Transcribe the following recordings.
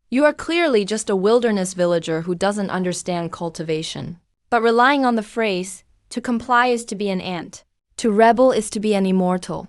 You are clearly just a wilderness villager who doesn't understand cultivation. But relying on the phrase, to comply is to be an ant, to rebel is to be an immortal.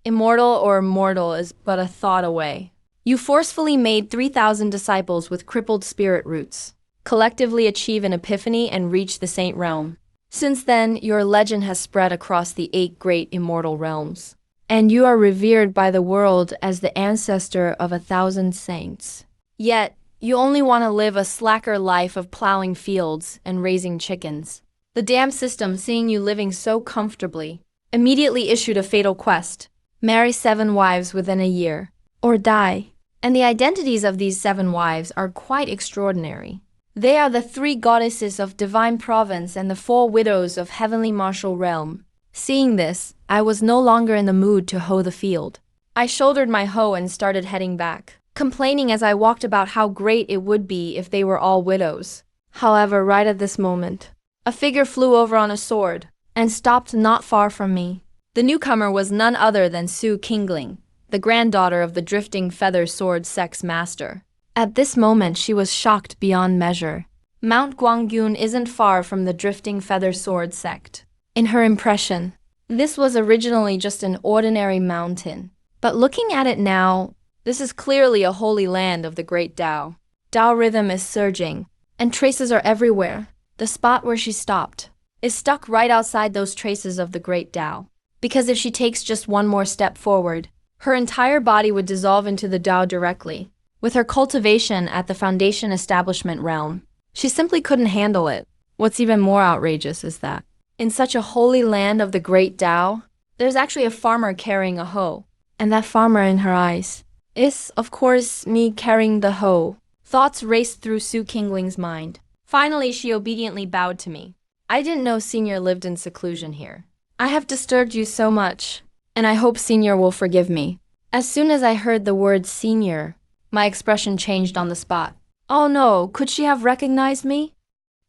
Immortal or mortal is but a thought away. You forcefully made 3,000 disciples with crippled spirit roots collectively achieve an epiphany and reach the saint realm. Since then, your legend has spread across the 8 great immortal realms, and you are revered by the world as the ancestor of 1,000 saints. Yet, you only want to live a slacker life of plowing fields and raising chickens. The dam system, seeing you living so comfortably, immediately issued a fatal quest: marry 7 wives within a year, or die. And the identities of these 7 wives are quite extraordinary. They are the 3 goddesses of divine province and the 4 widows of heavenly martial realm. Seeing this, I was no longer in the mood to hoe the field. I shouldered my hoe and started heading back, complaining as I walked about how great it would be if they were all widows. However, right at this moment, a figure flew over on a sword and stopped not far from me. The newcomer was none other than Su Qingling, the granddaughter of the drifting feather sword sex master. At this moment, she was shocked beyond measure. Mount Guangyun isn't far from the drifting feather sword sect. In her impression, this was originally just an ordinary mountain. But looking at it now, this is clearly a holy land of the great Tao. Tao rhythm is surging, and traces are everywhere. The spot where she stopped is stuck right outside those traces of the great Tao. Because if she takes just one more step forward, her entire body would dissolve into the Tao directly. With her cultivation at the Foundation Establishment realm, she simply couldn't handle it. What's even more outrageous is that, in such a holy land of the great Tao, there's actually a farmer carrying a hoe. And that farmer in her eyes is, of course, me carrying the hoe. Thoughts raced through Su Qingling's mind. Finally, she obediently bowed to me. I didn't know Senior lived in seclusion here. I have disturbed you so much, and I hope Senior will forgive me. As soon as I heard the word Senior, my expression changed on the spot. Oh no, could she have recognized me?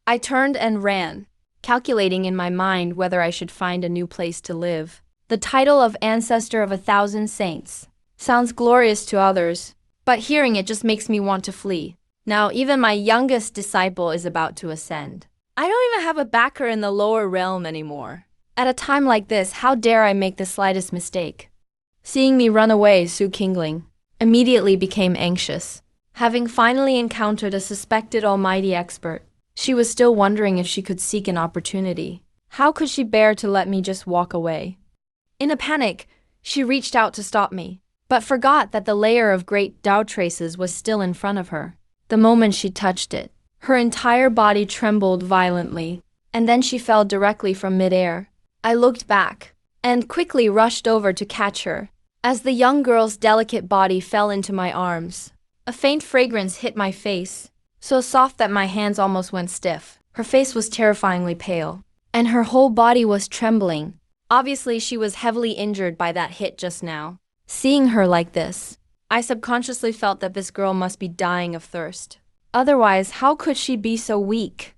I turned and ran, calculating in my mind whether I should find a new place to live. The title of Ancestor of 1,000 Saints sounds glorious to others, but hearing it just makes me want to flee. Now even my youngest disciple is about to ascend. I don't even have a backer in the lower realm anymore. At a time like this, how dare I make the slightest mistake? Seeing me run away, Su Qingling immediately became anxious. Having finally encountered a suspected almighty expert, she was still wondering if she could seek an opportunity. How could she bear to let me just walk away? In a panic, she reached out to stop me, but forgot that the layer of great Tao traces was still in front of her. The moment she touched it, her entire body trembled violently, and then she fell directly from midair. I looked back and quickly rushed over to catch her. As the young girl's delicate body fell into my arms, a faint fragrance hit my face, so soft that my hands almost went stiff. Her face was terrifyingly pale, and her whole body was trembling. Obviously, she was heavily injured by that hit just now. Seeing her like this, I subconsciously felt that this girl must be dying of thirst. Otherwise, how could she be so weak?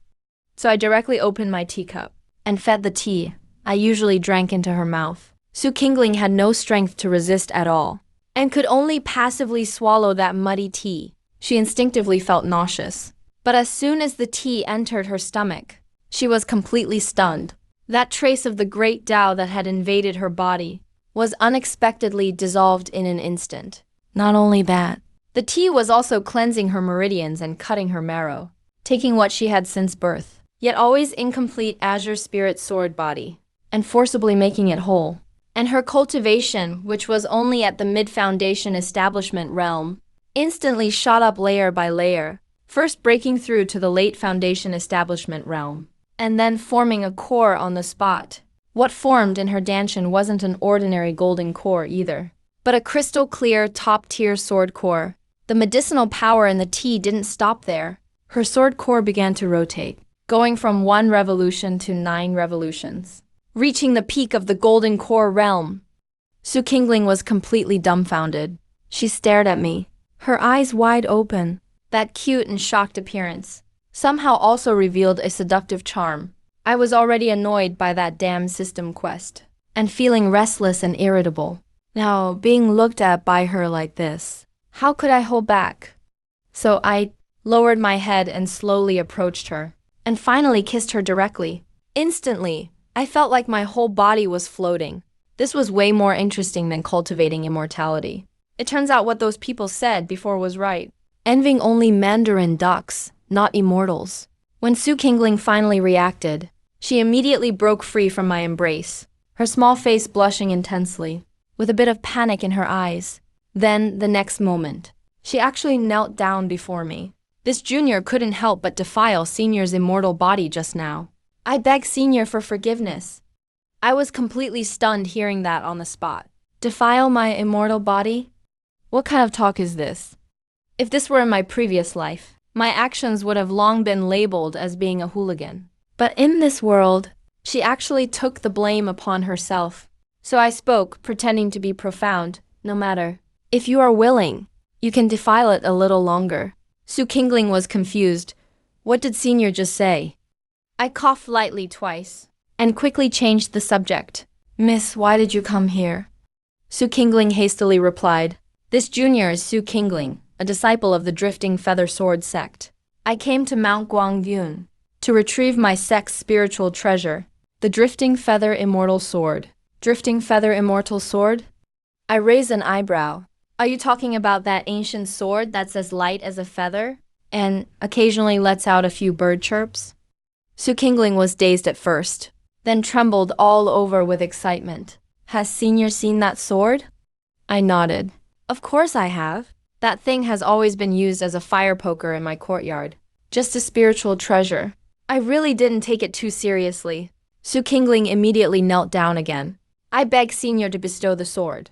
So I directly opened my teacup and fed the tea I usually drank into her mouth. Su Qingling had no strength to resist at all, and could only passively swallow that muddy tea. She instinctively felt nauseous. But as soon as the tea entered her stomach, she was completely stunned. That trace of the great Tao that had invaded her body was unexpectedly dissolved in an instant. Not only that, the tea was also cleansing her meridians and cutting her marrow, taking what she had since birth, yet always incomplete azure spirit sword body, and forcibly making it whole. And her cultivation, which was only at the mid-foundation establishment realm, instantly shot up layer by layer, first breaking through to the late foundation establishment realm, and then forming a core on the spot. What formed in her dantian wasn't an ordinary golden core either, but a crystal-clear top-tier sword core. The medicinal power in the tea didn't stop there. Her sword core began to rotate, going from 1 revolution to 9 revolutions, reaching the peak of the golden core realm. Su Qingling was completely dumbfounded. She stared at me, her eyes wide open. That cute and shocked appearance somehow also revealed a seductive charm. I was already annoyed by that damn system quest, and feeling restless and irritable. Now, being looked at by her like this, how could I hold back? So I lowered my head and slowly approached her, and finally kissed her directly. Instantly, I felt like my whole body was floating. This was way more interesting than cultivating immortality. It turns out what those people said before was right. Envying only Mandarin ducks, not immortals. When Su Qingling finally reacted, she immediately broke free from my embrace, her small face blushing intensely, with a bit of panic in her eyes. Then, the next moment, she actually knelt down before me. This junior couldn't help but defile Senior's immortal body just now. I begged Senior for forgiveness. I was completely stunned hearing that on the spot. Defile my immortal body? What kind of talk is this? If this were in my previous life, my actions would have long been labeled as being a hooligan. But in this world, she actually took the blame upon herself. So I spoke, pretending to be profound. No matter. If you are willing, you can defile it a little longer. Su Qingling was confused. What did Senior just say? I coughed lightly twice, and quickly changed the subject. Miss, why did you come here? Su Qingling hastily replied. This junior is Su Qingling, a disciple of the Drifting Feather Sword sect. I came to Mount Guangyun to retrieve my sect's spiritual treasure, the Drifting Feather Immortal Sword. Drifting Feather Immortal Sword? I raised an eyebrow. Are you talking about that ancient sword that's as light as a feather, and occasionally lets out a few bird chirps? Su Qingling was dazed at first, then trembled all over with excitement. Has Senior seen that sword? I nodded. Of course I have. That thing has always been used as a fire poker in my courtyard. Just a spiritual treasure. I really didn't take it too seriously. Su Qingling immediately knelt down again. I begged Senior to bestow the sword.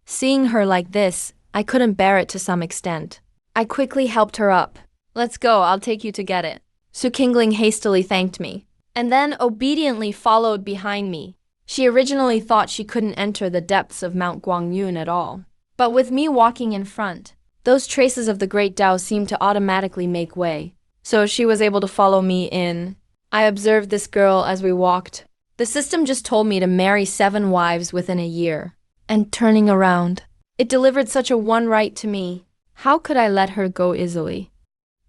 Seeing her like this, I couldn't bear it to some extent. I quickly helped her up. Let's go, I'll take you to get it. Su Qingling hastily thanked me, and then obediently followed behind me. She originally thought she couldn't enter the depths of Mount Guangyun at all. But with me walking in front, those traces of the Great Tao seemed to automatically make way, so she was able to follow me in. I observed this girl as we walked. The system just told me to marry 7 wives within a year. And turning around, it delivered such a one right to me. How could I let her go easily?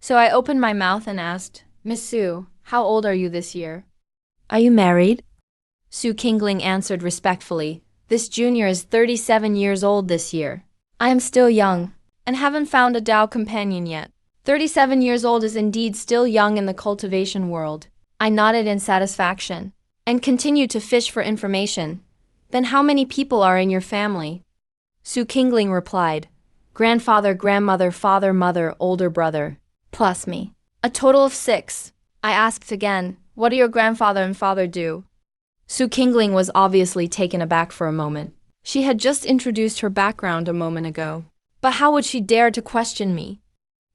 So I opened my mouth and asked, Miss Su, how old are you this year? Are you married? Su Qingling answered respectfully. This junior is 37 years old this year. I am still young, and haven't found a Tao companion yet. 37 years old is indeed still young in the cultivation world. I nodded in satisfaction, and continued to fish for information. Then how many people are in your family? Su Qingling replied, grandfather, grandmother, father, mother, older brother, plus me. A total of 6. I asked again, what do your grandfather and father do? Su Qingling was obviously taken aback for a moment. She had just introduced her background a moment ago. But how would she dare to question me?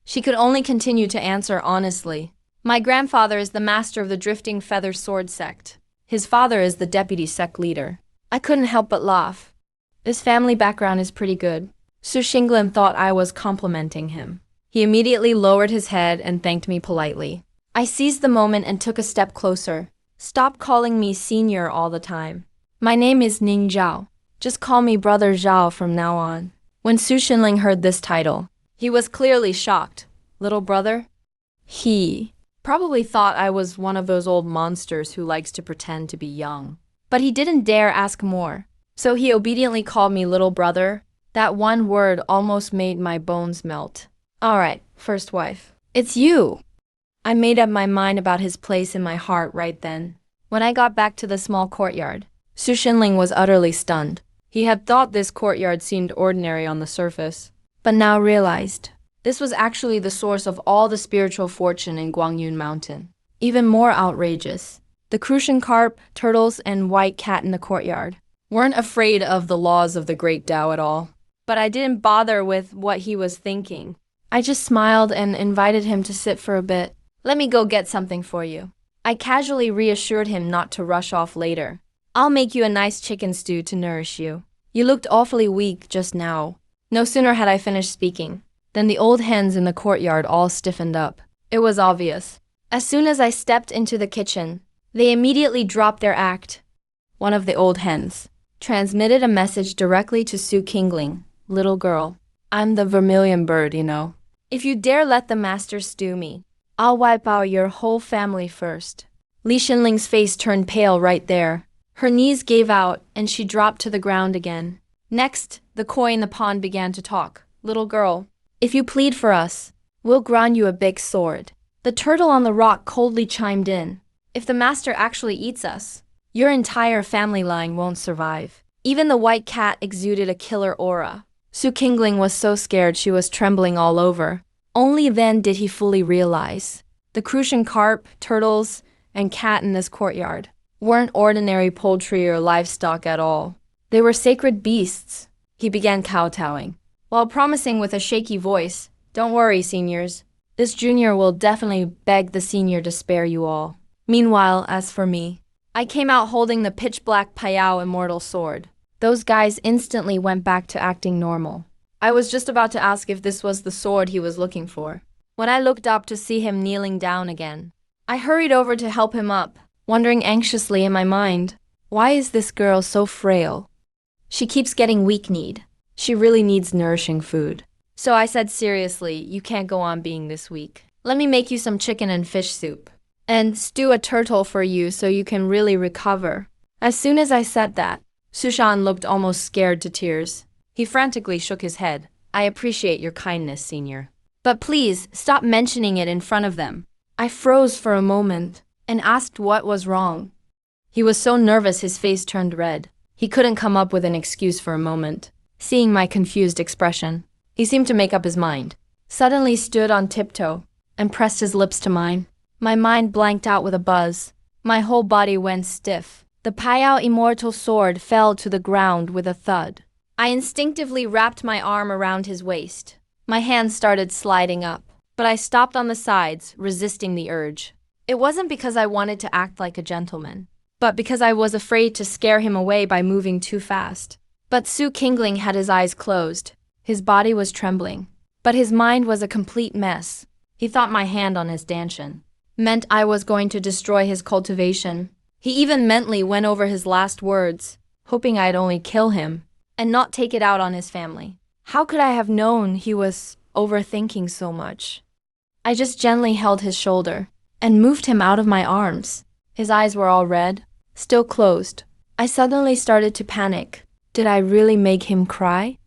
She could only continue to answer honestly. My grandfather is the master of the Drifting Feather Sword sect. His father is the deputy sect leader. I couldn't help but laugh. This family background is pretty good. Su Qingling thought I was complimenting him. He immediately lowered his head and thanked me politely. I seized the moment and took a step closer. Stop calling me Senior all the time. My name is Ning Zhao. Just call me Brother Zhao from now on. When Su Qingling heard this title, he was clearly shocked. Little brother? He probably thought I was one of those old monsters who likes to pretend to be young. But he didn't dare ask more, so he obediently called me little brother. That one word almost made my bones melt. Alright, first wife. It's you! I made up my mind about his place in my heart right then. When I got back to the small courtyard, Su Qingling was utterly stunned. He had thought this courtyard seemed ordinary on the surface, but now realized this was actually the source of all the spiritual fortune in Guangyun Mountain. Even more outrageous, the crucian carp, turtles, and white cat in the courtyard weren't afraid of the laws of the Great Tao at all. But I didn't bother with what he was thinking. I just smiled and invited him to sit for a bit. Let me go get something for you. I casually reassured him not to rush off later. I'll make you a nice chicken stew to nourish you. You looked awfully weak just now. No sooner had I finished speaking than the old hens in the courtyard all stiffened up. It was obvious. As soon as I stepped into the kitchen, they immediately dropped their act. One of the old hens transmitted a message directly to Su Qingling. Little girl, I'm the vermilion bird, you know. If you dare let the master stew me, I'll wipe out your whole family first. Li Xinling's face turned pale right there. Her knees gave out and she dropped to the ground again. Next, the koi in the pond began to talk. Little girl, if you plead for us, we'll grant you a big sword. The turtle on the rock coldly chimed in. If the master actually eats us, your entire family line won't survive. Even the white cat exuded a killer aura. Su Qingling was so scared she was trembling all over. Only then did he fully realize. The crucian carp, turtles, and cat in this courtyard weren't ordinary poultry or livestock at all. They were sacred beasts. He began kowtowing, while promising with a shaky voice, "Don't worry, seniors. This junior will definitely beg the senior to spare you all." Meanwhile, as for me, I came out holding the pitch-black Payao immortal sword. Those guys instantly went back to acting normal. I was just about to ask if this was the sword he was looking for, when I looked up to see him kneeling down again. I hurried over to help him up, wondering anxiously in my mind, why is this girl so frail? She keeps getting weak-kneed. She really needs nourishing food. So I said seriously, you can't go on being this weak. Let me make you some chicken and fish soup, and stew a turtle for you so you can really recover. As soon as I said that, Sushan looked almost scared to tears. He frantically shook his head. I appreciate your kindness, senior. But please, stop mentioning it in front of them. I froze for a moment and asked what was wrong. He was so nervous his face turned red. He couldn't come up with an excuse for a moment. Seeing my confused expression, he seemed to make up his mind. Suddenly stood on tiptoe and pressed his lips to mine. My mind blanked out with a buzz. My whole body went stiff. The Payao immortal sword fell to the ground with a thud. I instinctively wrapped my arm around his waist. My hands started sliding up, but I stopped on the sides, resisting the urge. It wasn't because I wanted to act like a gentleman, but because I was afraid to scare him away by moving too fast. But Su Qingling had his eyes closed. His body was trembling, but his mind was a complete mess. He thought my hand on his dantian meant I was going to destroy his cultivation. He even mentally went over his last words, hoping I'd only kill him and not take it out on his family. How could I have known he was overthinking so much? I just gently held his shoulder and moved him out of my arms. His eyes were all red, still closed. I suddenly started to panic. Did I really make him cry?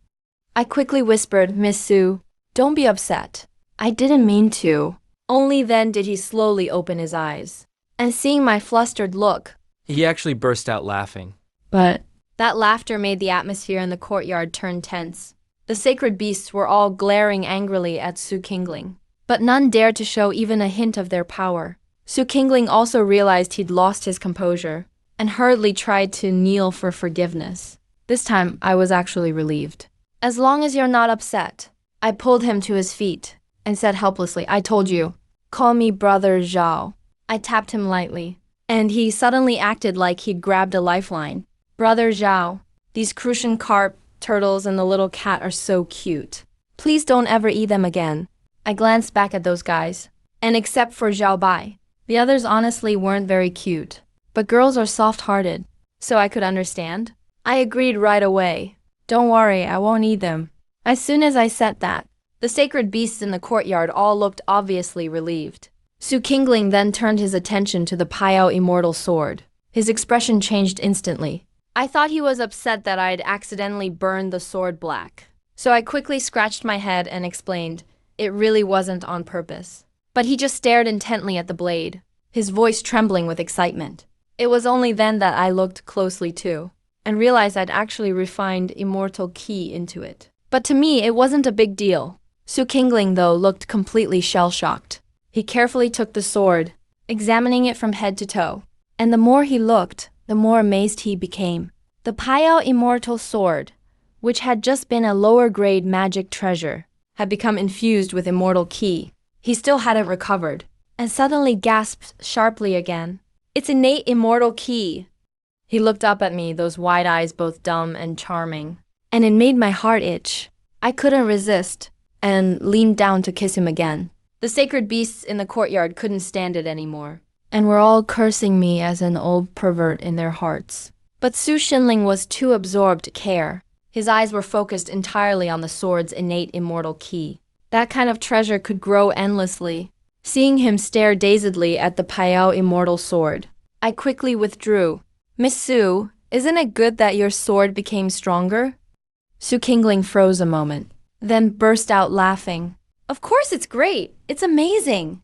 I quickly whispered, "Miss Su, don't be upset. I didn't mean to." Only then did he slowly open his eyes. And seeing my flustered look, he actually burst out laughing. But that laughter made the atmosphere in the courtyard turn tense. The sacred beasts were all glaring angrily at Su Qingling, but none dared to show even a hint of their power. Su Qingling also realized he'd lost his composure and hurriedly tried to kneel for forgiveness. This time, I was actually relieved. "As long as you're not upset." I pulled him to his feet and said helplessly, "I told you. Call me Brother Zhao." I tapped him lightly, and he suddenly acted like he'd grabbed a lifeline. "Brother Zhao, these crucian carp, turtles, and the little cat are so cute. Please don't ever eat them again." I glanced back at those guys, and except for Zhao Bai, the others honestly weren't very cute. But girls are soft-hearted, so I could understand. I agreed right away. "Don't worry, I won't eat them." As soon as I said that, the sacred beasts in the courtyard all looked obviously relieved. Su Qingling then turned his attention to the Payao immortal sword. His expression changed instantly. I thought he was upset that I'd accidentally burned the sword black. So I quickly scratched my head and explained, it really wasn't on purpose. But he just stared intently at the blade, his voice trembling with excitement. It was only then that I looked closely too, and realized I'd actually refined immortal ki into it. But to me, it wasn't a big deal. Su Qingling, though, looked completely shell-shocked. He carefully took the sword, examining it from head to toe. And the more he looked, the more amazed he became. The Payao immortal sword, which had just been a lower-grade magic treasure, had become infused with immortal ki. He still hadn't recovered, and suddenly gasped sharply again. "It's innate immortal ki." He looked up at me, those wide eyes both dumb and charming, and it made my heart itch. I couldn't resist, and leaned down to kiss him again. The sacred beasts in the courtyard couldn't stand it anymore, and were all cursing me as an old pervert in their hearts. But Su Qingling was too absorbed to care. His eyes were focused entirely on the sword's innate immortal ki. That kind of treasure could grow endlessly. Seeing him stare dazedly at the Payao immortal sword, I quickly withdrew. Miss Su, isn't it good that your sword became stronger? Su Qingling froze a moment, then burst out laughing. Of course it's great. It's amazing.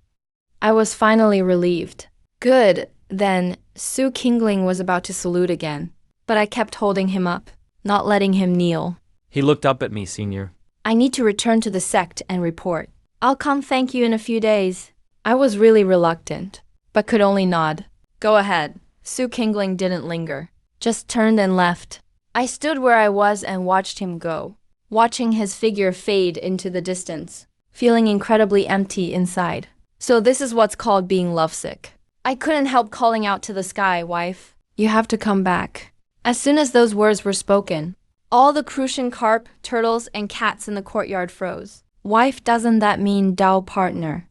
I was finally relieved. Good, then. Su Qingling was about to salute again, but I kept holding him up, not letting him kneel. He looked up at me, Senior. I need to return to the sect and report. I'll come thank you in a few days. I was really reluctant, but could only nod. Go ahead. Su Qingling didn't linger, just turned and left. I stood where I was and watched him go, watching his figure fade into the distance, feeling incredibly empty inside. So this is what's called being lovesick. I couldn't help calling out to the sky, wife. You have to come back. As soon as those words were spoken, all the crucian carp, turtles, and cats in the courtyard froze. Wife, doesn't that mean Dao partner?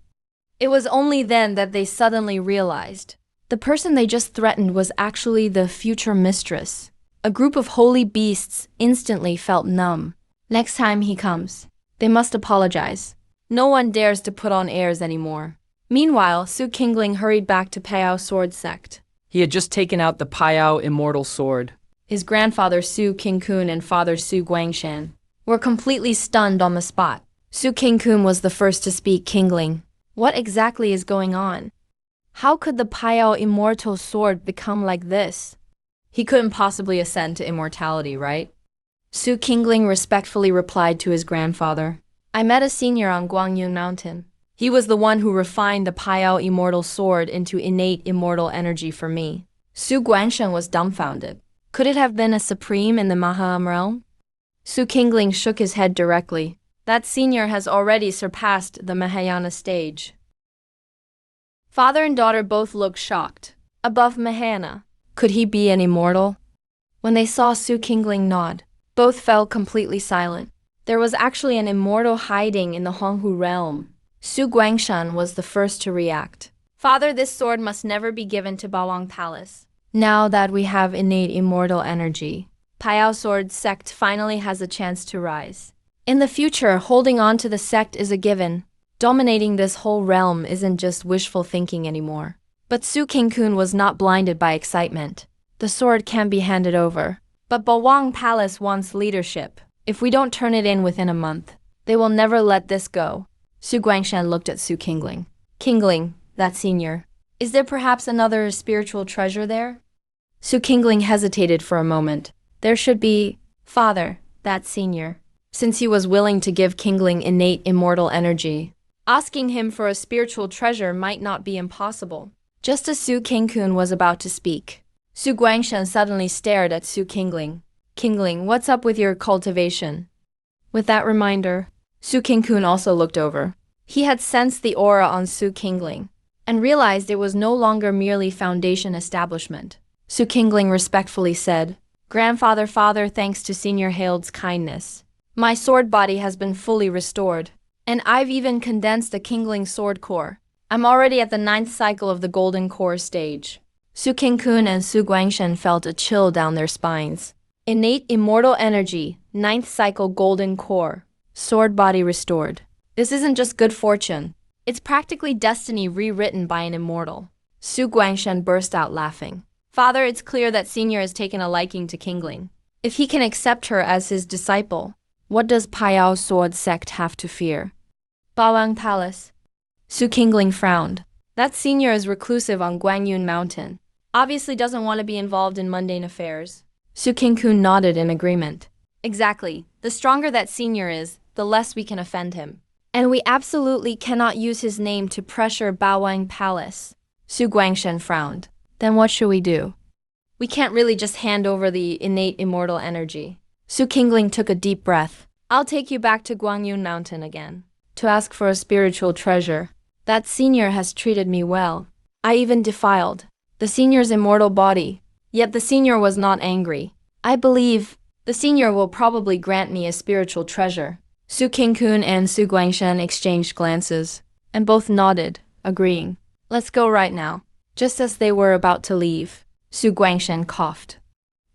It was only then that they suddenly realized the person they just threatened was actually the future mistress. A group of holy beasts instantly felt numb. Next time he comes, they must apologize. No one dares to put on airs anymore. Meanwhile, Su Qingling hurried back to Payao Sword Sect. He had just taken out the Payao immortal sword. His grandfather Su Qingkun and father Su Guangshan were completely stunned on the spot. Su Qingkun was the first to speak. Qingling, what exactly is going on? How could the Payao immortal sword become like this? He couldn't possibly ascend to immortality, right? Su Qingling respectfully replied to his grandfather. I met a senior on Guangyun Mountain. He was the one who refined the Payao immortal sword into innate immortal energy for me. Su Guangshan was dumbfounded. Could it have been a supreme in the Maham realm? Su Qingling shook his head directly. That senior has already surpassed the Mahayana stage. Father and daughter both looked shocked. Above Mahayana, could he be an immortal? When they saw Su Qingling nod, both fell completely silent. There was actually an immortal hiding in the Honghu realm. Su Guangshan was the first to react. Father, this sword must never be given to Bawang Palace. Now that we have innate immortal energy, Payao Sword Sect finally has a chance to rise. In the future, holding on to the sect is a given. Dominating this whole realm isn't just wishful thinking anymore. But Su Qingkun was not blinded by excitement. The sword can be handed over. But Bawang Palace wants leadership. If we don't turn it in within a month, they will never let this go. Su Guangshan looked at Su Qingling. Qingling, that senior. Is there perhaps another spiritual treasure there? Su Qingling hesitated for a moment. There should be, father, that senior. Since he was willing to give Qingling innate immortal energy, asking him for a spiritual treasure might not be impossible. Just as Su Qingkun was about to speak, Su Guangshan suddenly stared at Su Qingling. Qingling, what's up with your cultivation? With that reminder, Su Qingkun also looked over. He had sensed the aura on Su Qingling and realized it was no longer merely foundation establishment. Su Qingling respectfully said, Grandfather, father, thanks to Senior Haild's kindness, my sword body has been fully restored, and I've even condensed the Qingling sword core. I'm already at the 9th cycle of the golden core stage. Su Qingkun and Su Guangshan felt a chill down their spines. Innate immortal energy, 9th cycle golden core, sword body restored. This isn't just good fortune. It's practically destiny rewritten by an immortal. Su Guangshan burst out laughing. Father, it's clear that Senior has taken a liking to Qingling. If he can accept her as his disciple, what does Payao Sword Sect have to fear? Bawang Palace. Su Qingling frowned. That senior is reclusive on Guangyun Mountain. Obviously doesn't want to be involved in mundane affairs. Su Qingkun nodded in agreement. Exactly. The stronger that senior is, the less we can offend him. And we absolutely cannot use his name to pressure Bawang Palace. Su Guangshan frowned. Then what should we do? We can't really just hand over the innate immortal energy. Su Qingling took a deep breath. I'll take you back to Guangyun Mountain again, to ask for a spiritual treasure. That senior has treated me well. I even defiled the senior's immortal body. Yet the senior was not angry. I believe the senior will probably grant me a spiritual treasure. Su Qingkun and Su Guangshan exchanged glances, and both nodded, agreeing. Let's go right now. Just as they were about to leave, Su Guangshan coughed.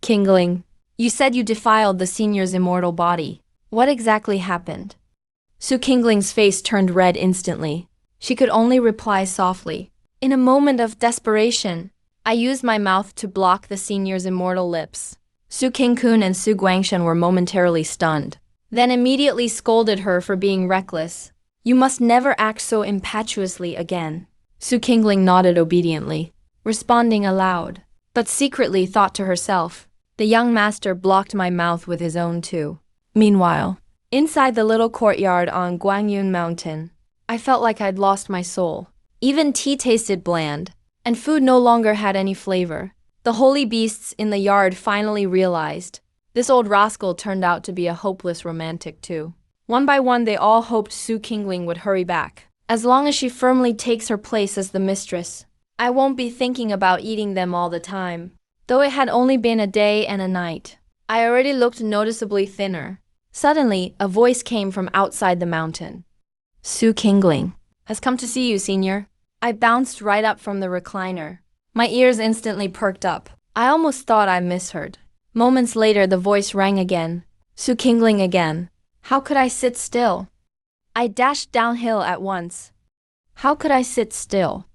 Qingling, you said you defiled the senior's immortal body. What exactly happened? Su Qingling's face turned red instantly. She could only reply softly. In a moment of desperation, I used my mouth to block the senior's immortal lips. Su Qingkun and Su Guangshen were momentarily stunned, then immediately scolded her for being reckless. You must never act so impetuously again. Su Qingling nodded obediently, responding aloud, but secretly thought to herself, the young master blocked my mouth with his own too. Meanwhile, inside the little courtyard on Guangyun Mountain, I felt like I'd lost my soul. Even tea tasted bland, and food no longer had any flavor. The holy beasts in the yard finally realized. This old rascal turned out to be a hopeless romantic too. One by one they all hoped Su Qingling would hurry back. As long as she firmly takes her place as the mistress, I won't be thinking about eating them all the time. Though it had only been a day and a night, I already looked noticeably thinner. Suddenly, a voice came from outside the mountain. Su Qingling has come to see you, senior. I bounced right up from the recliner. My ears instantly perked up. I almost thought I misheard. Moments later, the voice rang again. Su Qingling again. How could I sit still? I dashed downhill at once. How could I sit still?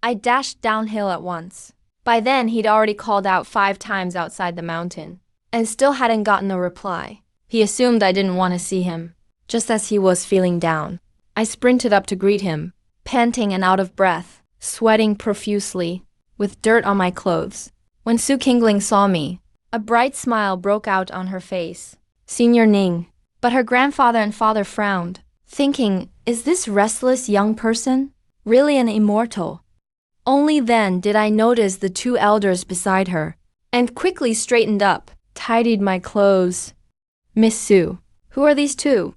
I dashed downhill at once. By then, he'd already called out 5 times outside the mountain, and still hadn't gotten a reply. He assumed I didn't want to see him. Just as he was feeling down, I sprinted up to greet him, panting and out of breath, sweating profusely, with dirt on my clothes. When Su Qingling saw me, a bright smile broke out on her face. Senior Ning. But her grandfather and father frowned, thinking, is this restless young person really an immortal? Only then did I notice the 2 elders beside her, and quickly straightened up, tidied my clothes. Miss Su, who are these 2?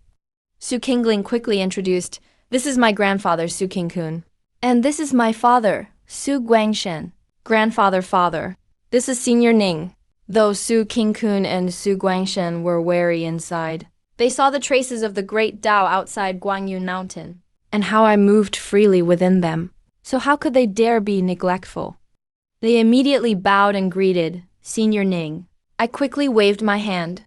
Su Qingling quickly introduced, this is my grandfather, Su Qingkun. And this is my father, Su Guangshen. Grandfather. This is Senior Ning. Though Su Qingkun and Su Guangshen were wary inside, they saw the traces of the great Tao outside Guangyun Mountain, and how I moved freely within them. So how could they dare be neglectful? They immediately bowed and greeted, Senior Ning. I quickly waved my hand.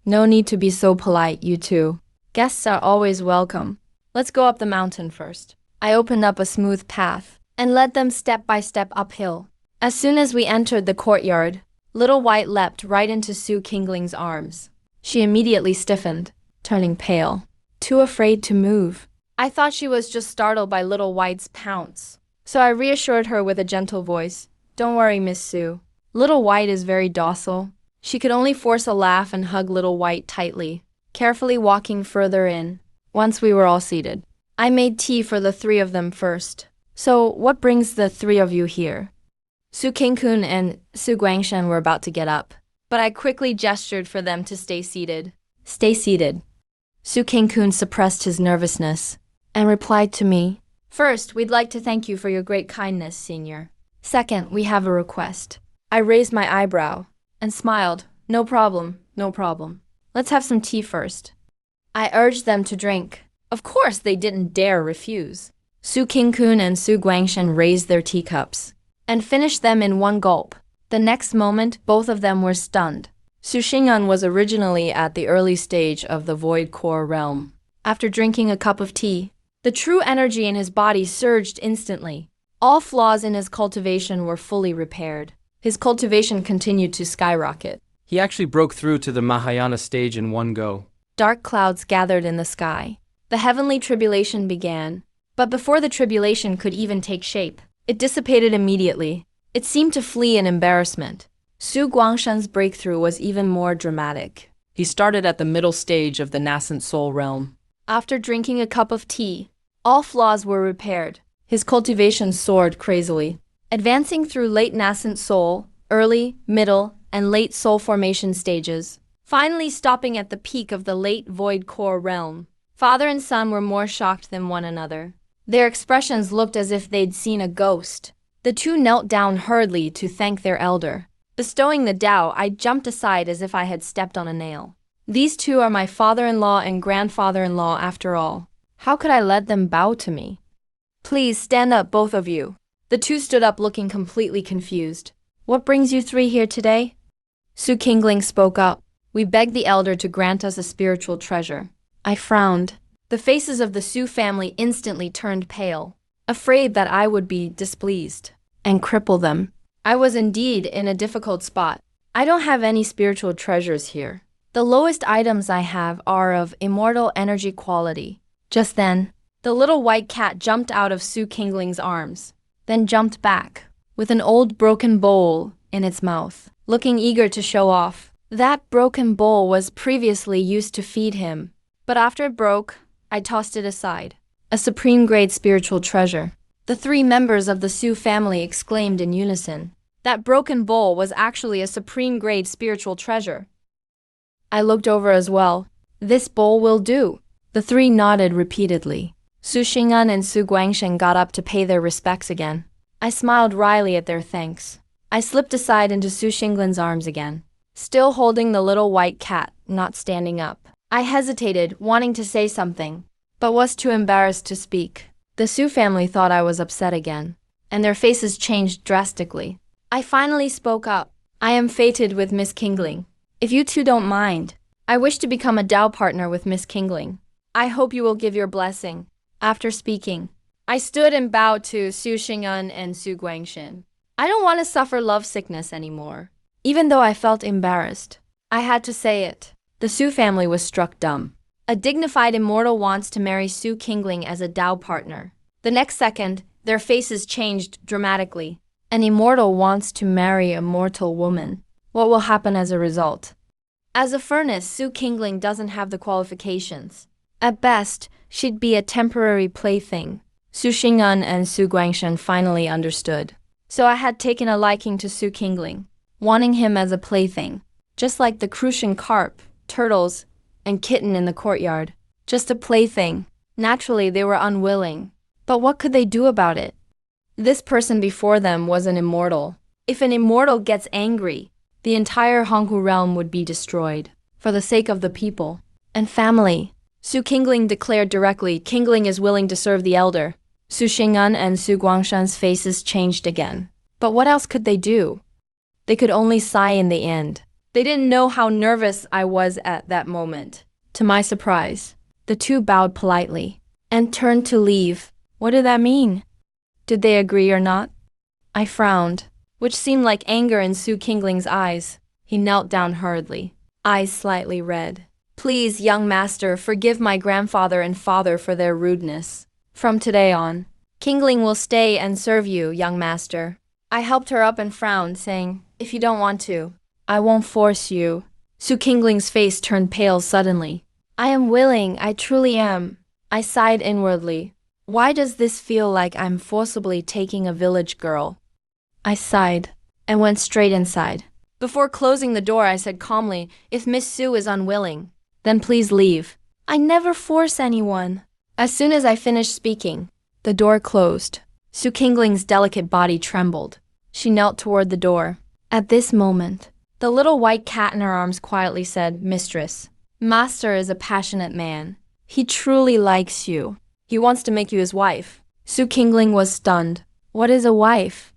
No need to be so polite, you two. Guests are always welcome. Let's go up the mountain first. I opened up a smooth path and led them step by step uphill. As soon as we entered the courtyard, Little White leapt right into Su Qingling's arms. She immediately stiffened, turning pale, too afraid to move. I thought she was just startled by Little White's pounce, so I reassured her with a gentle voice. Don't worry, Miss Su. Little White is very docile. She could only force a laugh and hug Little White tightly, carefully walking further in. Once we were all seated, I made tea for the 3 of them first. So, what brings the 3 of you here? Su Qingkun and Su Guangshen were about to get up, but I quickly gestured for them to stay seated. Stay seated. Su Qingkun suppressed his nervousness and replied to me, First, we'd like to thank you for your great kindness, Senior. Second, we have a request. I raised my eyebrow and smiled. No problem. Let's have some tea first. I urged them to drink. Of course, they didn't dare refuse. Su Qingkun and Su Guangshen raised their teacups and finished them in one gulp. The next moment, both of them were stunned. Su Xing'an was originally at the early stage of the Void Core realm. After drinking a cup of tea, the true energy in his body surged instantly. All flaws in his cultivation were fully repaired. His cultivation continued to skyrocket. He actually broke through to the Mahayana stage in one go. Dark clouds gathered in the sky. The heavenly tribulation began. But before the tribulation could even take shape, it dissipated immediately. It seemed to flee in embarrassment. Su Guangshen's breakthrough was even more dramatic. He started at the middle stage of the nascent soul realm. After drinking a cup of tea, all flaws were repaired. His cultivation soared crazily, advancing through late nascent soul, early, middle, and late soul formation stages, finally stopping at the peak of the late void core realm. Father and son were more shocked than one another. Their expressions looked as if they'd seen a ghost. The 2 knelt down hurriedly to thank their elder. Bestowing the Tao, I jumped aside as if I had stepped on a nail. These 2 are my father-in-law and grandfather-in-law after all. How could I let them bow to me? Please stand up, both of you. The 2 stood up looking completely confused. What brings you 3 here today? Su Qingling spoke up. We begged the elder to grant us a spiritual treasure. I frowned. The faces of the Su family instantly turned pale, afraid that I would be displeased and cripple them. I was indeed in a difficult spot. I don't have any spiritual treasures here. The lowest items I have are of immortal energy quality. Just then, the little white cat jumped out of Su Kingling's arms, then jumped back, with an old broken bowl in its mouth, looking eager to show off. That broken bowl was previously used to feed him, but after it broke, I tossed it aside. A supreme grade spiritual treasure. The three members of the Su family exclaimed in unison. That broken bowl was actually a supreme grade spiritual treasure. I looked over as well. This bowl will do. The three nodded repeatedly. Su Xing'an and Su Guangshen got up to pay their respects again. I smiled wryly at their thanks. I slipped aside into Su Xinglan's arms again, still holding the little white cat, not standing up. I hesitated, wanting to say something, but was too embarrassed to speak. The Su family thought I was upset again, and their faces changed drastically. I finally spoke up. I am fated with Miss Kingling. If you two don't mind, I wish to become a Dao partner with Miss Kingling. I hope you will give your blessing. After speaking, I stood and bowed to Su Xing'an and Su Guangshen. I don't want to suffer lovesickness anymore. Even though I felt embarrassed, I had to say it. The Su family was struck dumb. A dignified immortal wants to marry Su Kingling as a Dao partner. The next second, their faces changed dramatically. An immortal wants to marry a mortal woman. What will happen as a result? As a furnace, Su Kingling doesn't have the qualifications. At best, she'd be a temporary plaything. Su Xing'an and Su Guangshen finally understood. So I had taken a liking to Su Kingling, wanting him as a plaything, just like the crucian carp, turtles, and kitten in the courtyard. Just a plaything. Naturally, they were unwilling. But what could they do about it? This person before them was an immortal. If an immortal gets angry, the entire Honghu realm would be destroyed. For the sake of the people and family, Su Kingling declared directly, Kingling is willing to serve the elder. Su Xing'an and Su Guangshan's faces changed again. But what else could they do? They could only sigh in the end. They didn't know how nervous I was at that moment. To my surprise, the two bowed politely and turned to leave. What did that mean? Did they agree or not? I frowned, which seemed like anger in Su Kingling's eyes. He knelt down hurriedly, eyes slightly red. Please, young master, forgive my grandfather and father for their rudeness. From today on, Kingling will stay and serve you, young master. I helped her up and frowned, saying, if you don't want to, I won't force you. Su Kingling's face turned pale suddenly. I am willing, I truly am. I sighed inwardly. Why does this feel like I'm forcibly taking a village girl? I sighed and went straight inside. Before closing the door, I said calmly, if Miss Su is unwilling, then please leave. I never force anyone. As soon as I finished speaking, the door closed. Su Kingling's delicate body trembled. She knelt toward the door. At this moment, the little white cat in her arms quietly said, Mistress, Master is a passionate man. He truly likes you. He wants to make you his wife. Su Kingling was stunned. What is a wife?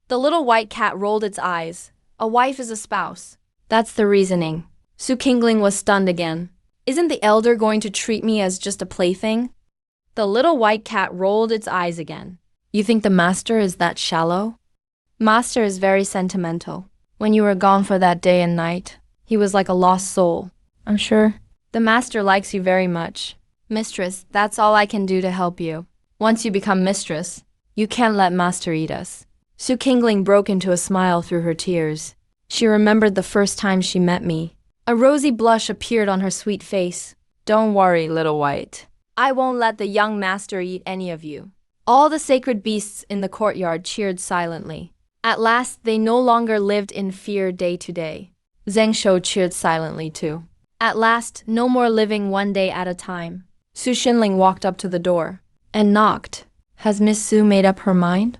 The little white cat rolled its eyes. A wife is a spouse. That's the reasoning. Su Kingling was stunned again. Isn't the elder going to treat me as just a plaything? The little white cat rolled its eyes again. You think the master is that shallow? Master is very sentimental. When you were gone for that day and night, he was like a lost soul. I'm sure the master likes you very much. Mistress, that's all I can do to help you. Once you become mistress, you can't let master eat us. Su Kingling broke into a smile through her tears. She remembered the first time she met me. A rosy blush appeared on her sweet face. Don't worry, little white. I won't let the young master eat any of you. All the sacred beasts in the courtyard cheered silently. At last, they no longer lived in fear day to day. Zheng Shou cheered silently too. At last, no more living one day at a time. Su Xinling walked up to the door and knocked. Has Miss Su made up her mind?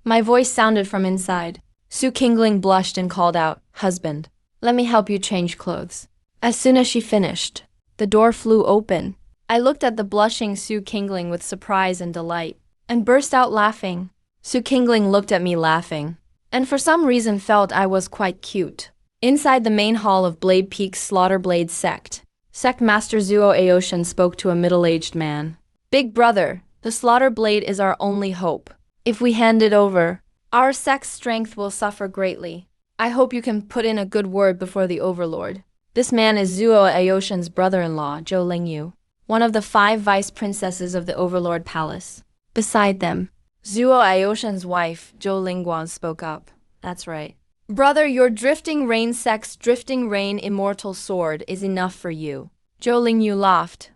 My voice sounded from inside. Su Kingling blushed and called out, Husband, let me help you change clothes. As soon as she finished, the door flew open. I looked at the blushing Su Kingling with surprise and delight, and burst out laughing. Su Kingling looked at me laughing, and for some reason felt I was quite cute. Inside the main hall of Blade Peak's Slaughter Blade sect, Sect Master Zuo Aoshin spoke to a middle-aged man. Big brother, the slaughter blade is our only hope. If we hand it over, our sect's strength will suffer greatly. I hope you can put in a good word before the overlord. This man is Zuo Aoshin's brother-in-law, Zhou Lingyu, one of the 5 vice princesses of the overlord palace. Beside them, Zuo Aoshin's wife, Zhou Lingguan, spoke up. That's right. Brother, your drifting rain sect's drifting rain immortal sword is enough for you. Zhou Lingyu laughed.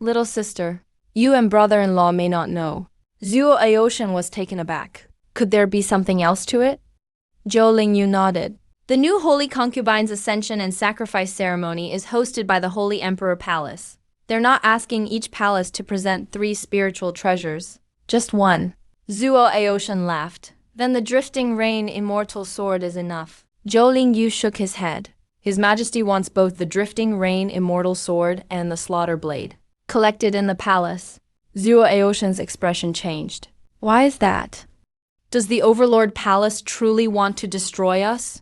Little sister, you and brother-in-law may not know. Zuo Aoshin was taken aback. Could there be something else to it? Zhou Lingyu nodded. The new Holy Concubine's Ascension and Sacrifice ceremony is hosted by the Holy Emperor Palace. They're not asking each palace to present 3 spiritual treasures. Just 1. Zuo Aoshin laughed. Then the drifting rain immortal sword is enough. Zhou Lingyu shook his head. His Majesty wants both the drifting rain immortal sword and the slaughter blade. Collected in the palace. Zuo Aoshin's expression changed. Why is that? Does the Overlord Palace truly want to destroy us?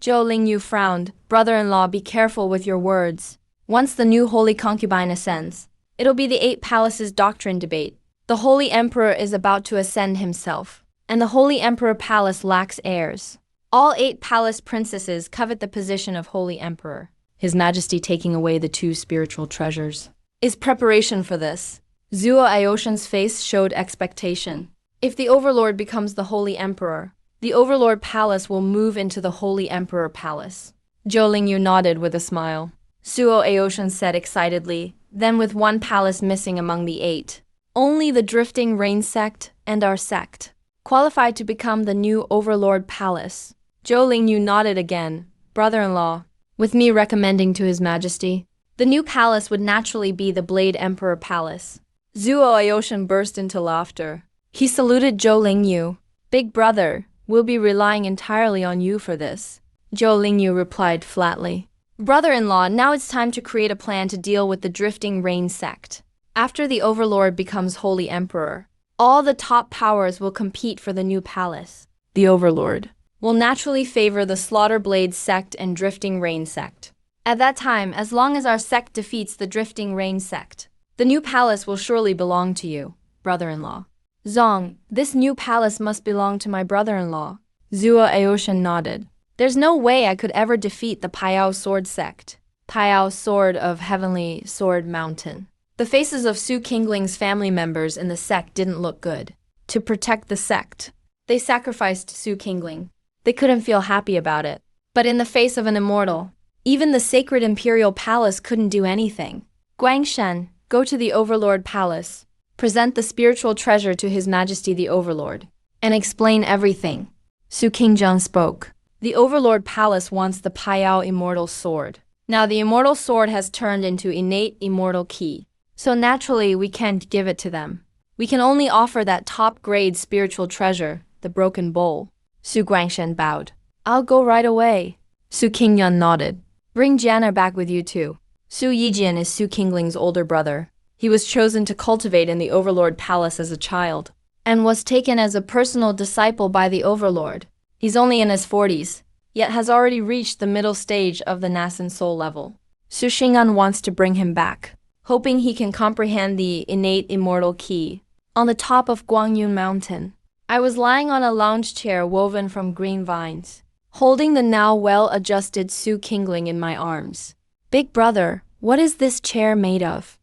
Zhou Lingyu frowned. Brother-in-law, be careful with your words. Once the new Holy Concubine ascends, it'll be the 8 palaces' doctrine debate. The Holy Emperor is about to ascend himself, and the Holy Emperor Palace lacks heirs. All 8 palace princesses covet the position of Holy Emperor. His Majesty taking away the 2 spiritual treasures is preparation for this. Zuo Aoshin's face showed expectation. If the Overlord becomes the Holy Emperor, the Overlord Palace will move into the Holy Emperor Palace. Zhou Lingyu nodded with a smile. Zuo Aoshin said excitedly, then with 1 palace missing among the 8, only the Drifting Rain sect and our sect qualified to become the new Overlord Palace. Zhou Lingyu nodded again. Brother-in-law, with me recommending to His Majesty, the new palace would naturally be the Blade Emperor Palace. Zuo Aoshin burst into laughter. He saluted Zhou Lingyu. Big brother, we'll be relying entirely on you for this. Zhou Lingyu replied flatly. Brother-in-law, now it's time to create a plan to deal with the Drifting Rain sect. After the Overlord becomes Holy Emperor, all the top powers will compete for the new palace. The Overlord will naturally favor the Slaughter Blade sect and Drifting Rain sect. At that time, as long as our sect defeats the Drifting Rain sect, the new palace will surely belong to you, brother-in-law. Zong, this new palace must belong to my brother-in-law. Zuo Aoshin nodded. There's no way I could ever defeat the Payao Sword sect. Payao Sword of Heavenly Sword Mountain. The faces of Su Qingling's family members in the sect didn't look good. To protect the sect, they sacrificed Su Qingling. They couldn't feel happy about it. But in the face of an immortal, even the sacred imperial palace couldn't do anything. Guangshen, go to the Overlord Palace, present the spiritual treasure to His Majesty the Overlord, and explain everything. Su Qingzheng spoke. The Overlord Palace wants the Payao Immortal Sword. Now the Immortal Sword has turned into innate immortal ki. So naturally we can't give it to them. We can only offer that top-grade spiritual treasure, the Broken Bowl. Su Guangshen bowed. I'll go right away. Su Qingyun nodded. Bring Jianer back with you too. Su Yijian is Su Qingling's older brother. He was chosen to cultivate in the Overlord Palace as a child, and was taken as a personal disciple by the Overlord. He's only in his 40s, yet has already reached the middle stage of the nascent soul level. Su Xing'an wants to bring him back, hoping he can comprehend the innate immortal ki. On the top of Guangyun Mountain, I was lying on a lounge chair woven from green vines, holding the now well-adjusted Su Qingling in my arms. Big brother, what is this chair made of?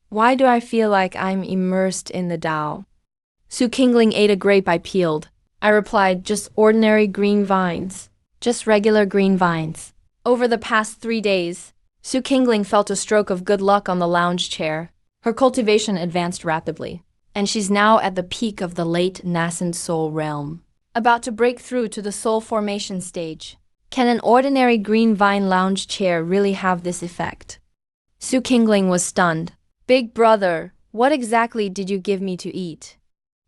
Why do I feel like I'm immersed in the Tao? Su Qingling ate a grape I peeled. I replied, just ordinary green vines. Just regular green vines. Over the past 3 days, Su Qingling felt a stroke of good luck on the lounge chair. Her cultivation advanced rapidly, and she's now at the peak of the late nascent soul realm, about to break through to the soul formation stage. Can an ordinary green vine lounge chair really have this effect? Su Qingling was stunned. Big brother, what exactly did you give me to eat?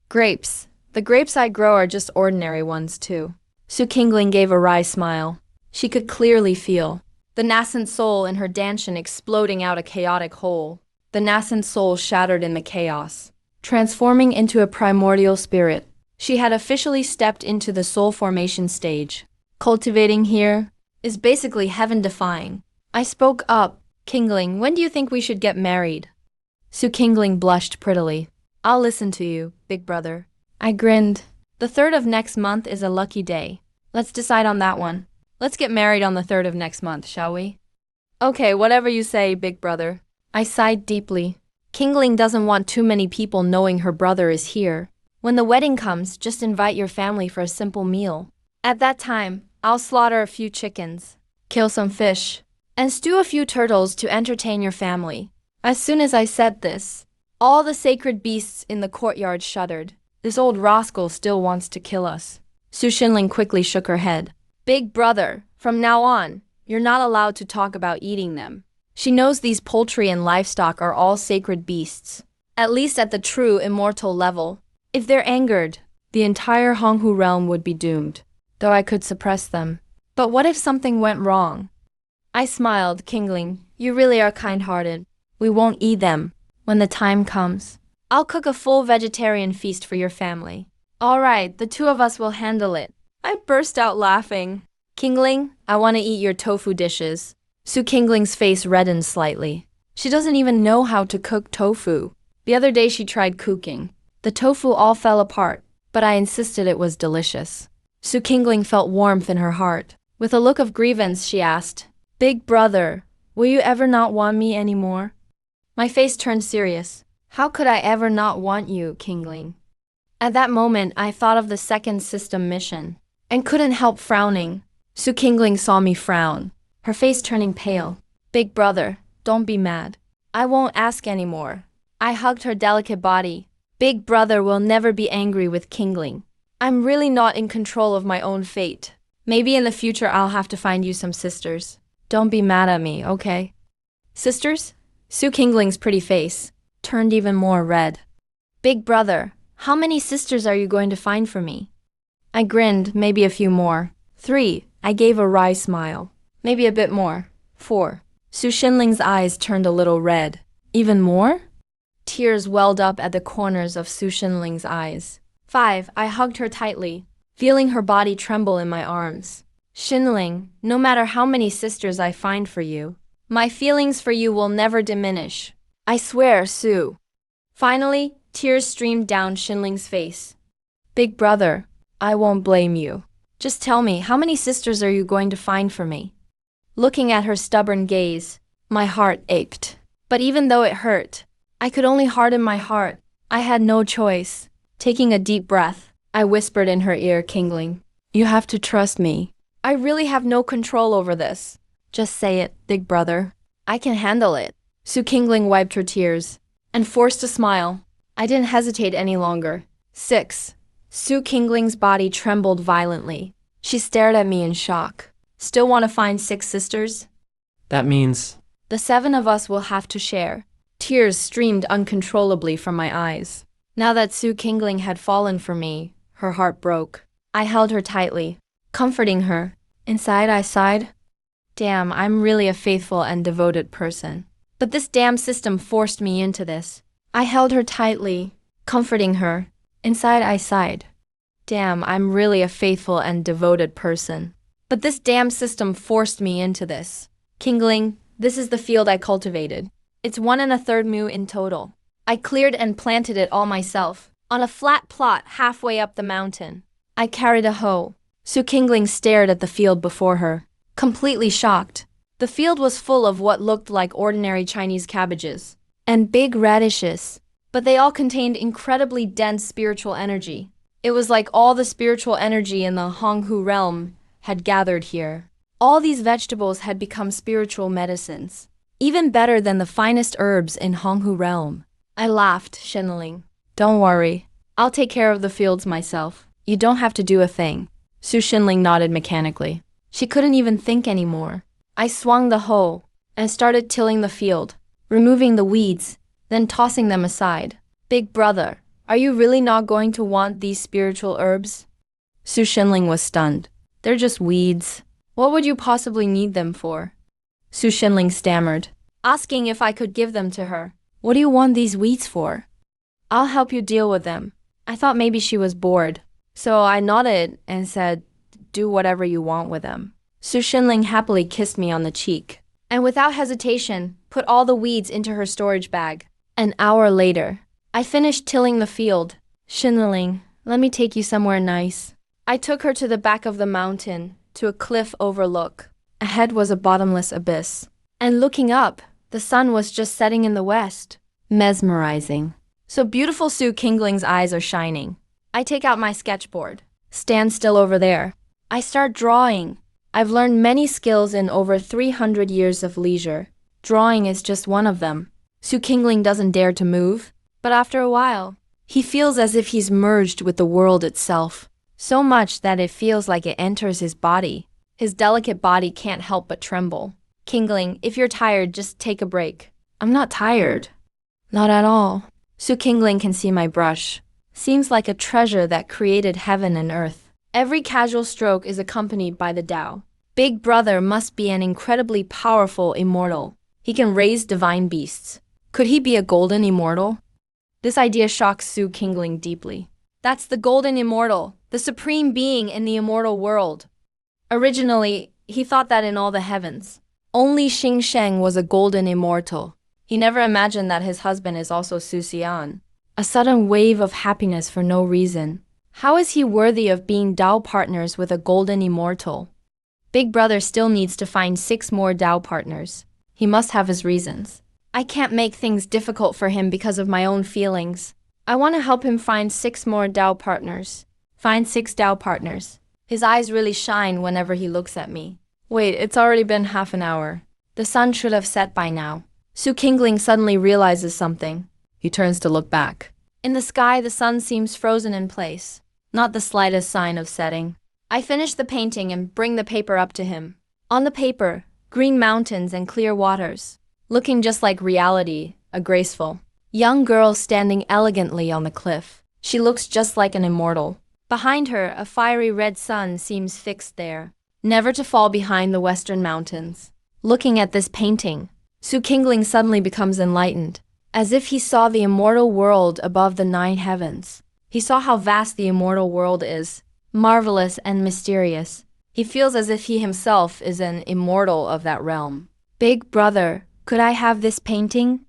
Grapes. The grapes I grow are just ordinary ones too. Su Qingling gave a wry smile. She could clearly feel the nascent soul in her danshan exploding out a chaotic hole. The nascent soul shattered in the chaos, transforming into a primordial spirit. She had officially stepped into the soul formation stage. Cultivating here is basically heaven-defying. I spoke up. Kingling, when do you think we should get married? Su Kingling blushed prettily. I'll listen to you, big brother. I grinned. The 3rd of next month is a lucky day. Let's decide on that one. Let's get married on the 3rd of next month, shall we? Okay, whatever you say, big brother. I sighed deeply. Kingling doesn't want too many people knowing her brother is here. When the wedding comes, just invite your family for a simple meal. At that time, I'll slaughter a few chickens, kill some fish, and stew a few turtles to entertain your family. As soon as I said this, all the sacred beasts in the courtyard shuddered. This old rascal still wants to kill us. Su Xinling quickly shook her head. Big brother, from now on, you're not allowed to talk about eating them. She knows these poultry and livestock are all sacred beasts, at least at the true immortal level. If they're angered, the entire Honghu realm would be doomed, though I could suppress them. But what if something went wrong? I smiled, Kingling. You really are kind-hearted. We won't eat them. When the time comes, I'll cook a full vegetarian feast for your family. All right, the 2 of us will handle it. I burst out laughing. Kingling, I want to eat your tofu dishes. Su Kingling's face reddened slightly. She doesn't even know how to cook tofu. The other day she tried cooking. The tofu all fell apart, but I insisted it was delicious. Su Kingling felt warmth in her heart. With a look of grievance, she asked, Big brother, will you ever not want me anymore? My face turned serious. How could I ever not want you, Kingling? At that moment, I thought of the second system mission, and couldn't help frowning. Su Kingling saw me frown, her face turning pale. Big brother, don't be mad. I won't ask anymore. I hugged her delicate body. Big brother will never be angry with Kingling. I'm really not in control of my own fate. Maybe in the future I'll have to find you some sisters. Don't be mad at me, okay? Sisters? Su Kingling's pretty face turned even more red. Big brother, how many sisters are you going to find for me? I grinned, maybe a few more. 3, I gave a wry smile. Maybe a bit more. 4. Su Xinling's eyes turned a little red. Even more? Tears welled up at the corners of Su Xinling's eyes. 5, I hugged her tightly, feeling her body tremble in my arms. Xinling, no matter how many sisters I find for you, my feelings for you will never diminish. I swear, Su. Finally, tears streamed down Xinling's face. Big brother, I won't blame you. Just tell me, how many sisters are you going to find for me? Looking at her stubborn gaze, my heart ached. But even though it hurt, I could only harden my heart. I had no choice. Taking a deep breath, I whispered in her ear, Kingling, you have to trust me. I really have no control over this. Just say it, big brother. I can handle it. Su Kingling wiped her tears and forced a smile. I didn't hesitate any longer. 6. Su Kingling's body trembled violently. She stared at me in shock. Still want to find 6 sisters? That means... The 7 of us will have to share. Tears streamed uncontrollably from my eyes. Now that Su Kingling had fallen for me, her heart broke. I held her tightly, comforting her. Inside I sighed. Damn, I'm really a faithful and devoted person. But this damn system forced me into this. I held her tightly, comforting her. Inside I sighed. Damn, I'm really a faithful and devoted person. But this damn system forced me into this. Kingling, this is the field I cultivated. It's 1 1/3 mu in total. I cleared and planted it all myself, on a flat plot halfway up the mountain. I carried a hoe. Su Kingling stared at the field before her, completely shocked. The field was full of what looked like ordinary Chinese cabbages, and big radishes, but they all contained incredibly dense spiritual energy. It was like all the spiritual energy in the Honghu realm had gathered here. All these vegetables had become spiritual medicines, even better than the finest herbs in Honghu realm. I laughed, Xinling. Don't worry, I'll take care of the fields myself. You don't have to do a thing. Su Xinling nodded mechanically. She couldn't even think anymore. I swung the hoe and started tilling the field, removing the weeds, then tossing them aside. Big brother, are you really not going to want these spiritual herbs? Su Xinling was stunned. They're just weeds. What would you possibly need them for? Su Xinling stammered, asking if I could give them to her. What do you want these weeds for? I'll help you deal with them. I thought maybe she was bored, so I nodded and said, do whatever you want with them. Su Xinling happily kissed me on the cheek. and without hesitation, put all the weeds into her storage bag. An hour later, I finished tilling the field. Shinling, let me take you somewhere nice. I took her to the back of the mountain, to a cliff overlook. Ahead was a bottomless abyss. And looking up, the sun was just setting in the west. Mesmerizing. So beautiful Su Qingling's eyes are shining. I take out my sketchboard. Stand still over there. I start drawing. I've learned many skills in over 300 years of leisure. Drawing is just one of them. Su Qingling doesn't dare to move, but after a while, he feels as if he's merged with the world itself. So much that it feels like it enters his body. His delicate body can't help but tremble. Qingling, if you're tired, just take a break. I'm not tired. Not at all. Su Qingling can see my brush. Seems like a treasure that created heaven and earth. Every casual stroke is accompanied by the Tao. Big Brother must be an incredibly powerful immortal. He can raise divine beasts. Could he be a golden immortal? This idea shocks Su Qingling deeply. That's the golden immortal, the supreme being in the immortal world. Originally, he thought that in all the heavens, only Xing Sheng was a golden immortal. He never imagined that his husband is also Su Xian. A sudden wave of happiness for no reason. How is he worthy of being Tao partners with a golden immortal? Big Brother still needs to find 6 more Tao partners. He must have his reasons. I can't make things difficult for him because of my own feelings. I want to help him find 6 more Tao partners. Find 6 Tao partners. His eyes really shine whenever he looks at me. Wait, it's already been half an hour. The sun should have set by now. Su Qingling suddenly realizes something. He turns to look back. In the sky, the sun seems frozen in place. Not the slightest sign of setting. I finish the painting and bring the paper up to him. On the paper, green mountains and clear waters. Looking just like reality, a graceful young girl standing elegantly on the cliff. She looks just like an immortal. Behind her, a fiery red sun seems fixed there, never to fall behind the western mountains. Looking at this painting, Su Qingling suddenly becomes enlightened, as if he saw the immortal world above the 9 heavens. He saw how vast the immortal world is, marvelous and mysterious. He feels as if he himself is an immortal of that realm. Big Brother, could I have this painting?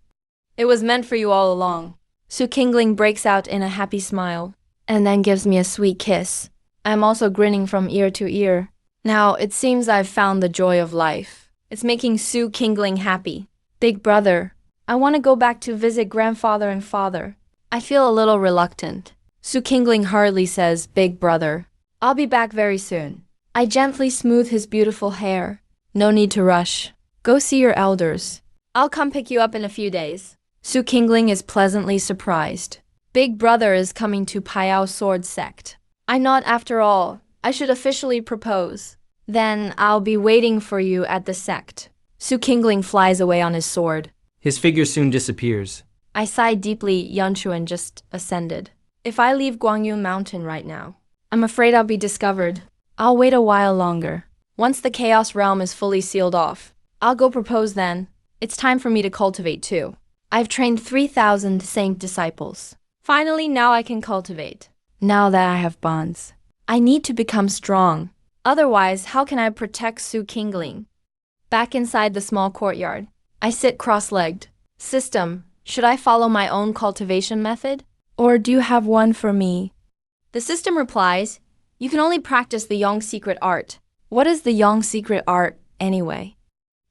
It was meant for you all along. Su Qingling breaks out in a happy smile, and then gives me a sweet kiss. I'm also grinning from ear to ear. Now, it seems I've found the joy of life. It's making Su Qingling happy. Big Brother, I want to go back to visit grandfather and father. I feel a little reluctant. Su Qingling hurriedly says, Big Brother, I'll be back very soon. I gently smooth his beautiful hair. No need to rush. Go see your elders. I'll come pick you up in a few days. Su Qingling is pleasantly surprised. Big Brother is coming to Payao Sword Sect. I nod after all. I should officially propose. Then I'll be waiting for you at the sect. Su Qingling flies away on his sword. His figure soon disappears. I sigh deeply. Yanchuan just ascended. If I leave Guangyu Mountain right now, I'm afraid I'll be discovered. I'll wait a while longer. Once the Chaos Realm is fully sealed off, I'll go propose then. It's time for me to cultivate too. I've trained 3,000 saint disciples. Finally, now I can cultivate. Now that I have bonds, I need to become strong. Otherwise, how can I protect Su Qingling? Back inside the small courtyard, I sit cross-legged. System, should I follow my own cultivation method? Or do you have one for me? The system replies, you can only practice the Yang secret art. What is the Yang secret art, anyway?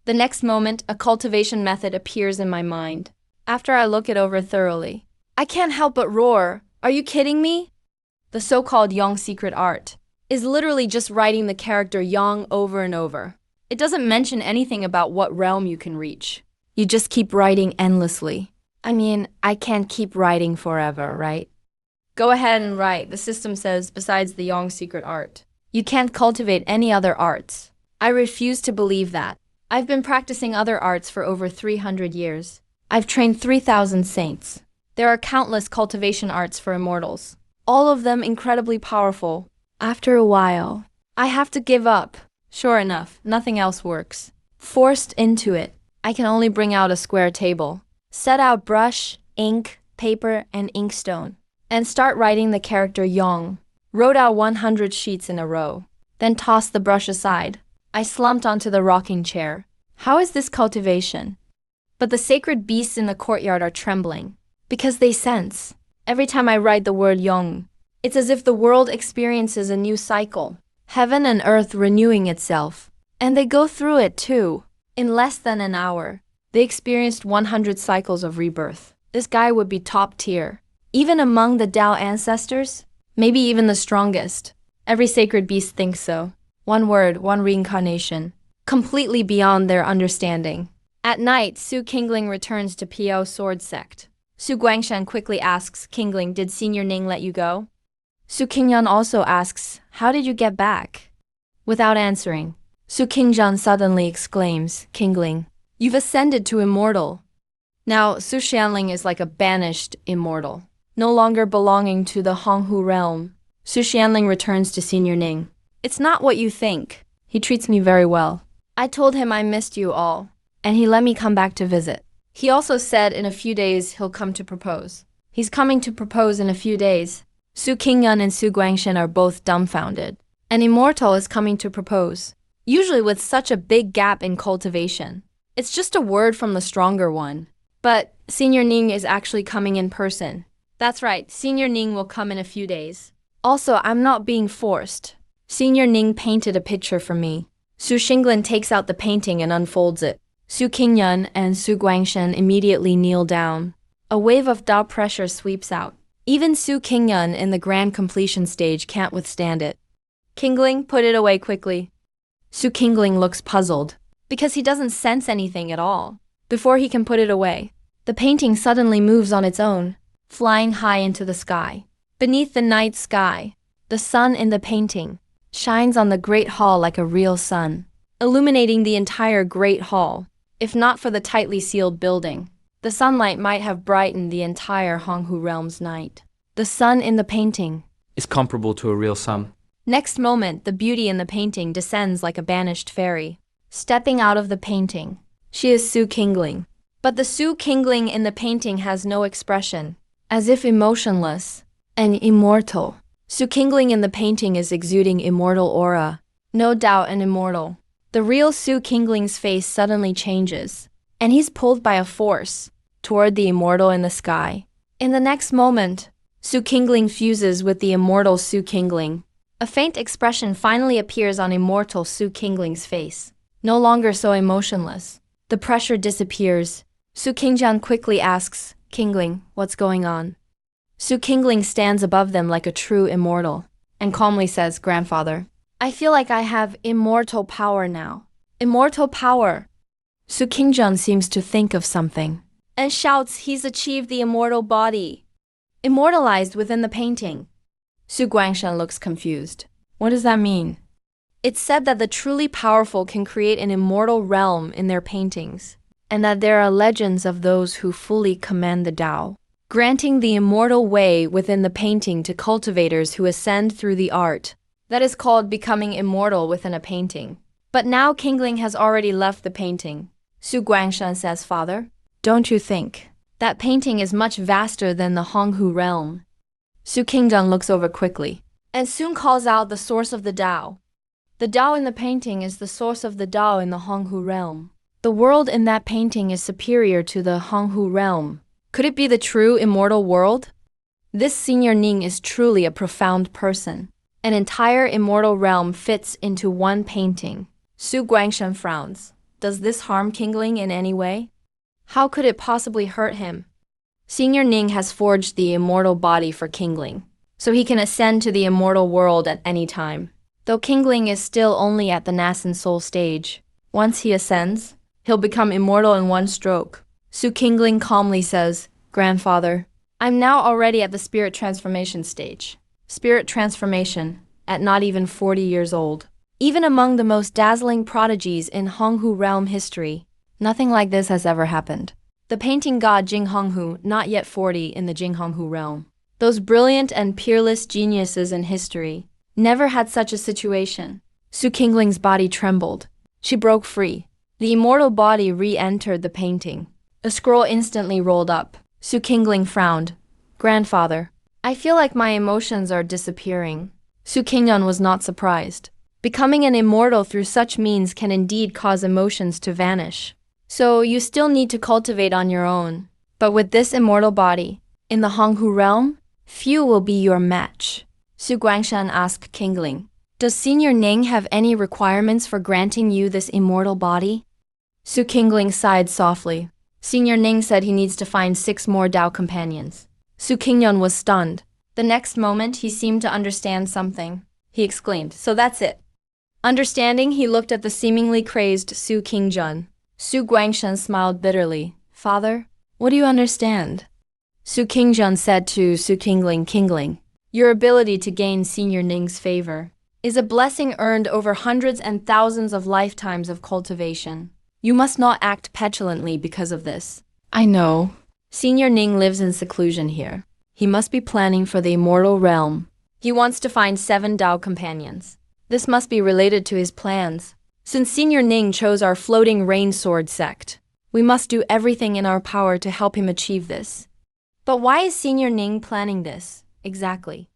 The next moment, a cultivation method appears in my mind. After I look it over thoroughly, I can't help but roar. Are you kidding me? The so-called Yang secret art is literally just writing the character Yang over and over. It doesn't mention anything about what realm you can reach. You just keep writing endlessly. I mean, I can't keep writing forever, right? Go ahead and write, the system says, besides the Yang secret art. You can't cultivate any other arts. I refuse to believe that. I've been practicing other arts for over 300 years. I've trained 3,000 saints. There are countless cultivation arts for immortals, all of them incredibly powerful. After a while, I have to give up. Sure enough, nothing else works. Forced into it, I can only bring out a square table, set out brush, ink, paper, and inkstone, and start writing the character Yang. Wrote out 100 sheets in a row, then tossed the brush aside. I slumped onto the rocking chair. How is this cultivation? But the sacred beasts in the courtyard are trembling, because they sense. Every time I write the word Yong, it's as if the world experiences a new cycle, heaven and earth renewing itself. And they go through it too. In less than an hour, they experienced 100 cycles of rebirth. This guy would be top tier. Even among the Tao ancestors, maybe even the strongest. Every sacred beast thinks so. One word, one reincarnation. Completely beyond their understanding. At night, Su Qingling returns to Piao Sword Sect. Su Guangshan quickly asks, Qingling, did Senior Ning let you go? Su Qingyan also asks, how did you get back? Without answering, Su Qingzhan suddenly exclaims, Qingling, you've ascended to immortal. Now, Su Xianling is like a banished immortal. No longer belonging to the Honghu realm, Su Xianling returns to Senior Ning. It's not what you think. He treats me very well. I told him I missed you all, and he let me come back to visit. He also said in a few days he'll come to propose. He's coming to propose in a few days. Su Qingyan and Su Guangshan are both dumbfounded. An immortal is coming to propose, usually with such a big gap in cultivation. It's just a word from the stronger one. But Senior Ning is actually coming in person. That's right, Senior Ning will come in a few days. Also, I'm not being forced. Senior Ning painted a picture for me. Su Xinglan takes out the painting and unfolds it. Su Qingyan and Su Guangshan immediately kneel down. A wave of Dao pressure sweeps out. Even Su Qingyan in the grand completion stage can't withstand it. Qingling, put it away quickly. Su Qingling looks puzzled, because he doesn't sense anything at all. Before he can put it away, the painting suddenly moves on its own, flying high into the sky. Beneath the night sky, the sun in the painting shines on the Great Hall like a real sun, illuminating the entire Great Hall. If not for the tightly sealed building, the sunlight might have brightened the entire Honghu realm's night. The sun in the painting is comparable to a real sun. Next moment, the beauty in the painting descends like a banished fairy. Stepping out of the painting, she is Su Qingling. But the Su Qingling in the painting has no expression, as if emotionless and immortal. Su Qingling in the painting is exuding immortal aura. No doubt an immortal. The real Su Qingling's face suddenly changes, and he's pulled by a force toward the immortal in the sky. In the next moment, Su Qingling fuses with the immortal Su Qingling. A faint expression finally appears on immortal Su Qingling's face. No longer so emotionless. The pressure disappears. Su Qingjian quickly asks, Qingling, what's going on? Su Qingling stands above them like a true immortal, and calmly says, Grandfather, I feel like I have immortal power now. Immortal power. Su Qingjian seems to think of something, and shouts he's achieved the immortal body, immortalized within the painting. Su Guangshan looks confused. What does that mean? It's said that the truly powerful can create an immortal realm in their paintings, and that there are legends of those who fully command the Tao, granting the immortal way within the painting to cultivators who ascend through the art. That is called becoming immortal within a painting. But now Qingling has already left the painting. Su Guangshan says, Father, don't you think that painting is much vaster than the Honghu realm? Su Qingjian looks over quickly, and soon calls out the source of the Tao. The Tao in the painting is the source of the Tao in the Honghu realm. The world in that painting is superior to the Honghu realm. Could it be the true immortal world? This Senior Ning is truly a profound person. An entire immortal realm fits into one painting. Su Guangshan frowns. Does this harm Qingling in any way? How could it possibly hurt him? Senior Ning has forged the immortal body for Qingling, so he can ascend to the immortal world at any time. Though Qingling is still only at the nascent soul stage, once he ascends, he'll become immortal in one stroke. Su Qingling calmly says, Grandfather, I'm now already at the spirit transformation stage. Spirit transformation, at not even 40 years old. Even among the most dazzling prodigies in Honghu realm history, nothing like this has ever happened. The painting god Jing Honghu, not yet 40 in the Jing Honghu realm. Those brilliant and peerless geniuses in history never had such a situation. Su Qingling's body trembled. She broke free. The immortal body re-entered the painting. A scroll instantly rolled up. Su Qingling frowned. Grandfather, I feel like my emotions are disappearing. Su Qingyan was not surprised. Becoming an immortal through such means can indeed cause emotions to vanish. So you still need to cultivate on your own. But with this immortal body, in the Honghu realm, few will be your match. Su Guangshan asked Kingling, does Senior Ning have any requirements for granting you this immortal body? Su Kingling sighed softly. Senior Ning said he needs to find 6 more Dao companions. Su Qingyun was stunned. The next moment, he seemed to understand something. He exclaimed, so that's it. Understanding, he looked at the seemingly crazed Su Qingjun. Su Guangshan smiled bitterly. Father, what do you understand? Su Qingjun said to Su Kingling, your ability to gain Senior Ning's favor is a blessing earned over hundreds and thousands of lifetimes of cultivation. You must not act petulantly because of this. I know. Senior Ning lives in seclusion here. He must be planning for the immortal realm. He wants to find 7 Dao companions. This must be related to his plans. Since Senior Ning chose our floating rain sword sect, we must do everything in our power to help him achieve this. But why is Senior Ning planning this, exactly?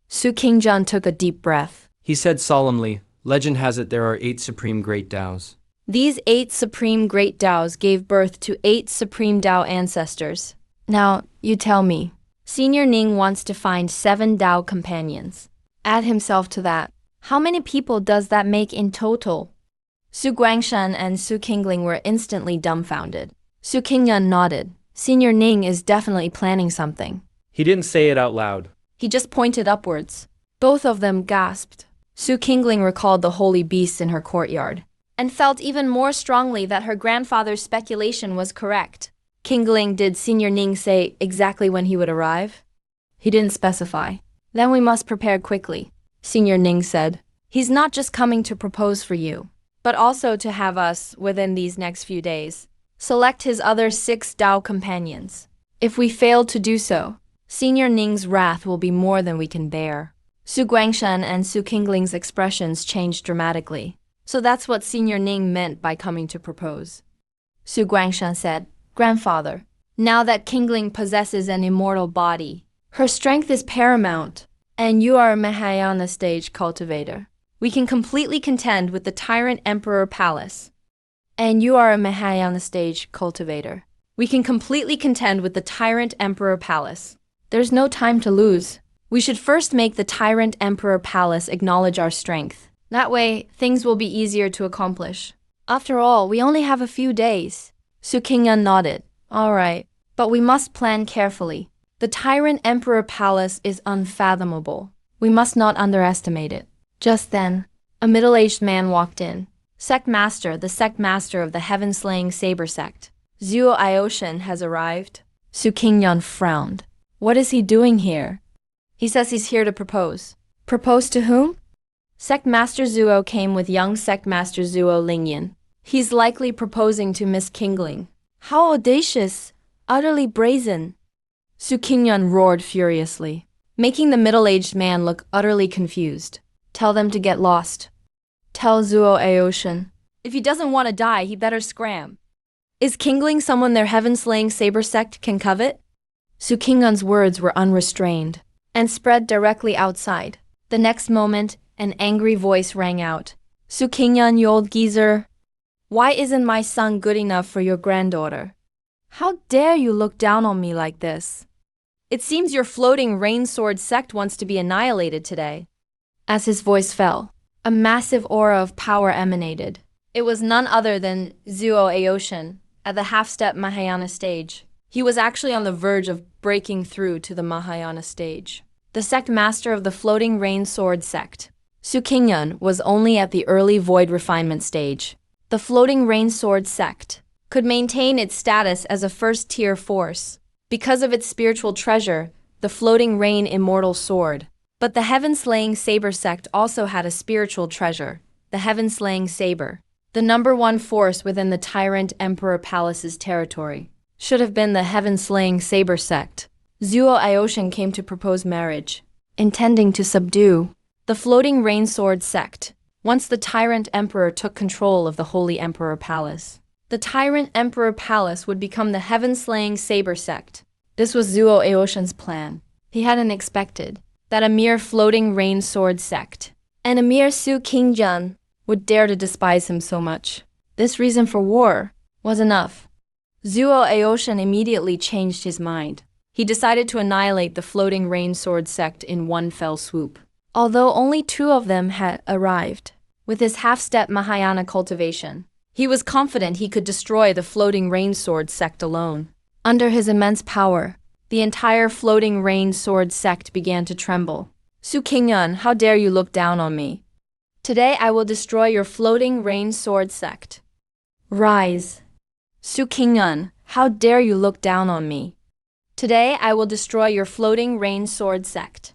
Su Qingjun took a deep breath. He said solemnly, legend has it there are 8 supreme great Daos. These 8 supreme great Daos gave birth to 8 supreme Dao ancestors. Now, you tell me. Senior Ning wants to find 7 Dao companions. Add himself to that. How many people does that make in total? Su Guangshan and Su Kingling were instantly dumbfounded. Su Qingyun nodded. Senior Ning is definitely planning something. He didn't say it out loud. He just pointed upwards. Both of them gasped. Su Kingling recalled the holy beasts in her courtyard, and felt even more strongly that her grandfather's speculation was correct. Kingling, did Senior Ning say exactly when he would arrive? He didn't specify. Then we must prepare quickly, Senior Ning said. He's not just coming to propose for you, but also to have us, within these next few days, select his other 6 Dao companions. If we fail to do so, Senior Ning's wrath will be more than we can bear. Su Guangshan and Su Kingling's expressions changed dramatically. So that's what Senior Ning meant by coming to propose. Su Guangshan said, Grandfather, now that Kingling possesses an immortal body, her strength is paramount, and you are a Mahayana stage cultivator. We can completely contend with the Tyrant Emperor Palace. And you are a Mahayana stage cultivator. We can completely contend with the Tyrant Emperor Palace. There's no time to lose. We should first make the Tyrant Emperor Palace acknowledge our strength. That way, things will be easier to accomplish. After all, we only have a few days. Su Qingyun nodded. All right, but we must plan carefully. The Tyrant Emperor Palace is unfathomable. We must not underestimate it. Just then, a middle-aged man walked in. Sect Master, the Sect Master of the Heaven-Slaying Saber Sect. Zuo Ioshan has arrived. Su Qingyun frowned. What is he doing here? He says he's here to propose. Propose to whom? Sect Master Zuo came with young Sect Master Zuo Lingyan. He's likely proposing to Miss Kingling. How audacious! Utterly brazen! Su Qingyun roared furiously, making the middle-aged man look utterly confused. Tell them to get lost. Tell Zuo Aoshan. If he doesn't want to die, he better scram. Is Kingling someone their heaven-slaying saber sect can covet? Su Qingyun's words were unrestrained and spread directly outside. The next moment, an angry voice rang out. Su Qingyun, you old geezer. Why isn't my son good enough for your granddaughter? How dare you look down on me like this? It seems your floating rain sword sect wants to be annihilated today. As his voice fell, a massive aura of power emanated. It was none other than Zuo Aoshan at the half-step Mahayana stage. He was actually on the verge of breaking through to the Mahayana stage. The sect master of the floating rain sword sect, Su Qingyun, was only at the early void refinement stage. The floating rain sword sect could maintain its status as a first-tier force because of its spiritual treasure, the floating rain immortal sword. But the heaven-slaying saber sect also had a spiritual treasure, the heaven-slaying saber. The #1 force within the Tyrant Emperor Palace's territory should have been the heaven-slaying saber sect. Zuo Aoshan came to propose marriage, intending to subdue the floating rain sword sect once the Tyrant Emperor took control of the Holy Emperor Palace. The Tyrant Emperor Palace would become the heaven-slaying saber sect. This was Zuo Aoshan's plan. He hadn't expected that a mere floating rain sword sect And a mere Su Qingjun would dare to despise him so much. This reason for war was enough. Zuo Aoshan immediately changed his mind. He decided to annihilate the floating rain sword sect in one fell swoop. Although only 2 of them had arrived, with his half-step Mahayana cultivation, he was confident he could destroy the floating rain sword sect alone. Under his immense power, the entire floating rain sword sect began to tremble. Su Qingyun, how dare you look down on me? Today I will destroy your floating rain sword sect. Rise. Su Qingyun, how dare you look down on me? Today I will destroy your floating rain sword sect.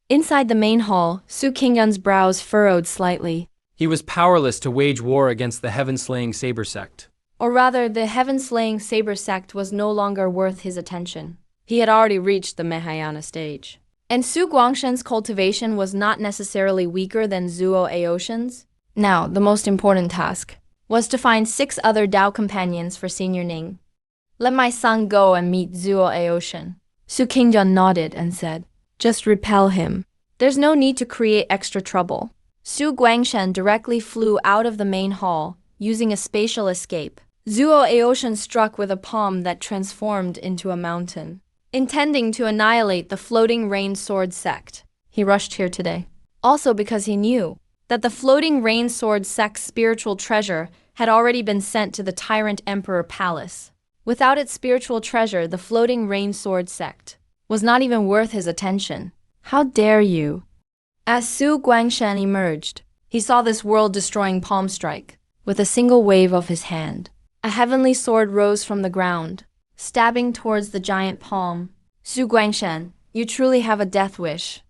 Inside the main hall, Su Qingyun's brows furrowed slightly. He was powerless to wage war against the heaven-slaying saber sect. Or rather, the heaven-slaying saber sect was no longer worth his attention. He had already reached the Mahayana stage. And Su Guangshen's cultivation was not necessarily weaker than Zuo Aoshan's. Now, the most important task was to find 6 other Dao companions for Senior Ning. Let my son go and meet Zuo Aoshan. Su Qingjun nodded and said, just repel him. There's no need to create extra trouble. Su Guangshen directly flew out of the main hall, using a spatial escape. Zuo Aoshan struck with a palm that transformed into a mountain. Intending to annihilate the floating rain sword sect, he rushed here today. Also because he knew that the floating rain sword sect's spiritual treasure had already been sent to the tyrant emperor palace. Without its spiritual treasure, the floating rain sword sect was not even worth his attention. How dare you? As Su Guangshen emerged, he saw this world-destroying palm strike. With a single wave of his hand, a heavenly sword rose from the ground, stabbing towards the giant palm. Su Guangshen, you truly have a death wish.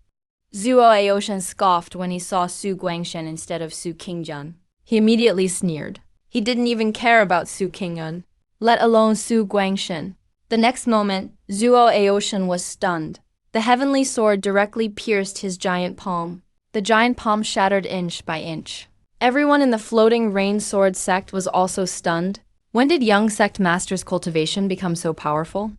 Zuo Aoshan scoffed when he saw Su Guangshen instead of Su Qingjun. He immediately sneered. He didn't even care about Su Qingyun, let alone Su Guangshen. The next moment, Zuo Aoshan was stunned. The heavenly sword directly pierced his giant palm. The giant palm shattered inch by inch. Everyone in the floating rain sword sect was also stunned. When did young sect masters' cultivation become so powerful?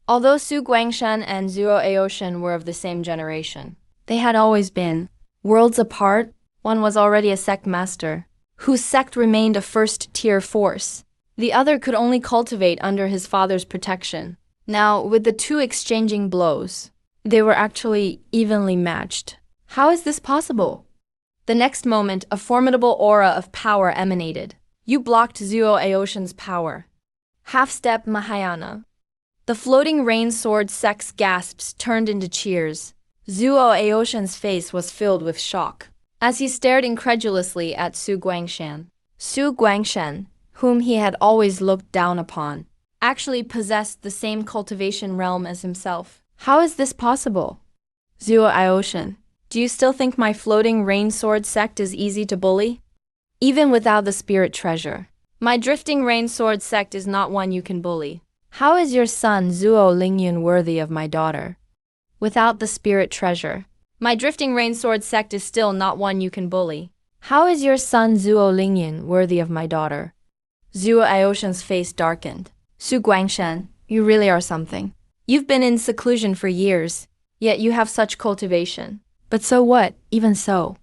Although Su Guangshen and Zuo Aoshan were of the same generation, they had always been worlds apart. One was already a sect master, whose sect remained a first-tier force. The other could only cultivate under his father's protection. Now, with the 2 exchanging blows, they were actually evenly matched. How is this possible? The next moment, a formidable aura of power emanated. You blocked Zuo Aoshan's power. Half-step Mahayana. The floating rain sword sect's gasps turned into cheers. Zuo Aoshan's face was filled with shock as he stared incredulously at Su Guangshan. Su Guangshan, whom he had always looked down upon, actually possessed the same cultivation realm as himself. How is this possible? Zuo Aoshan, do you still think my floating rain sword sect is easy to bully? Even without the spirit treasure, my drifting rain sword sect is not one you can bully. How is your son Zuo Lingyun worthy of my daughter? Without the spirit treasure, my drifting rain sword sect is still not one you can bully. How is your son Zuo Lingyun worthy of my daughter? Zuo Aoshan's face darkened. Su Guangshan, you really are something. You've been in seclusion for years, yet you have such cultivation. But so what, even so?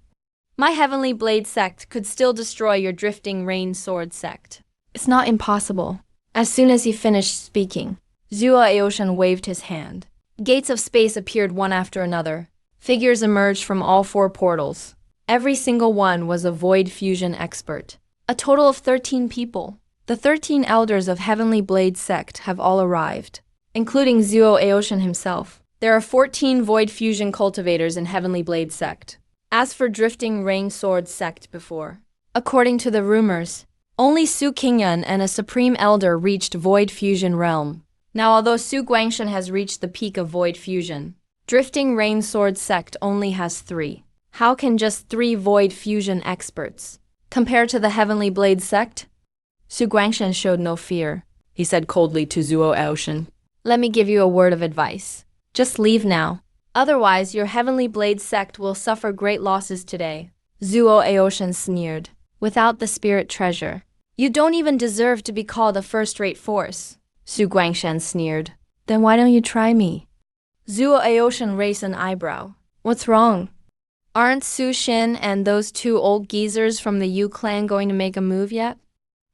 My heavenly blade sect could still destroy your drifting rain sword sect. It's not impossible. As soon as he finished speaking, Zuo Aoshan waved his hand. Gates of space appeared one after another. Figures emerged from all 4 portals. Every single one was a void fusion expert. A total of 13 people. The 13 elders of Heavenly Blade sect have all arrived, including Zuo Aoshan himself. There are 14 void fusion cultivators in Heavenly Blade sect. As for drifting rain sword sect before, according to the rumors, only Su Qingyun and a supreme elder reached void fusion realm. Now, although Su Guangshan has reached the peak of void fusion, drifting rain sword sect only has 3. How can just 3 void fusion experts compare to the Heavenly Blade sect? Su Guangshan showed no fear. He said coldly to Zuo Aoshan, let me give you a word of advice. Just leave now. Otherwise, your Heavenly Blade sect will suffer great losses today. Zuo Aoshan sneered. Without the spirit treasure, you don't even deserve to be called a first-rate force. Su Guangshan sneered. Then why don't you try me? Zuo Aoshan raised an eyebrow. What's wrong? Aren't Su Shin and those two old geezers from the Yu clan going to make a move yet?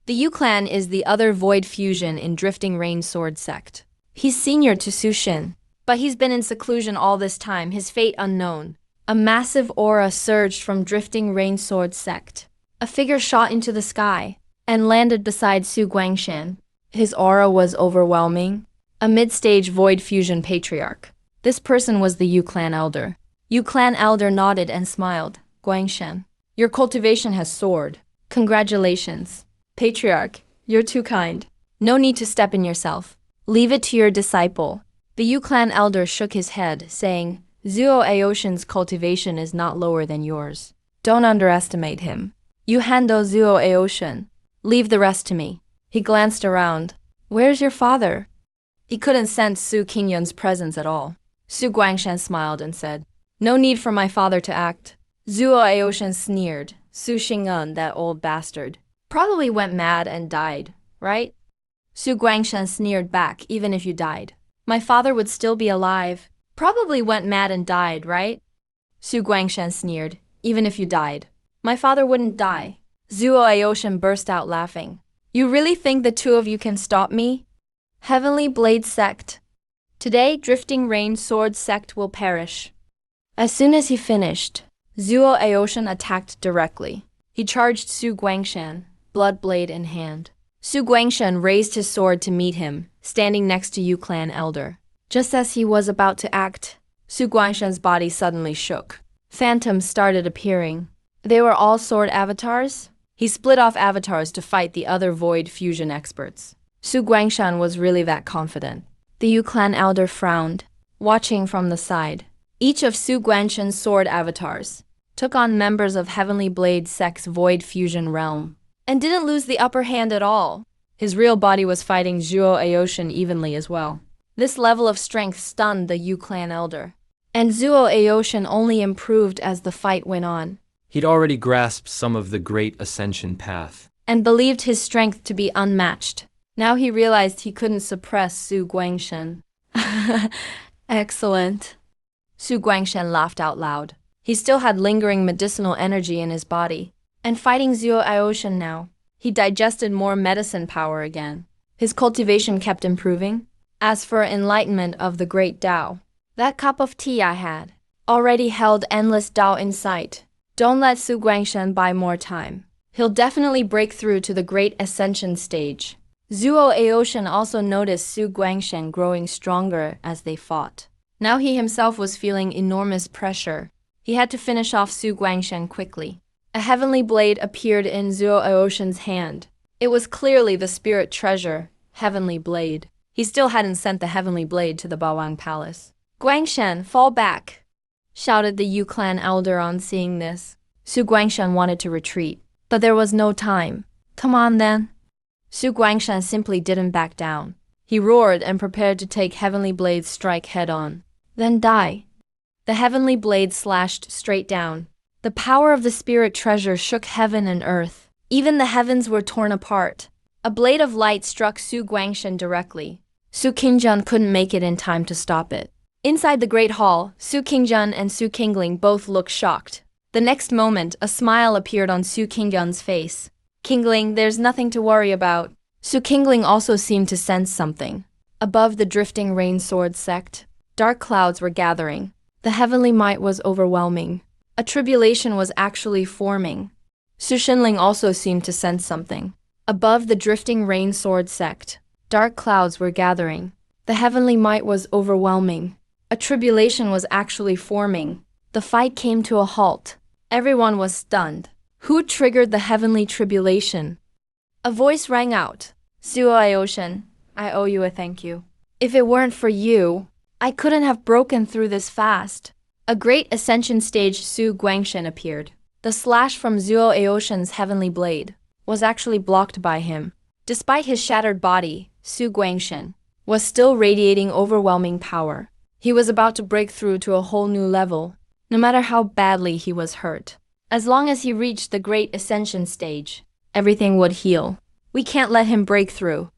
The Yu clan is the other void fusion in Drifting Rain Sword sect. He's senior to Su Shin, but he's been in seclusion all this time, his fate unknown. A massive aura surged from Drifting Rain Sword sect. A figure shot into the sky and landed beside Su Guangshan. His aura was overwhelming. A mid-stage void fusion patriarch. This person was the Yu clan elder. Yu clan elder nodded and smiled. Guangshan, your cultivation has soared. Congratulations. Patriarch, you're too kind. No need to step in yourself. Leave it to your disciple. The Yu clan elder shook his head, saying, Zuo Aoshin's cultivation is not lower than yours. Don't underestimate him. You handle Zuo Aoshin. Leave the rest to me. He glanced around. Where's your father? He couldn't sense Su Qingyun's presence at all. Su Guangshan smiled and said, No need for my father to act. Zuo Aoshin sneered. Su Xing'an, that old bastard, probably went mad and died, right? Su Guangshan sneered back, even if you died. My father would still be alive. Probably went mad and died, right? Su Guangshan sneered, even if you died. My father wouldn't die. Zuo Aoshin burst out laughing. You really think the two of you can stop me? Heavenly Blade Sect. Today, Drifting Rain Sword Sect will perish. As soon as he finished, Zuo Aoshin attacked directly. He charged Su Guangshan, blood blade in hand. Su Guangshan raised his sword to meet him, standing next to Yu clan elder. Just as he was about to act, Su Guangshan's body suddenly shook. Phantoms started appearing. They were all sword avatars. He split off avatars to fight the other void fusion experts. Su Guangshan was really that confident. The Yu clan elder frowned, watching from the side. Each of Su Guangshan's sword avatars took on members of Heavenly Blade Sect's void fusion realm, and didn't lose the upper hand at all. His real body was fighting Zuo Aoshin evenly as well. This level of strength stunned the Yu clan elder, and Zuo Aoshin only improved as the fight went on. He'd already grasped some of the great ascension path, and believed his strength to be unmatched. Now he realized he couldn't suppress Su Guangshan. Excellent. Su Guangshan laughed out loud. He still had lingering medicinal energy in his body. And fighting Zuo Aoshin now, he digested more medicine power again. His cultivation kept improving. As for enlightenment of the great Tao, that cup of tea I had already held endless Tao insight. Don't let Su Guangshan buy more time. He'll definitely break through to the great ascension stage. Zuo Aoshin also noticed Su Guangshan growing stronger as they fought. Now he himself was feeling enormous pressure. He had to finish off Su Guangshan quickly. A heavenly blade appeared in Zuo Aoshin's hand. It was clearly the spirit treasure, Heavenly Blade. He still hadn't sent the Heavenly Blade to the Bawang Palace. Guangshan, fall back! Shouted the Yu clan elder on seeing this. Su Guangshan wanted to retreat, but there was no time. Come on then. Su Guangshan simply didn't back down. He roared and prepared to take Heavenly Blade's strike head-on. Then die. The Heavenly Blade slashed straight down. The power of the spirit treasure shook heaven and earth. Even the heavens were torn apart. A blade of light struck Su Guangshan directly. Su Qingjun couldn't make it in time to stop it. Inside the Great Hall, Su Qingjun and Su Qingling both looked shocked. The next moment, a smile appeared on Su Qingjun's face. Qingling, there's nothing to worry about. Su Qingling also seemed to sense something. Above the Drifting Rain Sword sect, dark clouds were gathering. The heavenly might was overwhelming. A tribulation was actually forming. Su Shinling also seemed to sense something. Above the Drifting Rain Sword sect, dark clouds were gathering. The heavenly might was overwhelming. A tribulation was actually forming. The fight came to a halt. Everyone was stunned. Who triggered the heavenly tribulation? A voice rang out. Zuo Aoshin, I owe you a thank you. If it weren't for you, I couldn't have broken through this fast. A great ascension stage Su Guangshan appeared. The slash from Zuo Aoshin's heavenly blade was actually blocked by him. Despite his shattered body, Su Guangshan was still radiating overwhelming power. He was about to break through to a whole new level, no matter how badly he was hurt. As long as he reached the great ascension stage, everything would heal. We can't let him break through.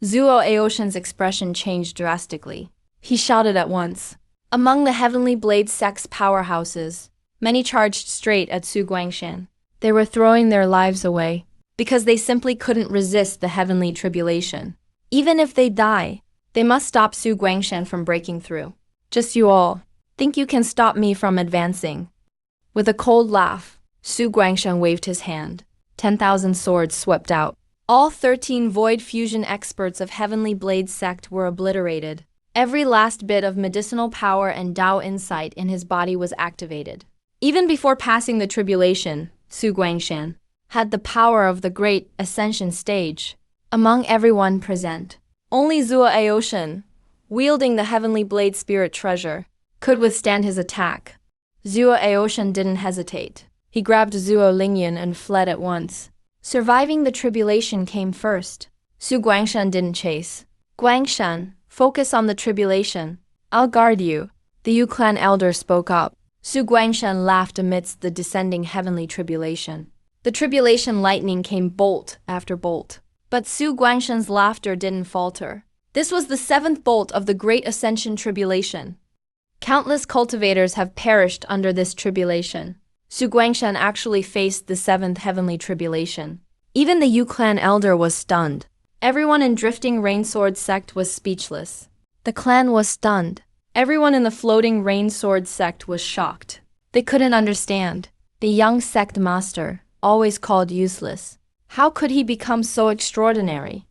Zuo Aoshin's expression changed drastically. He shouted at once. Among the Heavenly Blade sect's powerhouses, Many charged straight at Su Guangshan. They were throwing their lives away because they simply couldn't resist the heavenly tribulation. Even if they die, they must stop Su Guangshan from breaking through. Just you all think you can stop me from advancing? With a cold laugh, Su Guangshan waved his hand. 10,000 swords swept out. All 13 void fusion experts of Heavenly Blade sect were obliterated. Every last bit of medicinal power and Dao insight in his body was activated. Even before passing the tribulation, Su Guangshan had the power of the great ascension stage. Among everyone present, only Zhuo Aoshan, wielding the Heavenly Blade Spirit Treasure, could withstand his attack. Zhuo Aoshan didn't hesitate. He grabbed Zhuo Lingyan and fled at once. Surviving the tribulation came first. Su Guangshan didn't chase. Guangshan, focus on the tribulation. I'll guard you. The Yu clan elder spoke up. Su Guangshan laughed amidst the descending heavenly tribulation. The tribulation lightning came bolt after bolt. But Su Guangshan's laughter didn't falter. This was the 7th bolt of the Great Ascension Tribulation. Countless cultivators have perished under this tribulation. Su Guangshan actually faced the 7th heavenly tribulation. Even the Yu clan elder was stunned. Everyone in Drifting Rainsword sect was speechless. The clan was stunned. Everyone in the Floating Rainsword sect was shocked. They couldn't understand. The young sect master, always called useless. How could he become so extraordinary?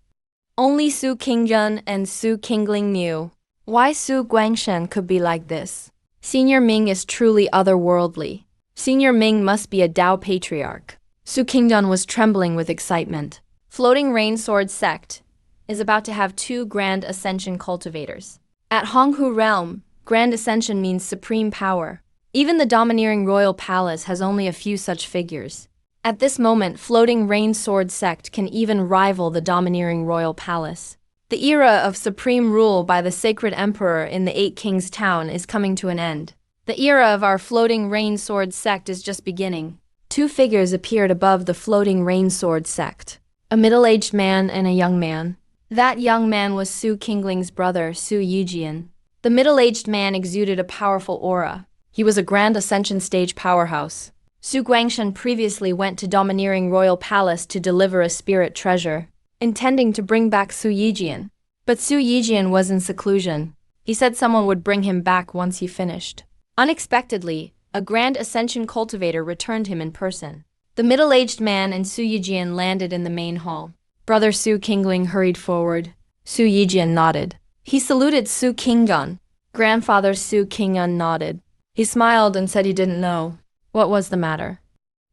Only Su Qingjun and Su Qingling knew why Su Guangshan could be like this. Senior Ming is truly otherworldly. Senior Ming must be a Dao patriarch. Su Qingjun was trembling with excitement. Floating Rainsword sect is about to have 2 Grand Ascension cultivators. At Honghu Realm, Grand Ascension means supreme power. Even the domineering royal palace has only a few such figures. At this moment, Floating Rainsword sect can even rival the domineering royal palace. The era of supreme rule by the sacred emperor in the 8 Kings town is coming to an end. The era of our Floating Rainsword sect is just beginning. 2 figures appeared above the Floating Rainsword sect. A middle-aged man and a young man. That young man was Su Qingling's brother, Su Yijian. The middle-aged man exuded a powerful aura. He was a Grand Ascension stage powerhouse. Su Guangshan previously went to domineering royal palace to deliver a spirit treasure, intending to bring back Su Yijian. But Su Yijian was in seclusion. He said someone would bring him back once he finished. Unexpectedly, a Grand Ascension cultivator returned him in person. The middle-aged man and Su Yijian landed in the main hall. Brother Su Qingling hurried forward. Su Yijian nodded. He saluted Su Qingjun. Grandfather Su Qingyun nodded. He smiled and said he didn't know. What was the matter?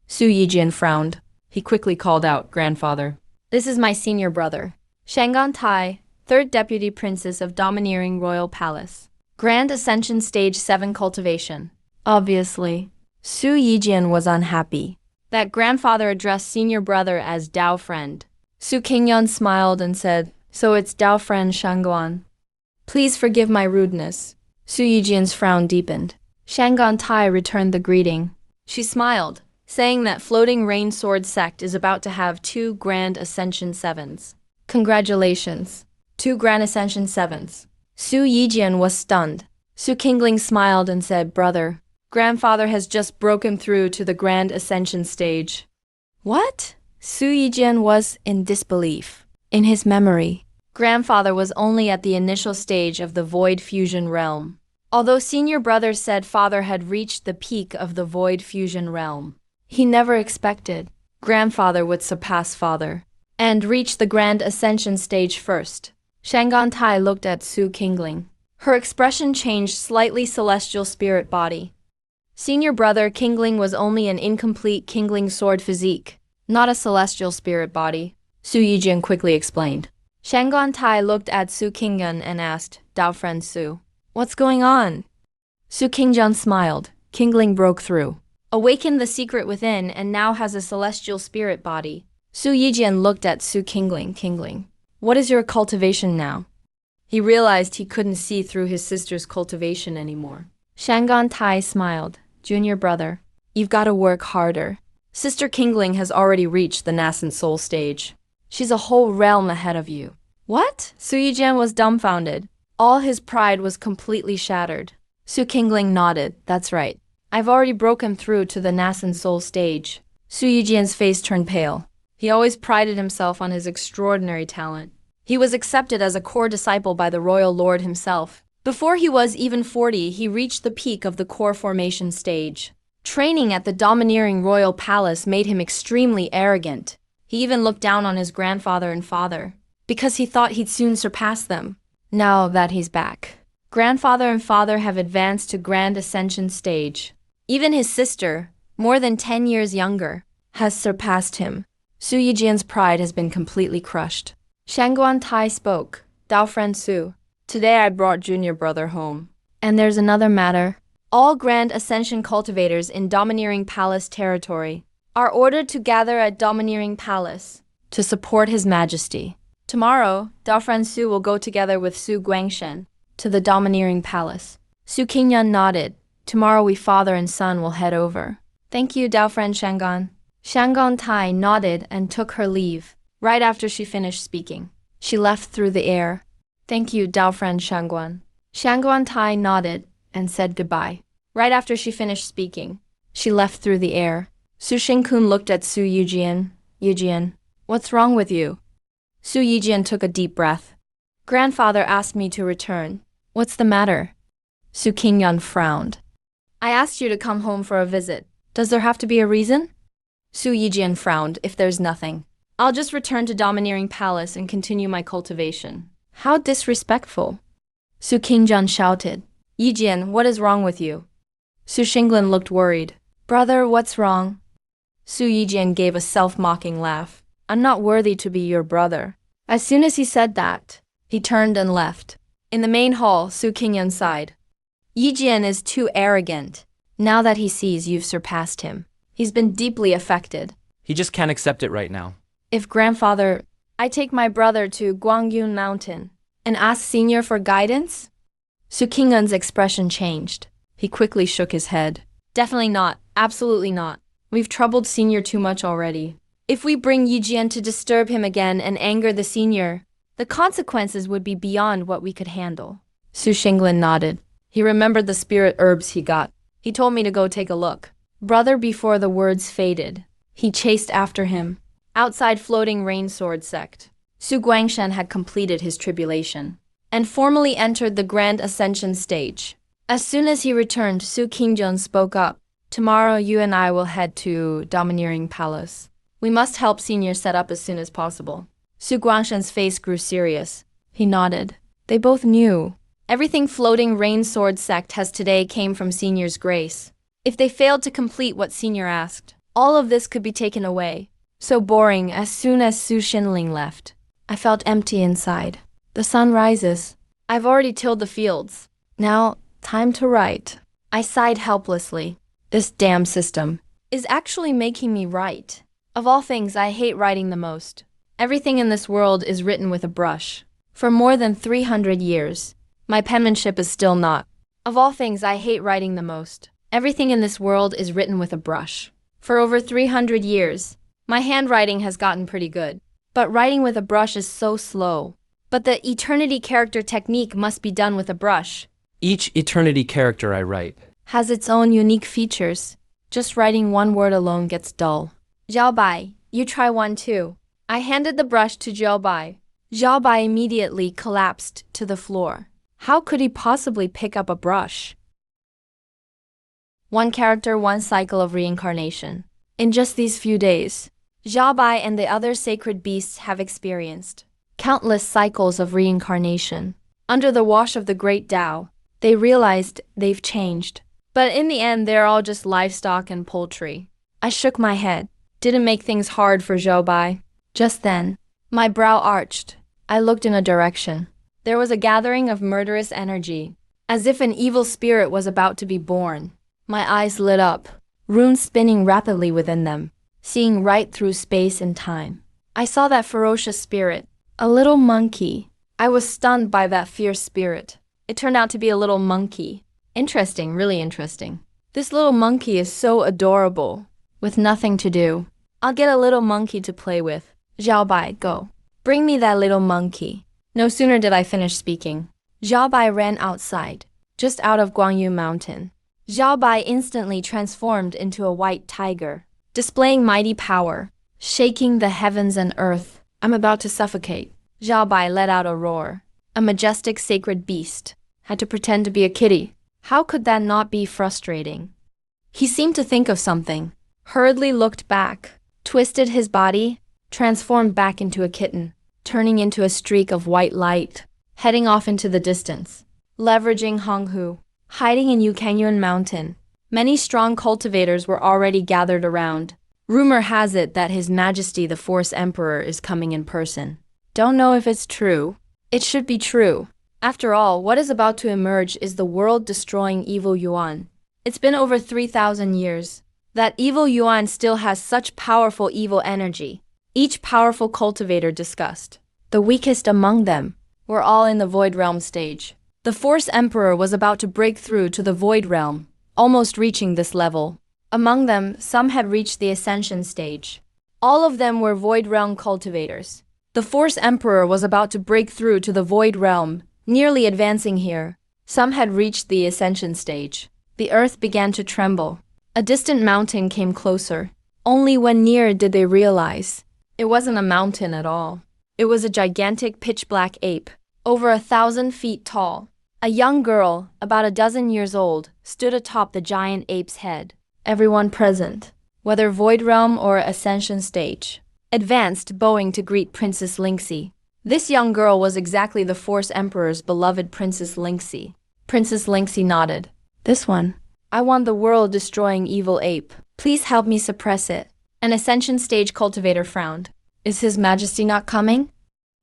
Su Yijian frowned. He quickly called out, "Grandfather." "This is my senior brother, Shangan Tai, 3rd Deputy Princess of Domineering Royal Palace. Grand Ascension Stage 7 Cultivation." Obviously, Su Yijian was unhappy that grandfather addressed senior brother as Dao friend. Su Qingyun smiled and said, "So it's Dao friend Shangguan. Please forgive my rudeness." Su Yijian's frown deepened. Shangan Tai returned the greeting. She smiled, saying that Floating Rainsword sect is about to have 2 Grand Ascension 7s. Congratulations. 2 Grand Ascension 7s. Su Yijian was stunned. Su Qingling smiled and said, "Brother, grandfather has just broken through to the Grand Ascension stage." What? Su Yijian was in disbelief. In his memory, grandfather was only at the initial stage of the Void Fusion realm. Although senior brother said father had reached the peak of the Void Fusion realm, he never expected grandfather would surpass father and reach the Grand Ascension stage first. Shangan Tai looked at Su Qingling. Her expression changed slightly. Celestial spirit body. Senior brother Qingling was only an incomplete Qingling sword physique, not a celestial spirit body, Su Yijian quickly explained. Shangan Tai looked at Su Qingjun and asked, "Dao friend Su, what's going on?" Su Qingjun smiled. Qingling broke through, awakened the secret within, and now has a celestial spirit body. Su Yijian looked at Su Qingling. "Qingling, what is your cultivation now?" He realized he couldn't see through his sister's cultivation anymore. Shangan Tai smiled. "Junior brother, you've got to work harder. Sister Qingling has already reached the nascent soul stage. She's a whole realm ahead of you." What? Su Yijian was dumbfounded. All his pride was completely shattered. Su Qingling nodded. "That's right. I've already broken through to the nascent soul stage. Su Yijian's face turned pale. He always prided himself on his extraordinary talent. He was accepted as a core disciple by the royal lord himself. Before he was even 40, he reached the peak of the core formation stage. Training at the domineering royal palace made him extremely arrogant. He even looked down on his grandfather and father, because he thought he'd soon surpass them. Now that he's back, grandfather and father have advanced to grand ascension stage. Even his sister, more than 10 years younger, has surpassed him. Su Yijian's pride has been completely crushed. Shangguan Tai spoke. Dao friend Su, today I brought junior brother home. And there's another matter. All grand ascension cultivators in domineering palace territory are ordered to gather at domineering palace to support his majesty. Tomorrow, Dao friend Su will go together with Su Guangshen to the domineering palace. Su Qingyan nodded. Tomorrow we father and son will head over. Thank you, Dao friend Shangguan. Shangguan Tai nodded and took her leave. Right after she finished speaking, she left through the air. Thank you, Dao friend Shangguan. Shangguan Tai nodded and said goodbye. Right after she finished speaking, she left through the air. Su Xingkun looked at Su Yijian. Yijian, what's wrong with you? Su Yijian took a deep breath. Grandfather asked me to return. What's the matter? Su Qingyan frowned. I asked you to come home for a visit. Does there have to be a reason? Su Yijian frowned. If there's nothing, I'll just return to domineering palace and continue my cultivation. How disrespectful. Su Qingyan shouted. Yijian, what is wrong with you? Su Xinglan looked worried. Brother, what's wrong? Su Yijian gave a self-mocking laugh. I'm not worthy to be your brother. As soon as he said that, he turned and left. In the main hall, Su Qingyan sighed. Yijian is too arrogant. Now that he sees you've surpassed him, he's been deeply affected. He just can't accept it right now. If grandfather, I take my brother to Guangyun Mountain and ask senior for guidance? Su Qingyan's expression changed. He quickly shook his head. Definitely not. Absolutely not. We've troubled senior too much already. If we bring Yijian to disturb him again and anger the senior, the consequences would be beyond what we could handle. Su Xinglan nodded. He remembered the spirit herbs he got. He told me to go take a look. Brother, before the words faded, he chased after him. Outside floating rain sword sect, Su Guangshen had completed his tribulation and formally entered the grand ascension stage. As soon as he returned, Su Qingyan spoke up. Tomorrow you and I will head to domineering palace. We must help senior set up as soon as possible. Su Guangshen's face grew serious. He nodded. They both knew. Everything floating rain sword sect has today came from senior's grace. If they failed to complete what senior asked, all of this could be taken away. So boring. As soon as Su Xinling left, I felt empty inside. The sun rises. I've already tilled the fields. Now, time to write. I sighed helplessly. This damn system is actually making me write. Of all things, I hate writing the most. Everything in this world is written with a brush. For more than 300 years, my penmanship is still not. Of all things, I hate writing the most. Everything in this world is written with a brush. For over 300 years, my handwriting has gotten pretty good. But writing with a brush is so slow. But the eternity character technique must be done with a brush. Each eternity character I write Has its own unique features. Just writing one word alone gets dull. Xiaobai, you try one too. I handed the brush to Xiaobai. Xiaobai immediately collapsed to the floor. How could he possibly pick up a brush? One character, one cycle of reincarnation. In just these few days, Xiaobai and the other sacred beasts have experienced countless cycles of reincarnation. Under the wash of the great Tao, they realized they've changed. But in the end, they're all just livestock and poultry. I shook my head. Didn't make things hard for Xiaobai. Just then, my brow arched. I looked in a direction. There was a gathering of murderous energy, as if an evil spirit was about to be born. My eyes lit up, runes spinning rapidly within them, seeing right through space and time. I saw that ferocious spirit, a little monkey. I was stunned by that fierce spirit. It turned out to be a little monkey. Interesting, really interesting. This little monkey is so adorable, with nothing to do. I'll get a little monkey to play with. Xiaobai, go. Bring me that little monkey. No sooner did I finish speaking, Xiaobai ran outside, just out of Guangyu Mountain. Xiao Bai instantly transformed into a white tiger, displaying mighty power, shaking the heavens and earth. I'm about to suffocate. Xiao Bai let out a roar. A majestic sacred beast had to pretend to be a kitty. How could that not be frustrating? He seemed to think of something, hurriedly looked back, twisted his body, transformed back into a kitten, turning into a streak of white light, heading off into the distance. Leveraging Honghu, hiding in Yukangyuan Mountain, many strong cultivators were already gathered around. Rumor has it that His Majesty the Force Emperor is coming in person. Don't know if it's true. It should be true. After all, what is about to emerge is the world-destroying evil Yuan. It's been over 3,000 years. That evil Yuan still has such powerful evil energy. Each powerful cultivator discussed. The weakest among them were all in the Void Realm stage. The Force Emperor was about to break through to the Void Realm, almost reaching this level. Among them, some had reached the Ascension stage. All of them were Void Realm cultivators. The Force Emperor was about to break through to the Void Realm, nearly advancing here. Some had reached the Ascension stage. The earth began to tremble. A distant mountain came closer. Only when near did they realize it wasn't a mountain at all. It was a gigantic pitch-black ape, over 1,000 feet tall. A young girl, about a dozen years old, stood atop the giant ape's head. Everyone present, whether Void Realm or Ascension stage, advanced bowing to greet Princess Lingxi. This young girl was exactly the Force Emperor's beloved Princess Lingxi. Princess Lingxi nodded. This one. I want the world-destroying evil ape. Please help me suppress it. An Ascension stage cultivator frowned. Is His Majesty not coming?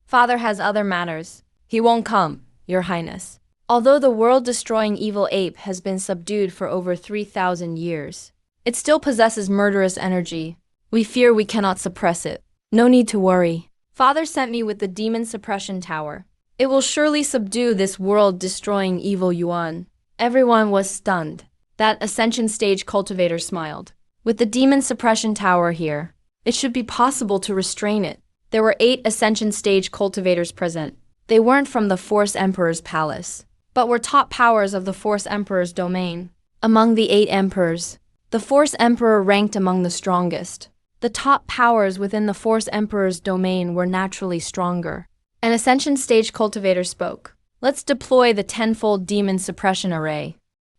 Father has other matters. He won't come, Your Highness. Although the world-destroying evil ape has been subdued for over 3,000 years, it still possesses murderous energy. We fear we cannot suppress it. No need to worry. Father sent me with the demon suppression tower. It will surely subdue this world-destroying evil Yuan. Everyone was stunned. That Ascension stage cultivator smiled. With the demon suppression tower here, it should be possible to restrain it. There were 8 Ascension stage cultivators present. They weren't from the Force Emperor's palace, but were top powers of the Force Emperor's domain. Among the 8 emperors, the Force Emperor ranked among the strongest. The top powers within the Force Emperor's domain were naturally stronger. An Ascension stage cultivator spoke. Let's deploy the tenfold demon suppression array.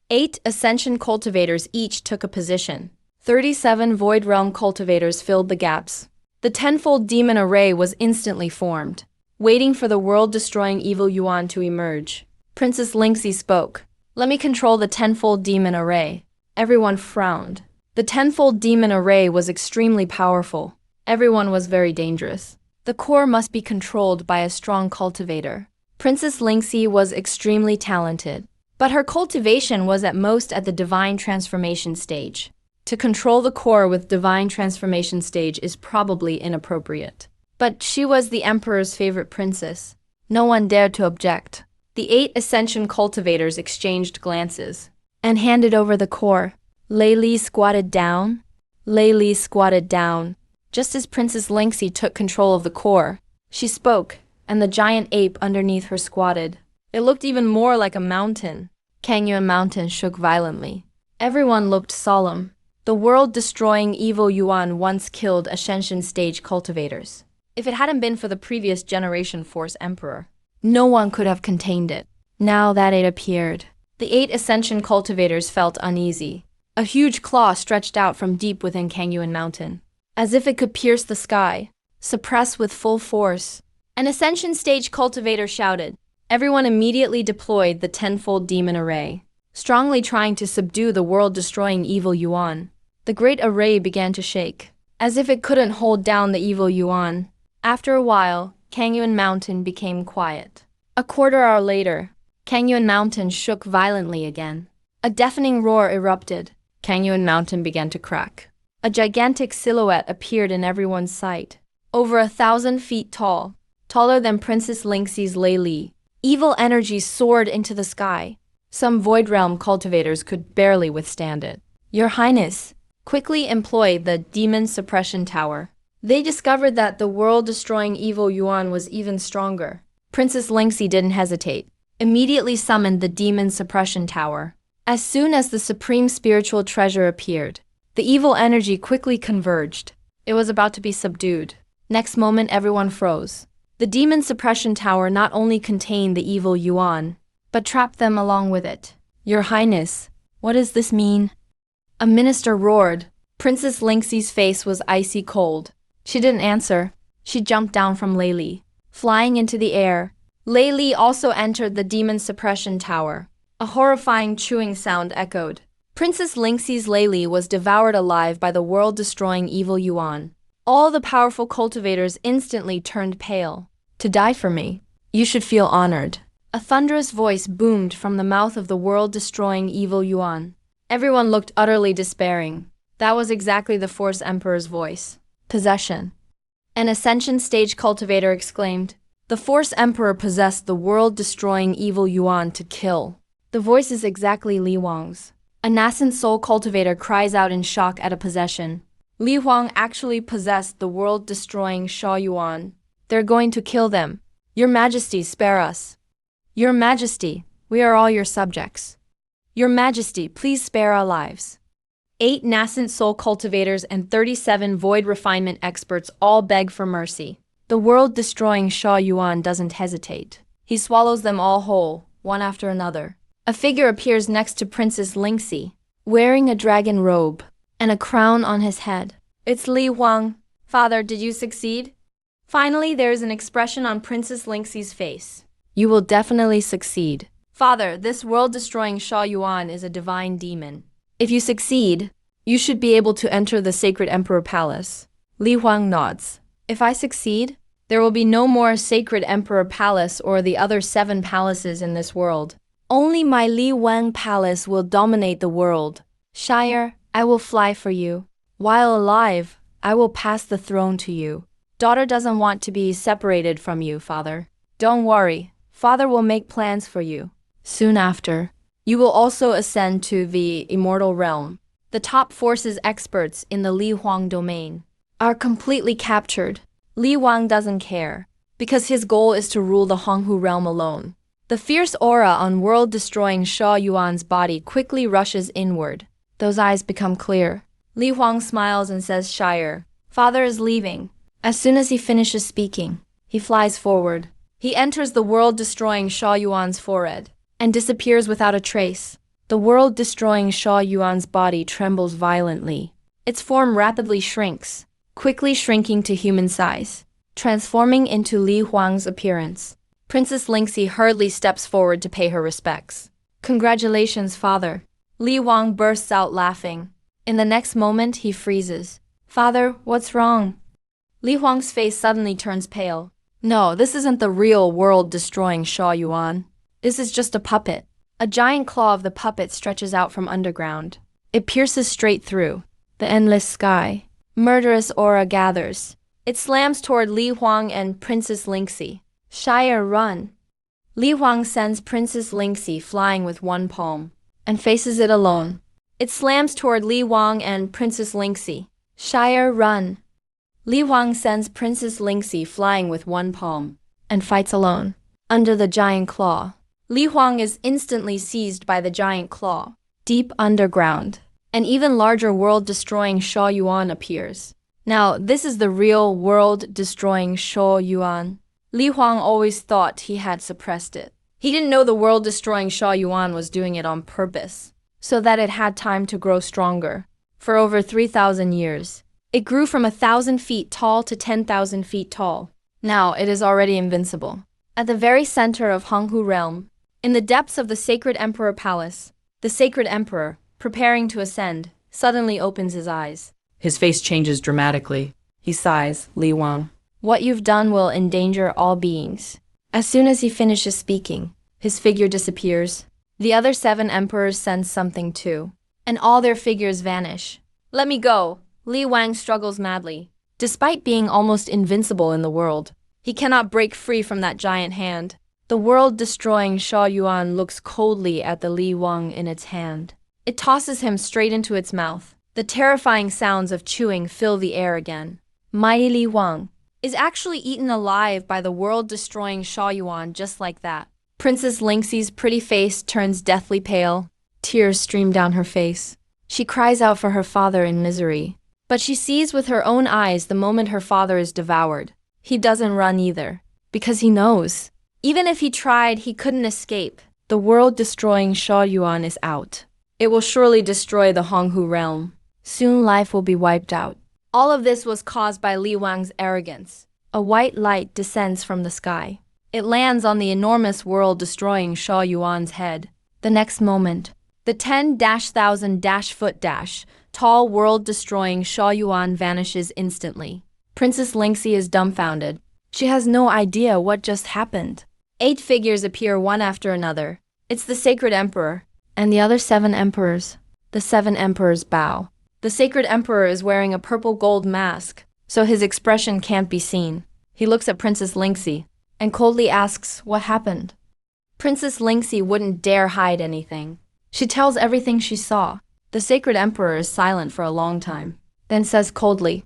8 Ascension cultivators each took a position. 37 Void Realm cultivators filled the gaps. The tenfold demon array was instantly formed, waiting for the world-destroying evil Yuan to emerge. Princess Lingxi spoke. Let me control the tenfold demon array. Everyone frowned. The tenfold demon array was extremely powerful. Everyone was very dangerous. The core must be controlled by a strong cultivator. Princess Lingxi was extremely talented, but her cultivation was at most at the divine transformation stage. To control the core with divine transformation stage is probably inappropriate. But she was the Emperor's favorite princess. No one dared to object. The 8 Ascension cultivators exchanged glances and handed over the core. Lei Li squatted down. Lei Li squatted down. Just as Princess Lingxi took control of the core, she spoke, and the giant ape underneath her squatted. It looked even more like a mountain. Kangyuan Mountain shook violently. Everyone looked solemn. The world-destroying evil Yuan once killed Ascension stage cultivators. If it hadn't been for the previous generation Force Emperor, no one could have contained it. Now that it appeared, the 8 Ascension cultivators felt uneasy. A huge claw stretched out from deep within Kangyuan Mountain, as if it could pierce the sky, suppress with full force. An Ascension stage cultivator shouted. Everyone immediately deployed the tenfold demon array, strongly trying to subdue the world-destroying evil Yuan. The great array began to shake, as if it couldn't hold down the evil Yuan. After a while, Kangyuan Mountain became quiet. A quarter-hour later, Kangyuan Mountain shook violently again. A deafening roar erupted. Kangyuan Mountain began to crack. A gigantic silhouette appeared in everyone's sight. Over 1,000 feet tall, taller than Princess Lingxi's Lei Li. Evil energy soared into the sky. Some Void Realm cultivators could barely withstand it. Your Highness, quickly employ the Demon Suppression Tower. They discovered that the world-destroying evil Yuan was even stronger. Princess Lingxi didn't hesitate. Immediately summoned the Demon Suppression Tower. As soon as the supreme spiritual treasure appeared, the evil energy quickly converged. It was about to be subdued. Next moment, everyone froze. The demon suppression tower not only contained the evil Yuan, but trapped them along with it. Your Highness, what does this mean? A minister roared. Princess Lingxi's face was icy cold. She didn't answer. She jumped down from Lei Li, flying into the air. Lei Li also entered the demon suppression tower. A horrifying chewing sound echoed. Princess Lingxi's Lei Li was devoured alive by the world-destroying evil Yuan. All the powerful cultivators instantly turned pale. To die for me, you should feel honored. A thunderous voice boomed from the mouth of the world-destroying evil Yuan. Everyone looked utterly despairing. That was exactly the Force Emperor's voice. Possession. An Ascension Stage cultivator exclaimed. The Force Emperor possessed the world-destroying evil Yuan to kill. The voice is exactly Li Huang's. A nascent soul cultivator cries out in shock at a possession. Li Huang actually possessed the world-destroying Sha Yuan. They're going to kill them. Your Majesty, spare us. Your Majesty, we are all your subjects. Your Majesty, please spare our lives. 8 nascent soul cultivators and 37 void refinement experts all beg for mercy. The world-destroying Sha Yuan doesn't hesitate. He swallows them all whole, one after another. A figure appears next to Princess Lingxi, wearing a dragon robe and a crown on his head. It's Li Huang. Father, did you succeed? Finally, there is an expression on Princess Lingxi's face. You will definitely succeed. Father, this world-destroying Sha Yuan is a divine demon. If you succeed, you should be able to enter the Sacred Emperor Palace. Li Huang nods. If I succeed, there will be no more Sacred Emperor Palace or the other 7 palaces in this world. Only my Li Wang Palace will dominate the world. Sire, I will fly for you. While alive, I will pass the throne to you. Daughter doesn't want to be separated from you, father. Don't worry, father will make plans for you. Soon after, you will also ascend to the immortal realm. The top forces experts in the Li Huang domain are completely captured. Li Huang doesn't care, because his goal is to rule the Honghu realm alone. The fierce aura on world-destroying Sha Yuan's body quickly rushes inward. Those eyes become clear. Li Huang smiles and says, Sire, father is leaving. As soon as he finishes speaking, he flies forward. He enters the world-destroying Sha Yuan's forehead and disappears without a trace. The world-destroying Sha Yuan's body trembles violently. Its form rapidly shrinks, quickly shrinking to human size, transforming into Li Huang's appearance. Princess Lingxi hurriedly steps forward to pay her respects. Congratulations, father. Li Huang bursts out laughing. In the next moment, he freezes. Father, what's wrong? Li Huang's face suddenly turns pale. No, this isn't the real world-destroying Sha Yuan. This is just a puppet. A giant claw of the puppet stretches out from underground. It pierces straight through the endless sky. Murderous aura gathers. It slams toward Li Huang and Princess Lingxi. Sire, run. Li Huang sends Princess Lingxi flying with one palm and faces it alone. It slams toward Li Huang and Princess Lingxi. Sire, run. Li Huang sends Princess Lingxi flying with one palm and fights alone. Under the giant claw, Li Huang is instantly seized by the giant claw. Deep underground, an even larger world-destroying Sha Yuan appears. Now, this is the real world-destroying Sha Yuan. Li Huang always thought he had suppressed it. He didn't know the world-destroying Sha Yuan was doing it on purpose, so that it had time to grow stronger. For over 3,000 years, it grew from 1,000 feet tall to 10,000 feet tall. Now, it is already invincible. At the very center of Honghu realm, in the depths of the Sacred Emperor Palace, the Sacred Emperor, preparing to ascend, suddenly opens his eyes. His face changes dramatically. He sighs, Li Huang. What you've done will endanger all beings. As soon as he finishes speaking, his figure disappears. The other 7 emperors sense something too, and all their figures vanish. Let me go. Li Huang struggles madly. Despite being almost invincible in the world, he cannot break free from that giant hand. The world-destroying Sha Yuan looks coldly at the Li Huang in its hand. It tosses him straight into its mouth. The terrifying sounds of chewing fill the air again. Mighty Li Huang is actually eaten alive by the world-destroying Sha Yuan just like that. Princess Lingxi's pretty face turns deathly pale. Tears stream down her face. She cries out for her father in misery. But she sees with her own eyes the moment her father is devoured. He doesn't run either. Because he knows. Even if he tried, he couldn't escape. The world-destroying Sha Yuan is out. It will surely destroy the Honghu realm. Soon life will be wiped out. All of this was caused by Li Wang's arrogance. A white light descends from the sky. It lands on the enormous world-destroying Sha Yuan's head. The next moment, the 10,000-foot tall world-destroying Sha Yuan vanishes instantly. Princess Lingxi is dumbfounded. She has no idea what just happened. 8 figures appear one after another. It's the Sacred Emperor and the other 7 emperors. The 7 emperors bow. The Sacred Emperor is wearing a purple gold mask, so his expression can't be seen. He looks at Princess Lingxi and coldly asks what happened. Princess Lingxi wouldn't dare hide anything. She tells everything she saw. The Sacred Emperor is silent for a long time, then says coldly.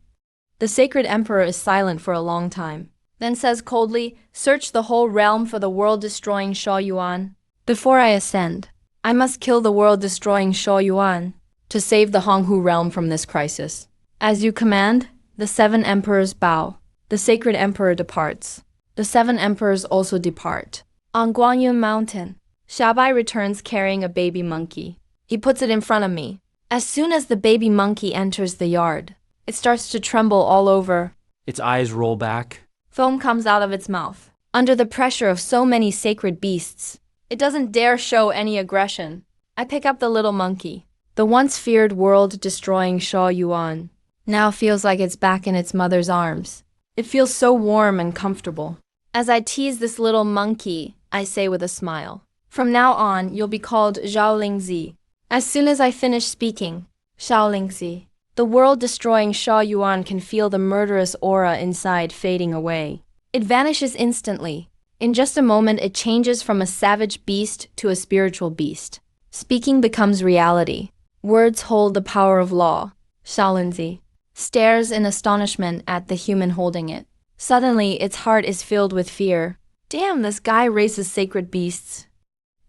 The Sacred Emperor is silent for a long time, then says coldly, search the whole realm for the world-destroying Sha Yuan. Before I ascend, I must kill the world-destroying Sha Yuan to save the Honghu realm from this crisis. As you command, the 7 emperors bow. The Sacred Emperor departs. The 7 emperors also depart. On Guangyun Mountain, Xiaobai returns carrying a baby monkey. He puts it in front of me. As soon as the baby monkey enters the yard, it starts to tremble all over. Its eyes roll back. Foam comes out of its mouth. Under the pressure of so many sacred beasts, it doesn't dare show any aggression. I pick up the little monkey. The once feared world-destroying Sha Yuan now feels like it's back in its mother's arms. It feels so warm and comfortable. As I tease this little monkey, I say with a smile, from now on, you'll be called Zhao Lingzi. As soon as I finish speaking, Zhao Lingzi, the world-destroying Sha Yuan can feel the murderous aura inside fading away. It vanishes instantly. In just a moment, it changes from a savage beast to a spiritual beast. Speaking becomes reality. Words hold the power of law. Zhao Lingzi stares in astonishment at the human holding it. Suddenly, its heart is filled with fear. Damn, this guy raises sacred beasts.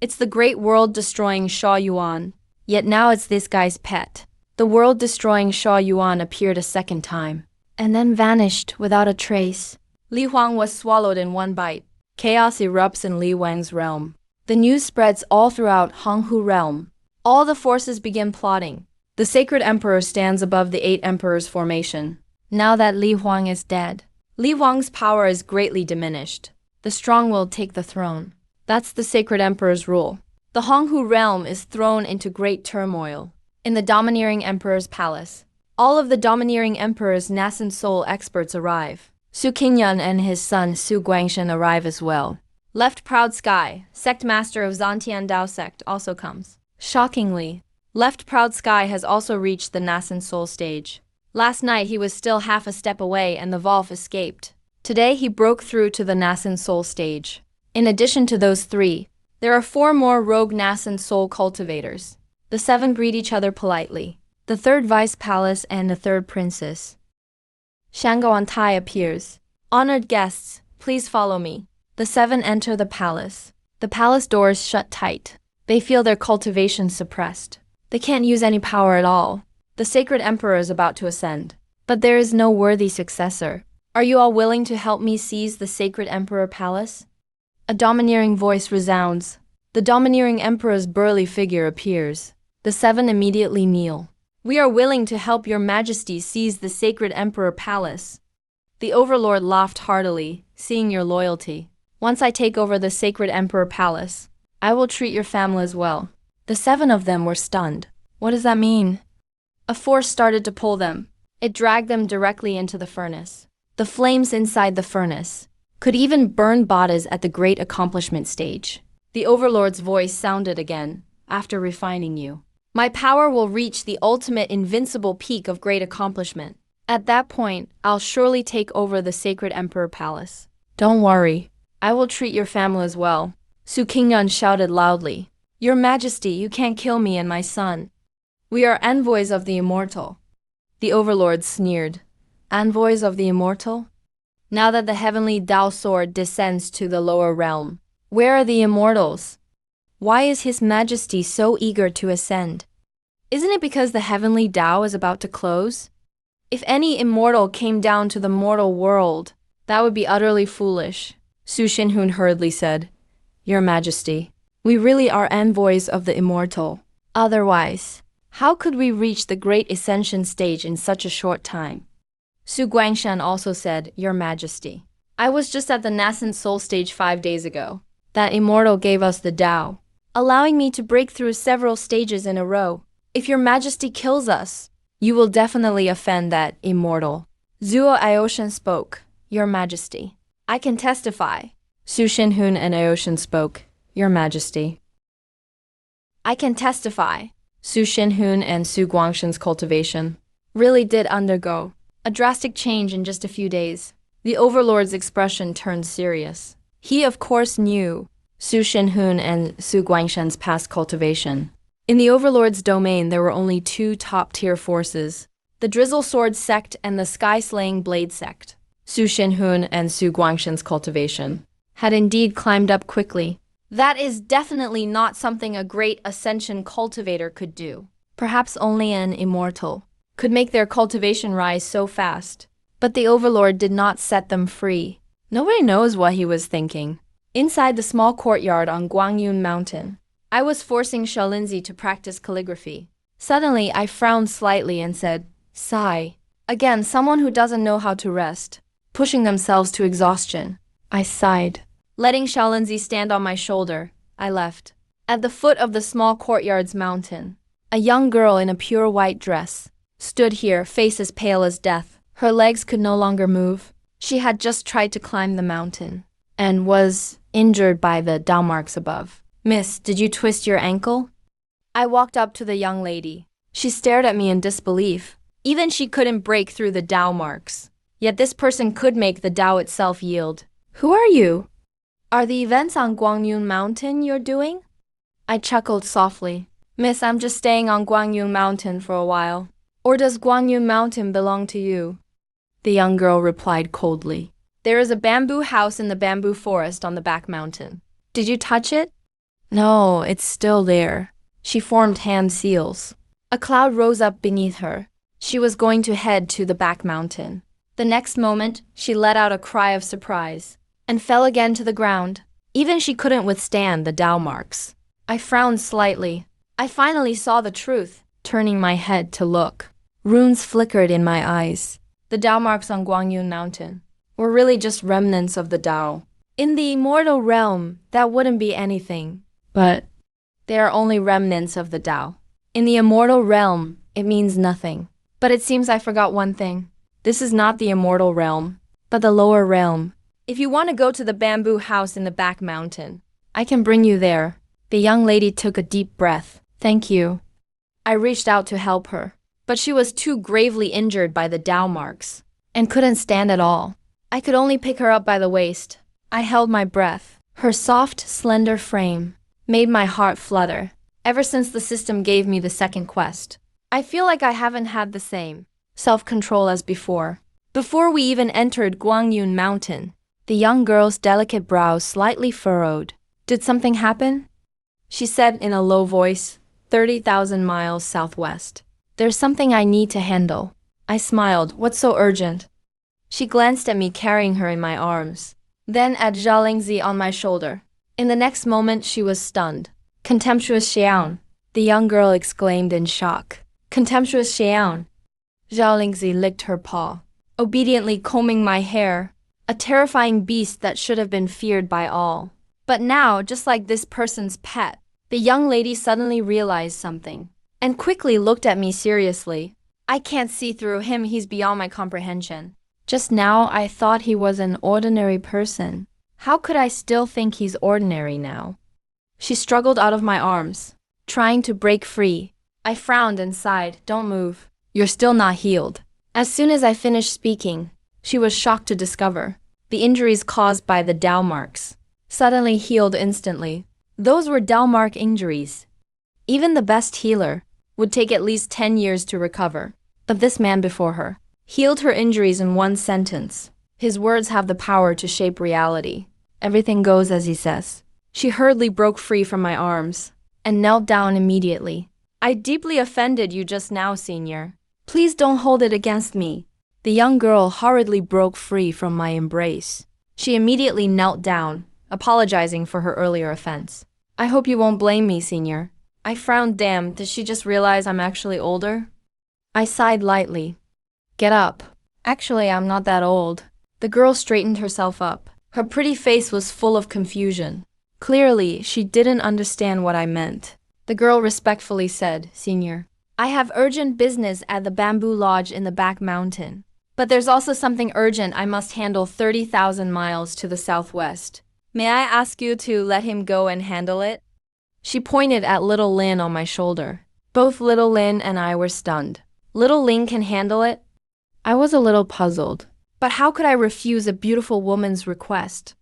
It's the great world-destroying Sha Yuan. Yet now it's this guy's pet. The world-destroying Sha Yuan appeared a second time, and then vanished without a trace. Li Huang was swallowed in one bite. Chaos erupts in Li Wang's realm. The news spreads all throughout Honghu realm. All the forces begin plotting. The Sacred Emperor stands above the 8 emperors' formation. Now that Li Huang is dead, Li Huang's power is greatly diminished. The strong will take the throne. That's the Sacred Emperor's rule. The Honghu realm is thrown into great turmoil. In the domineering emperor's palace, all of the domineering emperor's nascent soul experts arrive. Su Qingyan and his son Su Guangshan arrive as well. Left Proud Sky, sect master of Zantian Dao sect, also comes. Shockingly, Left Proud Sky has also reached the nascent soul stage. Last night he was still half a step away and the Volf escaped. Today he broke through to the nascent soul stage. In addition to those 3, there are 4 more rogue nascent soul cultivators. The 7 greet each other politely. The 3rd vice palace and the 3rd princess. Shango on Tai appears. Honored guests, please follow me. The 7 enter the palace. The palace doors shut tight. They feel their cultivation suppressed. They can't use any power at all. The Sacred Emperor is about to ascend. But there is no worthy successor. Are you all willing to help me seize the Sacred Emperor Palace? A domineering voice resounds. The domineering emperor's burly figure appears. The 7 immediately kneel. We are willing to help your majesty seize the Sacred Emperor Palace. The overlord laughed heartily, seeing your loyalty. Once I take over the Sacred Emperor Palace, I will treat your family as well. The 7 of them were stunned. What does that mean? A force started to pull them. It dragged them directly into the furnace. The flames inside the furnace could even burn bodies at the great accomplishment stage. The overlord's voice sounded again, after refining you. My power will reach the ultimate invincible peak of great accomplishment. At that point, I'll surely take over the Sacred Emperor Palace. Don't worry, I will treat your family as well. Su Qingyan shouted loudly. Your Majesty, you can't kill me and my son. We are envoys of the immortal. The overlord sneered. Envoys of the immortal? Now that the heavenly Dao sword descends to the lower realm, where are the immortals? Why is His Majesty so eager to ascend? Isn't it because the heavenly Tao is about to close? If any immortal came down to the mortal world, that would be utterly foolish. Su Shinhun hurriedly said, Your Majesty, we really are envoys of the immortal. Otherwise, how could we reach the great ascension stage in such a short time? Su Guangshan also said, Your Majesty, I was just at the nascent soul stage 5 days ago. That immortal gave us the Tao, allowing me to break through several stages in a row. If Your Majesty kills us, you will definitely offend that immortal. Zuo Aoshan spoke, Your Majesty. I can testify. Su Shinhun and Aoshan spoke, Your Majesty. I can testify. Su Shinhun and Su Guangshan's cultivation really did undergo a drastic change in just a few days. The overlord's expression turned serious. He of course knew Su Shinhun and Su Guangshan's past cultivation. In the overlord's domain there were only 2 top-tier forces, the Drizzle Sword sect and the Sky-Slaying Blade sect. Su Shinhun and Su Guangshan's cultivation had indeed climbed up quickly. That is definitely not something a great ascension cultivator could do. Perhaps only an immortal could make their cultivation rise so fast. But the overlord did not set them free. Nobody knows what he was thinking. Inside the small courtyard on Guangyun Mountain, I was forcing Shaolinzi to practice calligraphy. Suddenly, I frowned slightly and said, Sigh. Again, someone who doesn't know how to rest, pushing themselves to exhaustion. I sighed. Letting Shaolinzi stand on my shoulder, I left. At the foot of the small courtyard's mountain, a young girl in a pure white dress stood here, face as pale as death. Her legs could no longer move. She had just tried to climb the mountain and was injured by the Tao marks above. Miss, did you twist your ankle? I walked up to the young lady. She stared at me in disbelief. Even she couldn't break through the Tao marks. Yet this person could make the Tao itself yield. Who are you? Are the events on Guangyun Mountain you're doing? I chuckled softly. Miss, I'm just staying on Guangyun Mountain for a while. Or does Guangyun Mountain belong to you? The young girl replied coldly. There is a bamboo house in the bamboo forest on the back mountain. Did you touch it? No, it's still there. She formed hand seals. A cloud rose up beneath her. She was going to head to the back mountain. The next moment, she let out a cry of surprise and fell again to the ground. Even she couldn't withstand the Tao marks. I frowned slightly. I finally saw the truth, turning my head to look. Runes flickered in my eyes. The Tao marks on Guangyun Mountain were really just remnants of the Tao. In the immortal realm, that wouldn't be anything. But they are only remnants of the Tao. In the immortal realm, it means nothing. But it seems I forgot one thing. This is not the immortal realm, but the lower realm. If you want to go to the bamboo house in the back mountain, I can bring you there. The young lady took a deep breath. Thank you. I reached out to help her, but she was too gravely injured by the Tao marks and couldn't stand at all. I could only pick her up by the waist. I held my breath. Her soft, slender frame made my heart flutter. Ever since the system gave me the second quest, I feel like I haven't had the same self-control as before. Before we even entered Guangyun Mountain, the young girl's delicate brows slightly furrowed. Did something happen? She said in a low voice, 30,000 miles southwest. There's something I need to handle. I smiled. What's so urgent? She glanced at me carrying her in my arms, then at Zhao Lingzi on my shoulder. In the next moment, she was stunned. Contemptuous Xian, the young girl exclaimed in shock. Contemptuous Xian. Zhao Lingzi licked her paw, obediently combing my hair, a terrifying beast that should have been feared by all. But now, just like this person's pet, the young lady suddenly realized something and quickly looked at me seriously. I can't see through him, he's beyond my comprehension. Just now, I thought he was an ordinary person. How could I still think he's ordinary now? She struggled out of my arms, trying to break free. I frowned and sighed. Don't move. You're still not healed. As soon as I finished speaking, she was shocked to discover the injuries caused by the Tao marks suddenly healed instantly. Those were Tao mark injuries. Even the best healer would take at least 10 years to recover. But this man before her healed her injuries in one sentence. His words have the power to shape reality. Everything goes as he says. She hurriedly broke free from my arms and knelt down immediately. I deeply offended you just now, Senior. Please don't hold it against me. The young girl hurriedly broke free from my embrace. She immediately knelt down, apologizing for her earlier offense. I hope you won't blame me, Senior. I frowned. Damn, did she just realize I'm actually older? I sighed lightly. Get up. Actually, I'm not that old. The girl straightened herself up. Her pretty face was full of confusion. Clearly, she didn't understand what I meant. The girl respectfully said, Senior, I have urgent business at the bamboo lodge in the back mountain. But there's also something urgent I must handle 30,000 miles to the southwest. May I ask you to let him go and handle it? She pointed at little Lin on my shoulder. Both little Lin and I were stunned. Little Lin can handle it? I was a little puzzled. But how could I refuse a beautiful woman's request?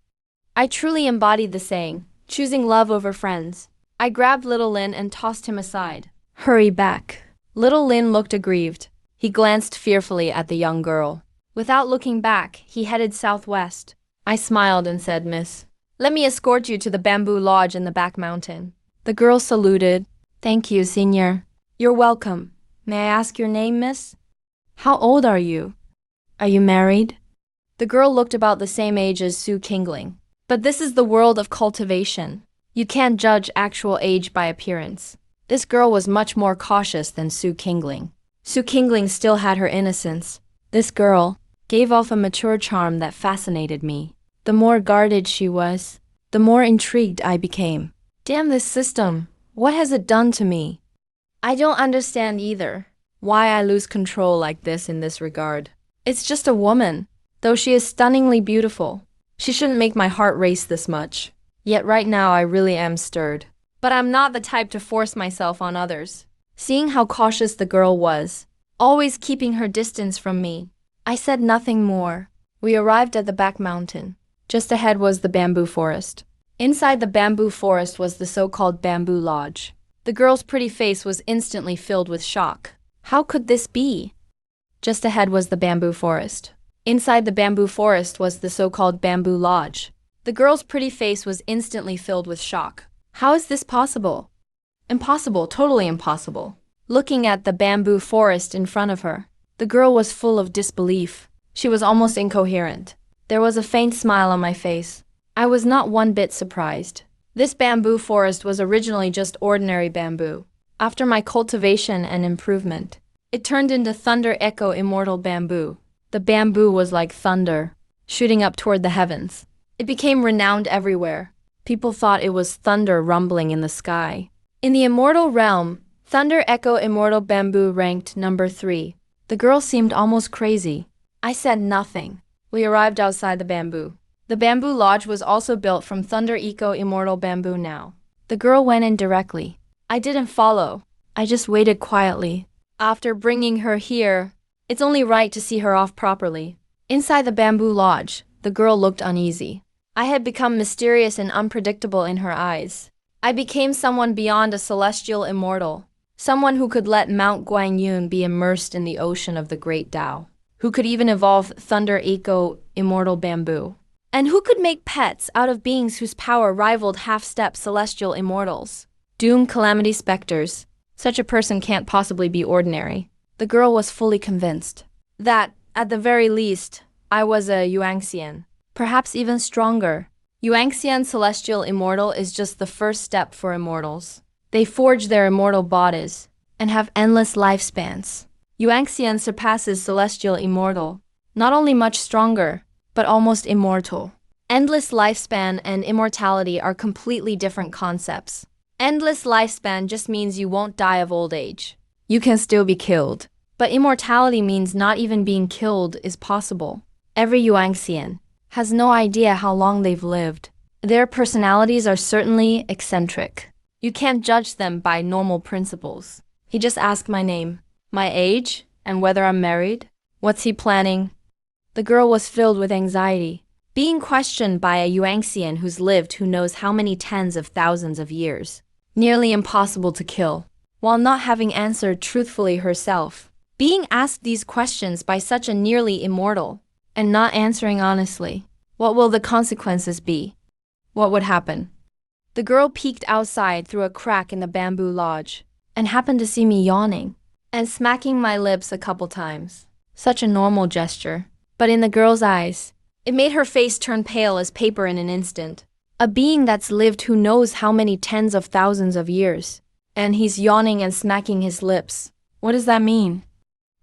I truly embodied the saying, choosing love over friends. I grabbed little Lin and tossed him aside. Hurry back. Little Lin looked aggrieved. He glanced fearfully at the young girl. Without looking back, he headed southwest. I smiled and said, Miss, let me escort you to the bamboo lodge in the back mountain. The girl saluted. Thank you, Senior. You're welcome. May I ask your name, miss? How old are you? Are you married? The girl looked about the same age as Su Qingling. But this is the world of cultivation. You can't judge actual age by appearance. This girl was much more cautious than Su Qingling. Su Qingling still had her innocence. This girl gave off a mature charm that fascinated me. The more guarded she was, the more intrigued I became. Damn this system. What has it done to me? I don't understand either why I lose control like this in this regard. It's just a woman. Though she is stunningly beautiful, she shouldn't make my heart race this much. Yet right now I really am stirred. But I'm not the type to force myself on others. Seeing how cautious the girl was, always keeping her distance from me, I said nothing more. We arrived at the back mountain. Just ahead was the bamboo forest. Inside the bamboo forest was the so-called bamboo lodge. The girl's pretty face was instantly filled with shock. How could this be? Just ahead was the bamboo forest. Inside the bamboo forest was the so-called bamboo lodge. The girl's pretty face was instantly filled with shock. How is this possible? Impossible, totally impossible. Looking at the bamboo forest in front of her, the girl was full of disbelief. She was almost incoherent. There was a faint smile on my face. I was not one bit surprised. This bamboo forest was originally just ordinary bamboo. After my cultivation and improvement, it turned into Thunder Echo Immortal Bamboo. The bamboo was like thunder, shooting up toward the heavens. It became renowned everywhere. People thought it was thunder rumbling in the sky. In the immortal realm, Thunder Echo Immortal Bamboo ranked number 3. The girl seemed almost crazy. I said nothing. We arrived outside the bamboo. The bamboo lodge was also built from Thunder Eco Immortal Bamboo now. The girl went in directly. I didn't follow. I just waited quietly. After bringing her here, it's only right to see her off properly. Inside the bamboo lodge, the girl looked uneasy. I had become mysterious and unpredictable in her eyes. I became someone beyond a celestial immortal. Someone who could let Mount Guangyun be immersed in the ocean of the great Tao. Who could even evolve Thunder Eco Immortal Bamboo. And who could make pets out of beings whose power rivaled half-step celestial immortals? Doom calamity specters. Such a person can't possibly be ordinary. The girl was fully convinced that, at the very least, I was a Yuanxian. Perhaps even stronger. Yuanxian Celestial Immortal is just the first step for immortals. They forge their immortal bodies and have endless lifespans. Yuanxian surpasses Celestial Immortal, not only much stronger, but almost immortal. Endless lifespan and immortality are completely different concepts. Endless lifespan just means you won't die of old age. You can still be killed. But immortality means not even being killed is possible. Every Yuanxian has no idea how long they've lived. Their personalities are certainly eccentric. You can't judge them by normal principles. He just asked my name, my age, and whether I'm married. What's he planning? The girl was filled with anxiety. Being questioned by a Yuanxian who's lived who knows how many tens of thousands of years. Nearly impossible to kill. While not having answered truthfully herself. Being asked these questions by such a nearly immortal, and not answering honestly. What will the consequences be? What would happen? The girl peeked outside through a crack in the bamboo lodge and happened to see me yawning and smacking my lips a couple times. Such a normal gesture. But in the girl's eyes, it made her face turn pale as paper in an instant. A being that's lived who knows how many tens of thousands of years. And he's yawning and smacking his lips. What does that mean?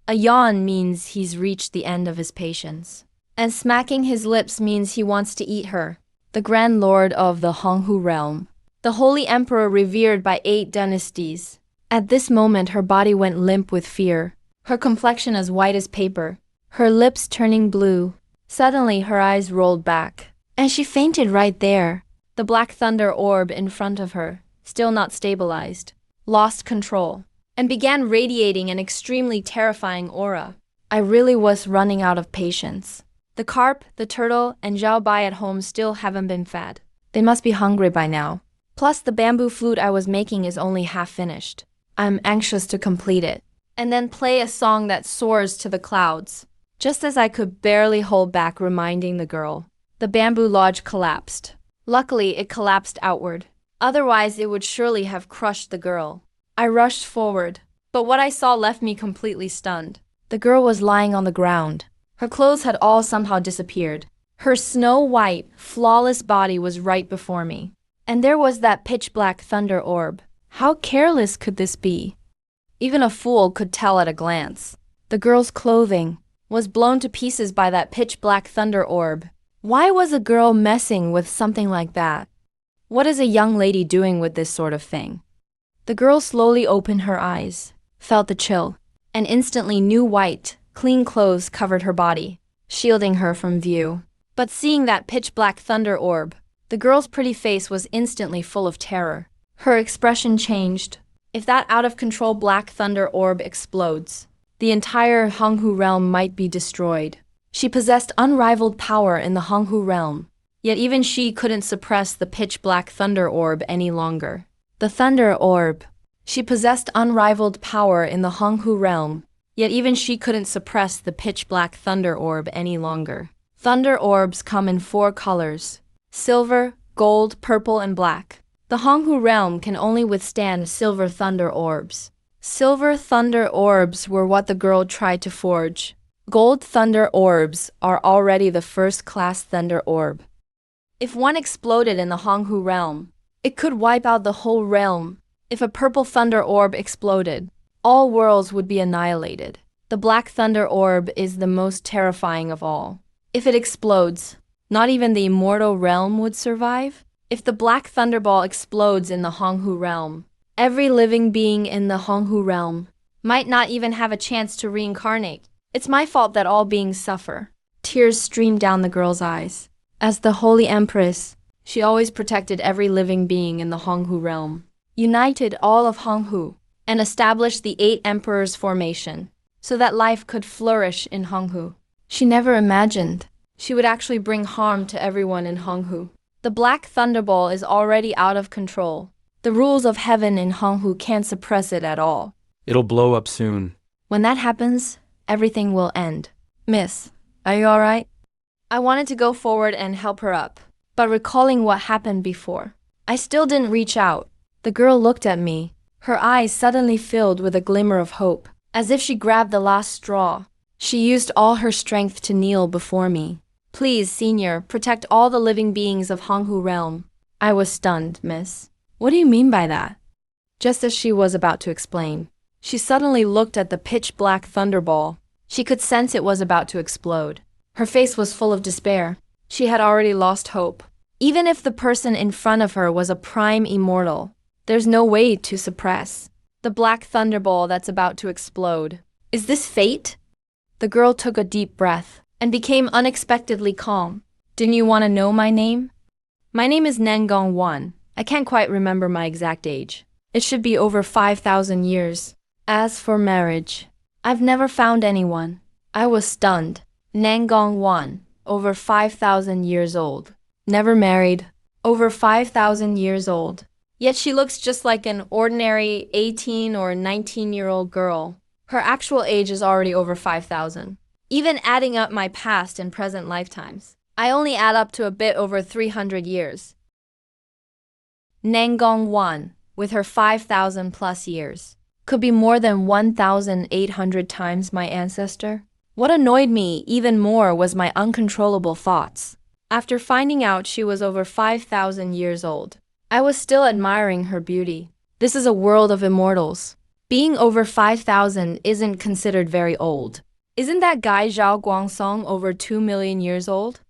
A yawn means he's reached the end of his patience. And smacking his lips means he wants to eat her, the Grand Lord of the Honghu realm, the Holy Emperor revered by 8 dynasties. At this moment her body went limp with fear, her complexion as white as paper, her lips turning blue. Suddenly her eyes rolled back, and she fainted right there. The black thunder orb in front of her, still not stabilized, lost control, and began radiating an extremely terrifying aura. I really was running out of patience. The carp, the turtle, and Zhao Bai at home still haven't been fed. They must be hungry by now. Plus the bamboo flute I was making is only half finished. I'm anxious to complete it, and then play a song that soars to the clouds. Just as I could barely hold back reminding the girl, the bamboo lodge collapsed. Luckily, it collapsed outward. Otherwise, it would surely have crushed the girl. I rushed forward, but what I saw left me completely stunned. The girl was lying on the ground. Her clothes had all somehow disappeared. Her snow-white, flawless body was right before me. And there was that pitch-black thunder orb. How careless could this be? Even a fool could tell at a glance. The girl's clothing was blown to pieces by that pitch-black thunder orb. Why was a girl messing with something like that? What is a young lady doing with this sort of thing? The girl slowly opened her eyes, felt the chill, and instantly new white, clean clothes covered her body, shielding her from view. But seeing that pitch-black thunder orb, the girl's pretty face was instantly full of terror. Her expression changed. If that out-of-control black thunder orb explodes, the entire Honghu realm might be destroyed. She possessed unrivaled power in the Honghu realm, yet even she couldn't suppress the pitch-black thunder orb any longer. The thunder orb. She possessed unrivaled power in the Honghu realm, yet even she couldn't suppress the pitch-black thunder orb any longer. Thunder orbs come in 4 colors: silver, gold, purple, and black. The Honghu realm can only withstand silver thunder orbs. Silver thunder orbs were what the girl tried to forge. Gold thunder orbs are already the first-class thunder orb. If one exploded in the Honghu realm, it could wipe out the whole realm. If a purple thunder orb exploded, all worlds would be annihilated. The black thunder orb is the most terrifying of all. If it explodes, not even the immortal realm would survive. If the black thunderball explodes in the Honghu realm, every living being in the Honghu realm might not even have a chance to reincarnate. It's my fault that all beings suffer. Tears streamed down the girl's eyes. As the Holy Empress, she always protected every living being in the Honghu realm, united all of Honghu, and established the 8 emperors formation so that life could flourish in Honghu. She never imagined she would actually bring harm to everyone in Honghu. The black thunderball is already out of control. The rules of heaven in Honghu can't suppress it at all. It'll blow up soon. When that happens, everything will end. Miss, are you alright? I wanted to go forward and help her up, but recalling what happened before, I still didn't reach out. The girl looked at me, her eyes suddenly filled with a glimmer of hope, as if she grabbed the last straw. She used all her strength to kneel before me. Please, Senior, protect all the living beings of Honghu realm. I was stunned, miss. What do you mean by that? Just as she was about to explain, she suddenly looked at the pitch-black thunderball. She could sense it was about to explode. Her face was full of despair. She had already lost hope. Even if the person in front of her was a prime immortal, there's no way to suppress the black thunderball that's about to explode. Is this fate? The girl took a deep breath and became unexpectedly calm. Didn't you want to know my name? My name is Nengong 1. I can't quite remember my exact age. It should be over 5,000 years. As for marriage, I've never found anyone. I was stunned. Nengong 1, over 5,000 years old. Never married, over 5,000 years old. Yet she looks just like an ordinary 18 or 19-year-old girl. Her actual age is already over 5,000. Even adding up my past and present lifetimes, I only add up to a bit over 300 years. Nangong Wan, with her 5,000 plus years, could be more than 1,800 times my ancestor? What annoyed me even more was my uncontrollable thoughts. After finding out she was over 5,000 years old, I was still admiring her beauty. This is a world of immortals. Being over 5,000 isn't considered very old. Isn't that guy Zhao Guangsong over 2 million years old?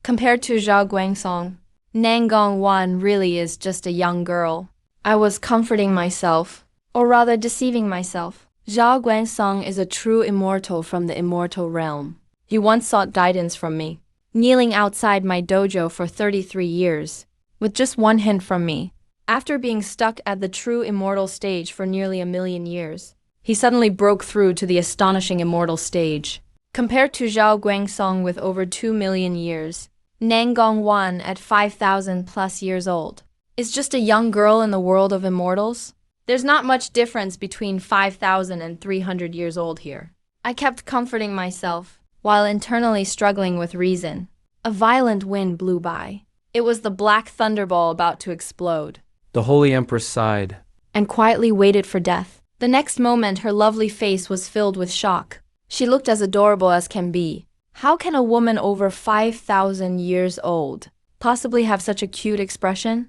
Compared to Zhao Guangsong, Nangong Wan really is just a young girl. I was comforting myself, or rather deceiving myself. Zhao Guangsong is a true immortal from the immortal realm. He once sought guidance from me, kneeling outside my dojo for 33 years, with just one hint from me. After being stuck at the true immortal stage for nearly 1,000,000 years, he suddenly broke through to the astonishing immortal stage. Compared to Zhao Guangsong with over 2 million years, Nangong Wan at 5,000 plus years old is just a young girl in the world of immortals. There's not much difference between 5,000 and 300 years old here. I kept comforting myself, while internally struggling with reason. A violent wind blew by. It was the black thunderball about to explode. The Holy Empress sighed and quietly waited for death. The next moment, her lovely face was filled with shock. She looked as adorable as can be. How can a woman over 5,000 years old possibly have such a cute expression?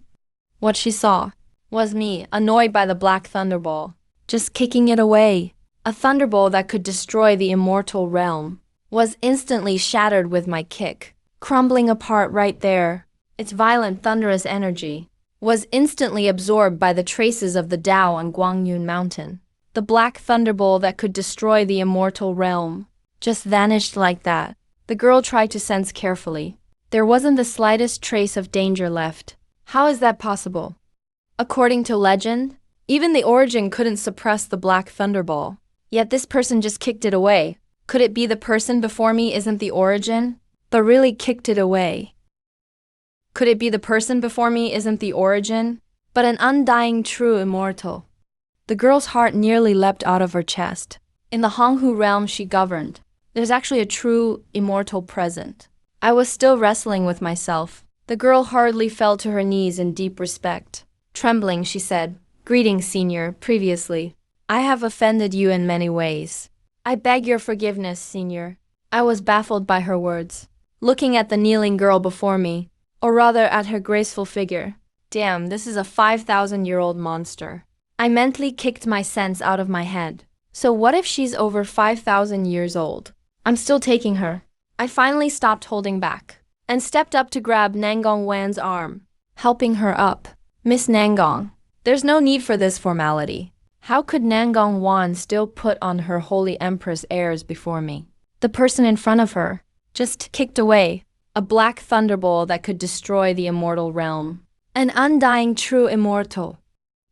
What she saw was me, annoyed by the black thunderball, just kicking it away. A thunderball that could destroy the immortal realm was instantly shattered with my kick, crumbling apart right there. Its violent, thunderous energy was instantly absorbed by the traces of the Tao on Guangyun Mountain. The black thunderball that could destroy the immortal realm just vanished like that. The girl tried to sense carefully. There wasn't the slightest trace of danger left. How is that possible? According to legend, even the origin couldn't suppress the black thunderball. Yet this person just kicked it away. Could it be the person before me isn't the origin, but really kicked it away? Could it be the person before me isn't the origin, but an undying true immortal? The girl's heart nearly leapt out of her chest. In the Honghu realm she governed, there's actually a true immortal present. I was still wrestling with myself. The girl hurriedly fell to her knees in deep respect. Trembling, she said, "Greetings, Senior, previously. I have offended you in many ways. I beg your forgiveness, Senior." I was baffled by her words, looking at the kneeling girl before me, or rather at her graceful figure. Damn, this is a 5,000-year-old monster. I mentally kicked my sense out of my head. So what if she's over 5,000 years old? I'm still taking her. I finally stopped holding back and stepped up to grab Nangong Wan's arm, helping her up. "Miss Nangong, there's no need for this formality." How could Nangong Wan still put on her holy empress airs before me? The person in front of her just kicked away a black thunderball that could destroy the immortal realm. An undying true immortal.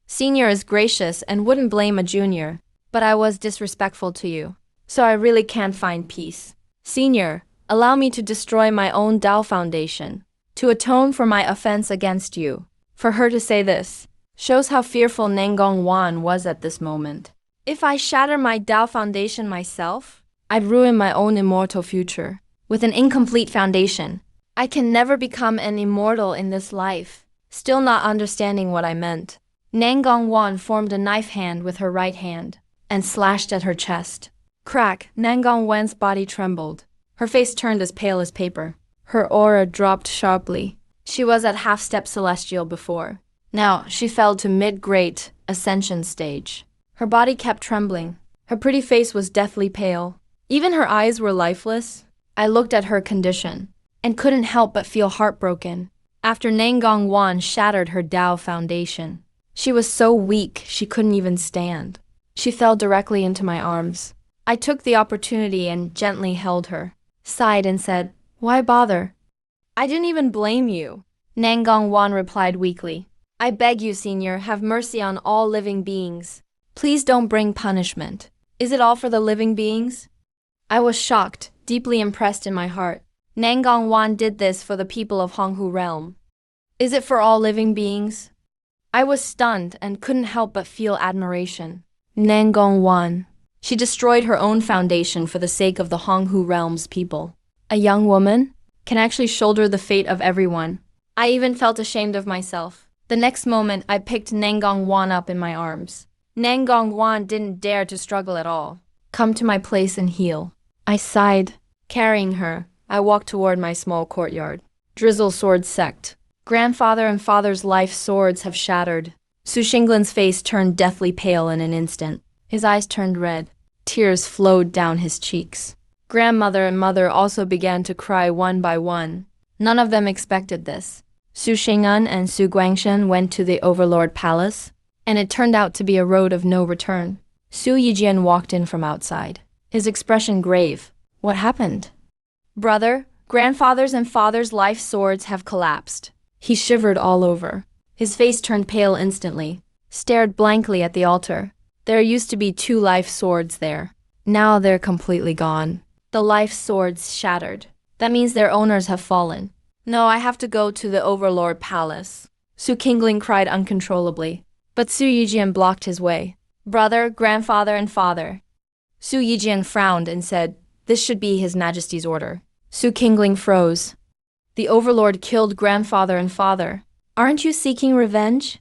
Senior is gracious and wouldn't blame a junior, but I was disrespectful to you, so I really can't find peace. Senior, allow me to destroy my own Tao foundation, to atone for my offense against you. For her to say this shows how fearful Nangong Wan was at this moment. If I shatter my Tao foundation myself, I'd ruin my own immortal future. With an incomplete foundation, I can never become an immortal in this life. Still not understanding what I meant, Nangong Wan formed a knife hand with her right hand and slashed at her chest. Crack! Nangong Wan's body trembled. Her face turned as pale as paper. Her aura dropped sharply. She was at half-step celestial before. Now she fell to mid-great ascension stage. Her body kept trembling. Her pretty face was deathly pale. Even her eyes were lifeless. I looked at her condition and couldn't help but feel heartbroken. After Nangong Wan shattered her Tao foundation, she was so weak she couldn't even stand. She fell directly into my arms. I took the opportunity and gently held her, sighed and said, "Why bother? I didn't even blame you." Nangong Wan replied weakly, "I beg you, Senior, have mercy on all living beings. Please don't bring punishment. Is it all for the living beings?" I was shocked, deeply impressed in my heart. Nangong Wan did this for the people of Honghu realm. Is it for all living beings? I was stunned and couldn't help but feel admiration. Nangong Wan. She destroyed her own foundation for the sake of the Honghu realm's people. A young woman can actually shoulder the fate of everyone. I even felt ashamed of myself. The next moment, I picked Nangongwan up in my arms. Nangongwan didn't dare to struggle at all. Come to my place and heal. I sighed. Carrying her, I walked toward my small courtyard. Drizzle sword sect. Grandfather and father's life swords have shattered. Su Xinglin's face turned deathly pale in an instant. His eyes turned red. Tears flowed down his cheeks. Grandmother and mother also began to cry one by one. None of them expected this. Su Xing'an and Su Guangshen went to the Overlord Palace, and it turned out to be a road of no return. Su Yijian walked in from outside, his expression grave. What happened? Brother, grandfather's and father's life swords have collapsed. He shivered all over. His face turned pale instantly, stared blankly at the altar. There used to be 2 life swords there. Now they're completely gone. The life swords shattered. That means their owners have fallen. No, I have to go to the Overlord Palace. Su Qingling cried uncontrollably, but Su Yijian blocked his way. Brother, grandfather, and father. Su Yijian frowned and said, this should be His Majesty's order. Su Qingling froze. The Overlord killed grandfather and father. Aren't you seeking revenge?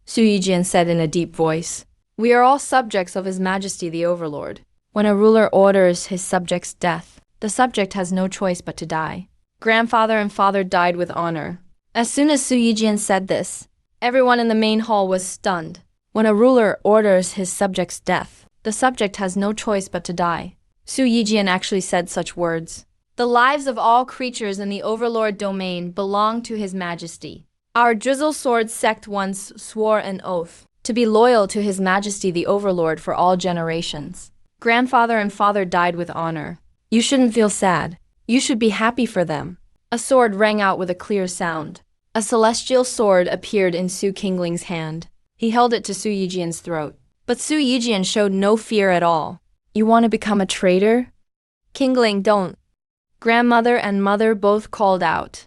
Su Yijian said in a deep voice. We are all subjects of His Majesty the Overlord. When a ruler orders his subject's death, the subject has no choice but to die. Grandfather and father died with honor. As soon as Su Yijian said this, everyone in the main hall was stunned. When a ruler orders his subject's death, the subject has no choice but to die. Su Yijian actually said such words. The lives of all creatures in the Overlord domain belong to His Majesty. Our Drizzle Sword sect once swore an oath to be loyal to His Majesty the Overlord for all generations. Grandfather and father died with honor. You shouldn't feel sad. You should be happy for them. A sword rang out with a clear sound. A celestial sword appeared in Su Qingling's hand. He held it to Su Yijian's throat. But Su Yijian showed no fear at all. You want to become a traitor? Qingling, don't. Grandmother and mother both called out.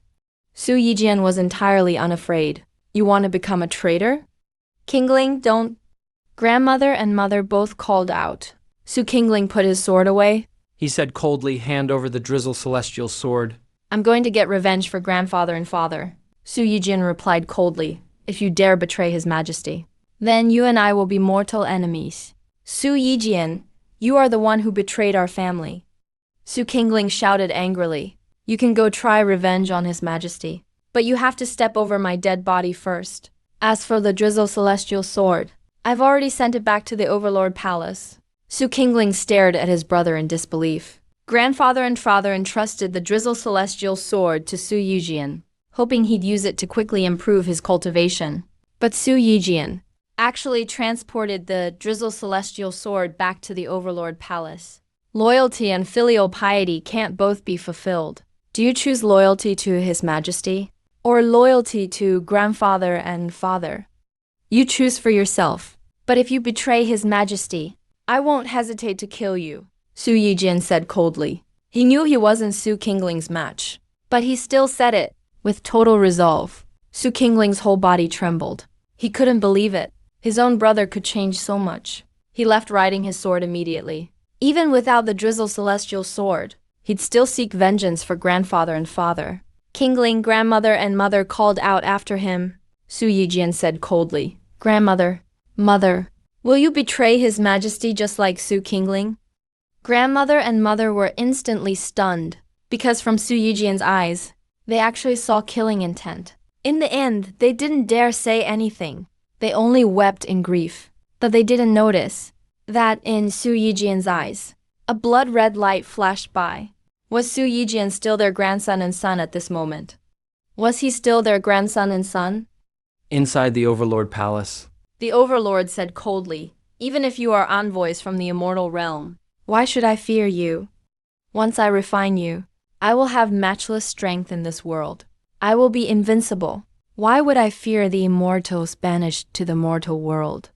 Su Yijian was entirely unafraid. You want to become a traitor? Qingling, don't. Grandmother and mother both called out. Su Qingling put his sword away. He said coldly, hand over the Drizzle Celestial Sword. I'm going to get revenge for grandfather and father. Su Yijian replied coldly. If you dare betray His Majesty, then you and I will be mortal enemies. Su Yijian, you are the one who betrayed our family. Su Qingling shouted angrily. You can go try revenge on His Majesty, but you have to step over my dead body first. As for the Drizzle Celestial Sword, I've already sent it back to the Overlord Palace. Su Qingling stared at his brother in disbelief. Grandfather and father entrusted the Drizzle Celestial Sword to Su Yijian, hoping he'd use it to quickly improve his cultivation. But Su Yijian actually transported the Drizzle Celestial Sword back to the Overlord Palace. Loyalty and filial piety can't both be fulfilled. Do you choose loyalty to His Majesty, or loyalty to grandfather and father? You choose for yourself. But if you betray His Majesty, I won't hesitate to kill you, Su Yijian said coldly. He knew he wasn't Su Qingling's match, but he still said it with total resolve. Su Qingling's whole body trembled. He couldn't believe it. His own brother could change so much. He left riding his sword immediately. Even without the Drizzle Celestial Sword, he'd still seek vengeance for grandfather and father. Qingling, grandmother, and mother called out after him. Su Yijian said coldly, Grandmother, mother, will you betray His Majesty just like Su Qingling? Grandmother and mother were instantly stunned, because from Su Yijian's eyes, they actually saw killing intent. In the end, they didn't dare say anything. They only wept in grief. But they didn't notice that in Su Yijian's eyes, a blood-red light flashed by. Was Su Yijian still their grandson and son at this moment? Was he still their grandson and son? Inside the Overlord Palace. The Overlord said coldly, even if you are envoys from the immortal realm, why should I fear you? Once I refine you, I will have matchless strength in this world. I will be invincible. Why would I fear the immortals banished to the mortal world?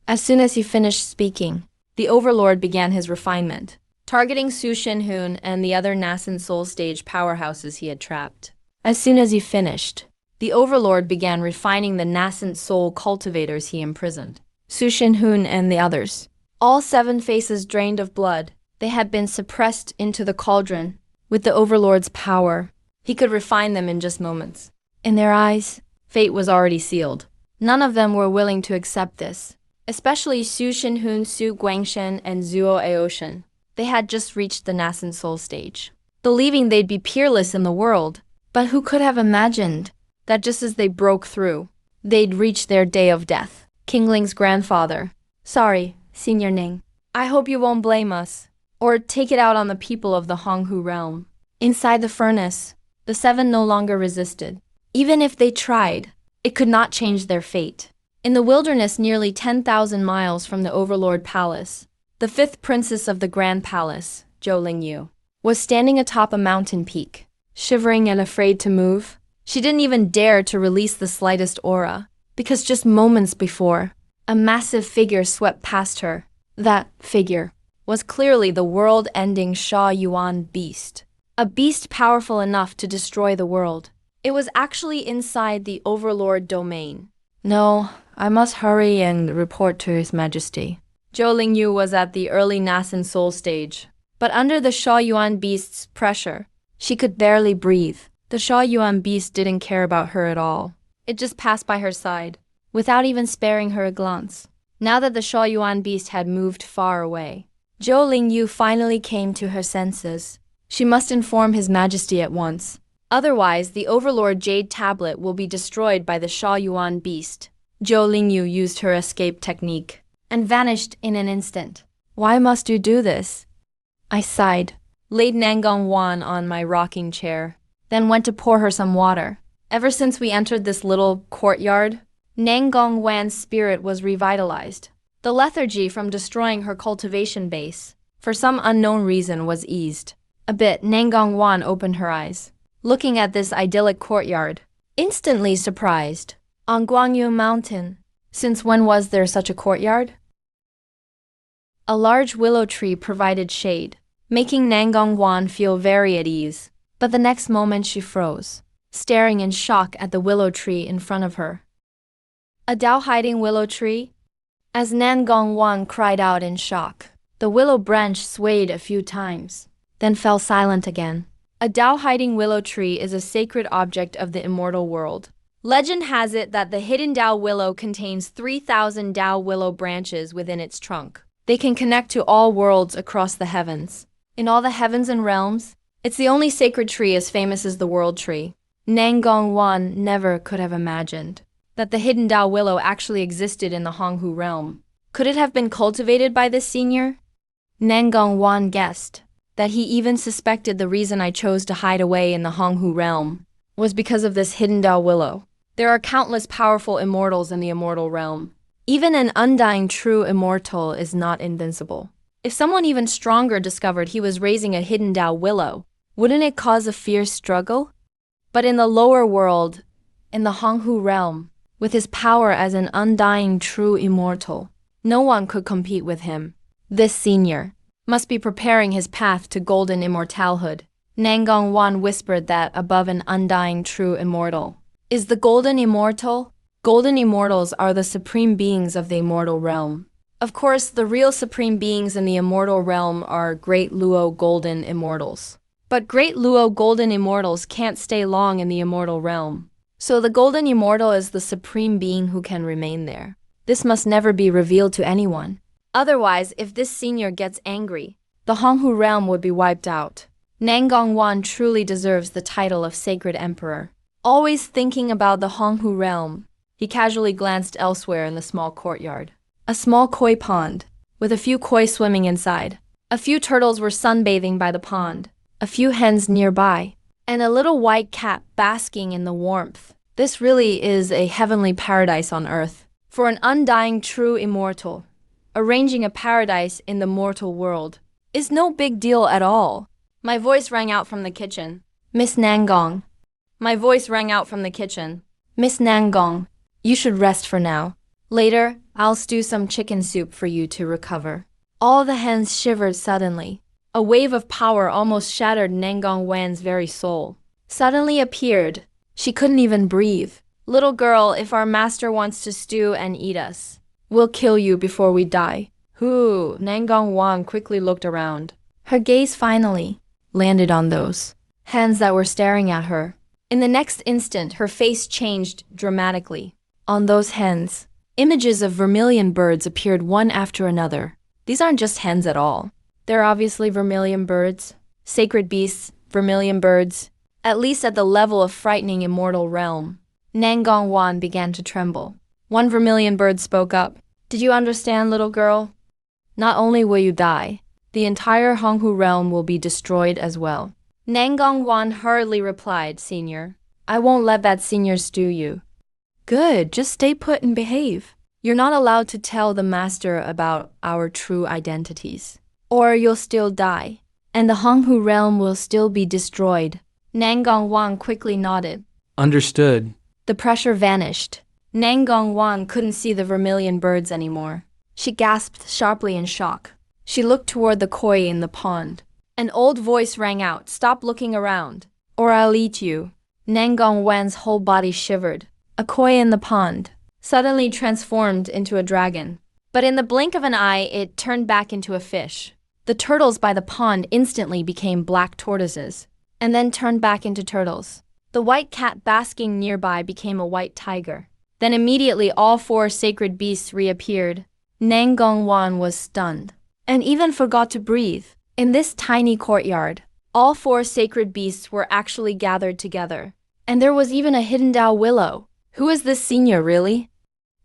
As soon as he finished speaking, the Overlord began his refinement, targeting Su Shenhun and the other nascent soul stage powerhouses he had trapped. As soon as he finished, the Overlord began refining the nascent soul cultivators he imprisoned. Su Shenhun and the others. All 7 faces drained of blood. They had been suppressed into the cauldron. With the Overlord's power, he could refine them in just moments. In their eyes, fate was already sealed. None of them were willing to accept this, especially Su Shinhun, Su Guangshen, and Zuo Aoshan. They had just reached the nascent soul stage, believing they'd be peerless in the world. But who could have imagined that just as they broke through, they'd reach their day of death? King Ling's grandfather. Sorry, Senior Ning. I hope you won't blame us, or take it out on the people of the Honghu realm. Inside the furnace, the seven no longer resisted. Even if they tried, it could not change their fate. In the wilderness nearly 10,000 miles from the Overlord Palace, the fifth princess of the Grand Palace, Zhou Lingyu, was standing atop a mountain peak, shivering and afraid to move. She didn't even dare to release the slightest aura, because just moments before, a massive figure swept past her. That figure was clearly the world-ending Sha Yuan beast, a beast powerful enough to destroy the world. It was actually inside the Overlord domain. No, I must hurry and report to His Majesty. Zhou Lingyu was at the early nascent soul stage, but under the Sha Yuan beast's pressure, she could barely breathe. The Sha Yuan beast didn't care about her at all. It just passed by her side, without even sparing her a glance. Now that the Sha Yuan beast had moved far away, Zhou Lingyu finally came to her senses. She must inform His Majesty at once. Otherwise, the Overlord Jade Tablet will be destroyed by the Sha Yuan beast. Zhou Lingyu used her escape technique and vanished in an instant. Why must you do this? I sighed, laid Nangong Wan on my rocking chair, then went to pour her some water. Ever since we entered this little courtyard, Nangong Wan's spirit was revitalized. The lethargy from destroying her cultivation base, for some unknown reason, was eased. A bit, Nangong Wan opened her eyes, looking at this idyllic courtyard, instantly surprised. On Guangyu Mountain, since when was there such a courtyard? A large willow tree provided shade, making Nangong Wan feel very at ease. But the next moment she froze, staring in shock at the willow tree in front of her. A Dao-hiding willow tree? As Nangong Wan cried out in shock, the willow branch swayed a few times, then fell silent again. A Dao-hiding willow tree is a sacred object of the immortal world. Legend has it that the hidden Dao willow contains 3,000 Dao willow branches within its trunk. They can connect to all worlds across the heavens. In all the heavens and realms, it's the only sacred tree as famous as the World Tree. Nangong Wan never could have imagined that the hidden Dao willow actually existed in the Honghu realm. Could it have been cultivated by this senior? Nangong Wan guessed that he even suspected the reason I chose to hide away in the Honghu realm was because of this hidden Dao willow. There are countless powerful immortals in the immortal realm. Even an undying true immortal is not invincible. If someone even stronger discovered he was raising a hidden Dao willow, wouldn't it cause a fierce struggle? But in the lower world, in the Honghu realm, with his power as an undying true immortal, no one could compete with him. This senior must be preparing his path to golden immortalhood. Nangong Wan whispered that above an undying true immortal is the golden immortal. Golden immortals are the supreme beings of the immortal realm. Of course, the real supreme beings in the immortal realm are Great Luo golden immortals. But Great Luo golden immortals can't stay long in the immortal realm. So the golden immortal is the supreme being who can remain there. This must never be revealed to anyone. Otherwise, if this senior gets angry, the Honghu realm would be wiped out. Nangong Wan truly deserves the title of Sacred Emperor. Always thinking about the Honghu realm, he casually glanced elsewhere in the small courtyard. A small koi pond, with a few koi swimming inside. A few turtles were sunbathing by the pond, a few hens nearby, and a little white cat basking in the warmth. This really is a heavenly paradise on earth. For an undying true immortal, arranging a paradise in the mortal world is no big deal at all. My voice rang out from the kitchen. Miss Nangong. My voice rang out from the kitchen. Miss Nangong, you should rest for now. Later, I'll stew some chicken soup for you to recover. All the hens shivered suddenly. A wave of power almost shattered Nangong Wan's very soul. Suddenly appeared. She couldn't even breathe. Little girl, if our master wants to stew and eat us, we'll kill you before we die. Who? Nangong Wan quickly looked around. Her gaze finally landed on those hens that were staring at her. In the next instant, her face changed dramatically. On those hens, images of vermilion birds appeared one after another. These aren't just hens at all. They're obviously vermilion birds. Sacred beasts, vermilion birds. At least at the level of frightening immortal realm. Nangong Wan began to tremble. One vermilion bird spoke up. Did you understand, little girl? Not only will you die, the entire Honghu realm will be destroyed as well. Nangong Wan hurriedly replied, Senior. I won't let that senior stew you. Good, just stay put and behave. You're not allowed to tell the master about our true identities. Or you'll still die, and the Honghu realm will still be destroyed. Nangong Wan quickly nodded. Understood. The pressure vanished. Nangong Wan couldn't see the vermilion birds anymore. She gasped sharply in shock. She looked toward the koi in the pond. An old voice rang out, Stop looking around, or I'll eat you. Nangong Wan's whole body shivered. A koi in the pond suddenly transformed into a dragon. But in the blink of an eye, it turned back into a fish. The turtles by the pond instantly became black tortoises, and then turned back into turtles. The white cat basking nearby became a white tiger. Then immediately all four sacred beasts reappeared. Nangong Wan was stunned, and even forgot to breathe. In this tiny courtyard, all four sacred beasts were actually gathered together. And there was even a hidden Dao willow. Who is this senior, really?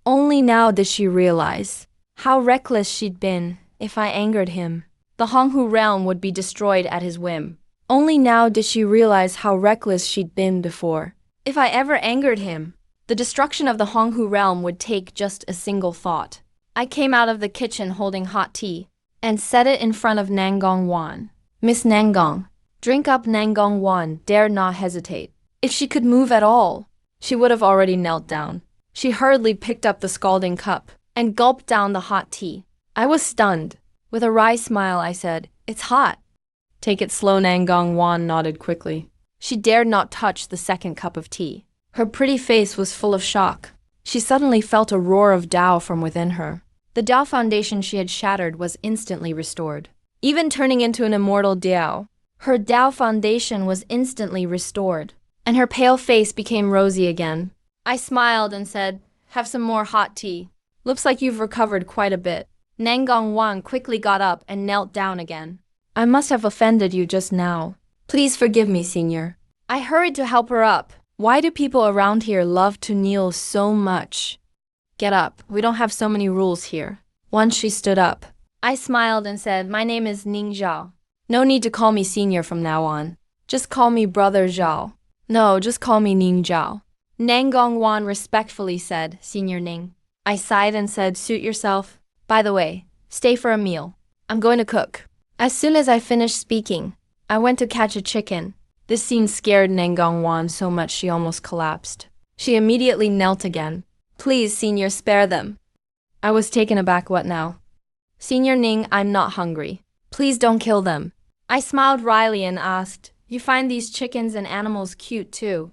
Only now did she realize how reckless she'd been. If I angered him, the Honghu realm would be destroyed at his whim. Only now did she realize how reckless she'd been before. If I ever angered him, the destruction of the Honghu realm would take just a single thought. I came out of the kitchen holding hot tea and set it in front of Nangong Wan. Miss Nangong, drink up. Nangong Wan dared not hesitate. If she could move at all, she would have already knelt down. She hurriedly picked up the scalding cup and gulped down the hot tea. I was stunned. With a wry smile, I said, It's hot. Take it slow. Nangong Wan nodded quickly. She dared not touch the second cup of tea. Her pretty face was full of shock. She suddenly felt a roar of Dao from within her. The Dao foundation she had shattered was instantly restored. Even turning into an immortal Dao, her Dao foundation was instantly restored, and her pale face became rosy again. I smiled and said, Have some more hot tea. Looks like you've recovered quite a bit. Nangong Wan quickly got up and knelt down again. I must have offended you just now. Please forgive me, Senior. I hurried to help her up. Why do people around here love to kneel so much? Get up. We don't have so many rules here. Once she stood up, I smiled and said, My name is Ning Zhao. No need to call me Senior from now on. Just call me Brother Zhao. No, just call me Ning Zhao. Nangong Wan respectfully said, Senior Ning. I sighed and said, Suit yourself. By the way, stay for a meal. I'm going to cook. As soon as I finished speaking, I went to catch a chicken. This scene scared Nangong Wan so much she almost collapsed. She immediately knelt again. Please, Senior, spare them. I was taken aback. What now? Senior Ning, I'm not hungry. Please don't kill them. I smiled wryly and asked, You find these chickens and animals cute too?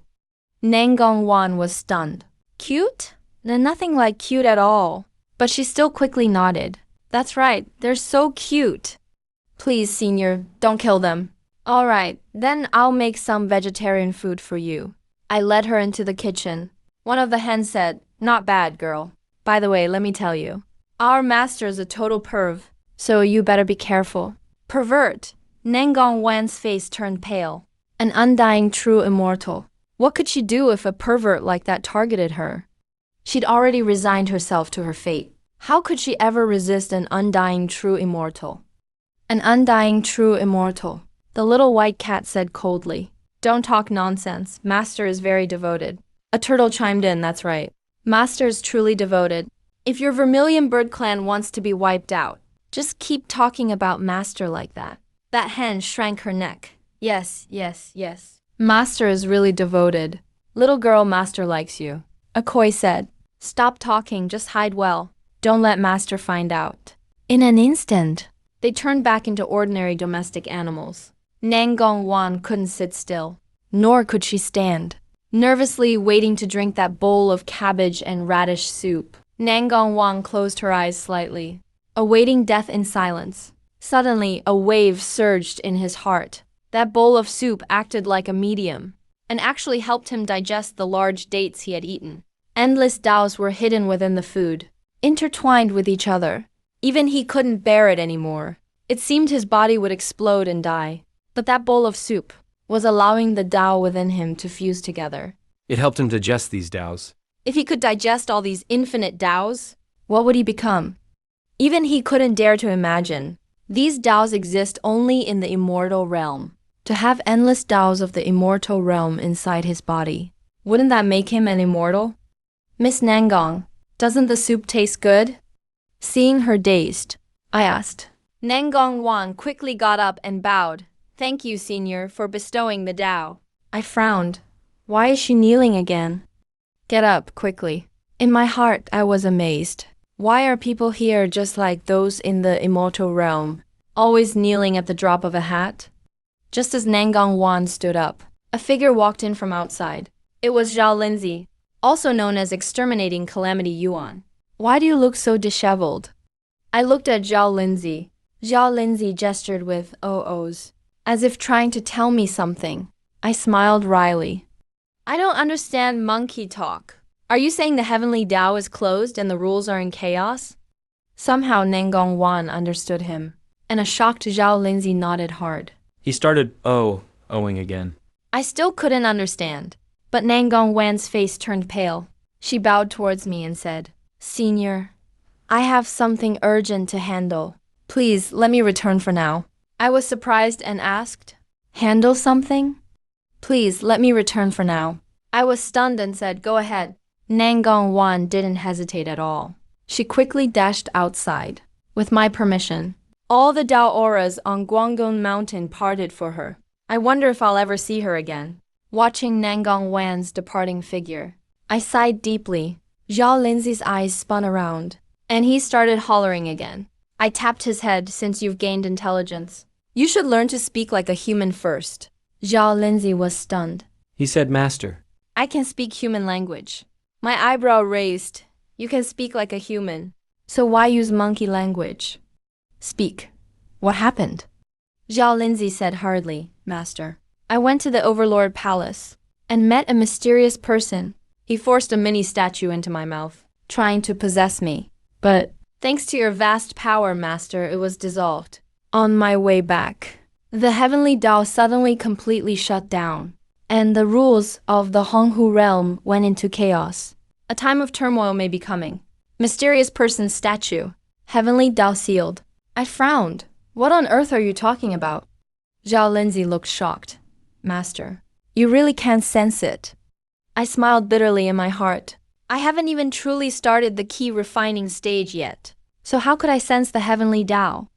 Nangong Wan was stunned. Cute? They're nothing like cute at all. But she still quickly nodded. That's right, they're so cute. Please, Senior, don't kill them. All right, then I'll make some vegetarian food for you. I led her into the kitchen. One of the hens said, Not bad, girl. By the way, let me tell you, our master is a total perv, so you better be careful. Pervert. Nangong Wan's face turned pale. An undying true immortal. What could she do if a pervert like that targeted her? She'd already resigned herself to her fate. How could she ever resist an undying true immortal? An undying true immortal. The little white cat said coldly. Don't talk nonsense. Master is very devoted. A turtle chimed in, that's right. Master is truly devoted. If your Vermilion Bird clan wants to be wiped out, just keep talking about Master like that. That hen shrank her neck. Yes, yes, yes. Master is really devoted. Little girl, Master likes you. A koi said. Stop talking, just hide well. Don't let Master find out. In an instant, they turned back into ordinary domestic animals. Nangong Wan couldn't sit still, nor could she stand. Nervously waiting to drink that bowl of cabbage and radish soup, Nangong Wan closed her eyes slightly, awaiting death in silence. Suddenly, a wave surged in his heart. That bowl of soup acted like a medium, and actually helped him digest the large dates he had eaten. Endless Daos were hidden within the food, intertwined with each other. Even he couldn't bear it anymore. It seemed his body would explode and die. But that bowl of soup was allowing the Dao within him to fuse together. It helped him digest these Daos. If he could digest all these infinite Daos, what would he become? Even he couldn't dare to imagine. These Daos exist only in the immortal realm. To have endless Daos of the immortal realm inside his body, wouldn't that make him an immortal? Miss Nangong, doesn't the soup taste good? Seeing her dazed, I asked. Nangong Wan quickly got up and bowed. Thank you, senior, for bestowing the Dao. I frowned. Why is she kneeling again? Get up, quickly. In my heart, I was amazed. Why are people here just like those in the immortal realm, always kneeling at the drop of a hat? Just as Nangong Wan stood up, a figure walked in from outside. It was Zhao Lindsay, also known as Exterminating Calamity Yuan. Why do you look so disheveled? I looked at Zhao Lindsay. Zhao Lindsay gestured with "oh-ohs," as if trying to tell me something. I smiled wryly. I don't understand monkey talk. Are you saying the heavenly Dao is closed and the rules are in chaos? Somehow Nangong Wan understood him, and a shocked Zhao Lindsay nodded hard. He started owing again. I still couldn't understand, but Nangong Wan's face turned pale. She bowed towards me and said, Senior, I have something urgent to handle. Please let me return for now. I was surprised and asked, handle something? Please let me return for now. I was stunned and said, go ahead. Nangong Wan didn't hesitate at all. She quickly dashed outside. With my permission, all the Dao auras on Guangdong Mountain parted for her. I wonder if I'll ever see her again. Watching Nangong Wan's departing figure, I sighed deeply. Zhao Lindsay's eyes spun around, and he started hollering again. I tapped his head. Since you've gained intelligence, you should learn to speak like a human first. Zhao Lindsay was stunned. He said, Master. I can speak human language. My eyebrow raised. You can speak like a human. So why use monkey language? Speak. What happened? Zhao Lindsay said hurriedly, Master. I went to the Overlord Palace and met a mysterious person. He forced a mini statue into my mouth, trying to possess me. But thanks to your vast power, Master, it was dissolved. On my way back, the heavenly Dao suddenly completely shut down, and the rules of the Honghu realm went into chaos. A time of turmoil may be coming. Mysterious person's statue. Heavenly Dao sealed. I frowned. What on earth are you talking about? Zhao Lindsay looked shocked. Master, you really can't sense it. I smiled bitterly in my heart. I haven't even truly started the key refining stage yet. So how could I sense the heavenly Dao?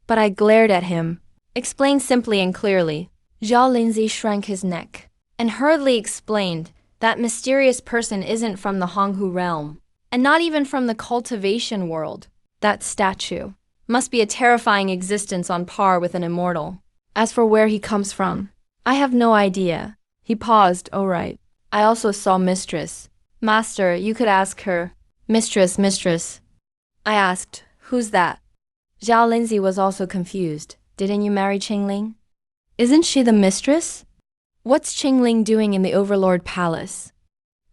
But I glared at him. Explain simply and clearly. Zhao Lindsay shrank his neck and hurriedly explained that mysterious person isn't from the Honghu realm, and not even from the cultivation world. That statue must be a terrifying existence on par with an immortal. As for where he comes from, I have no idea. He paused. Oh right. I also saw Mistress. Master, you could ask her. Mistress. I asked, who's that? Zhao Lindsay was also confused. Didn't you marry Qingling? Isn't she the mistress? What's Qingling doing in the Overlord Palace?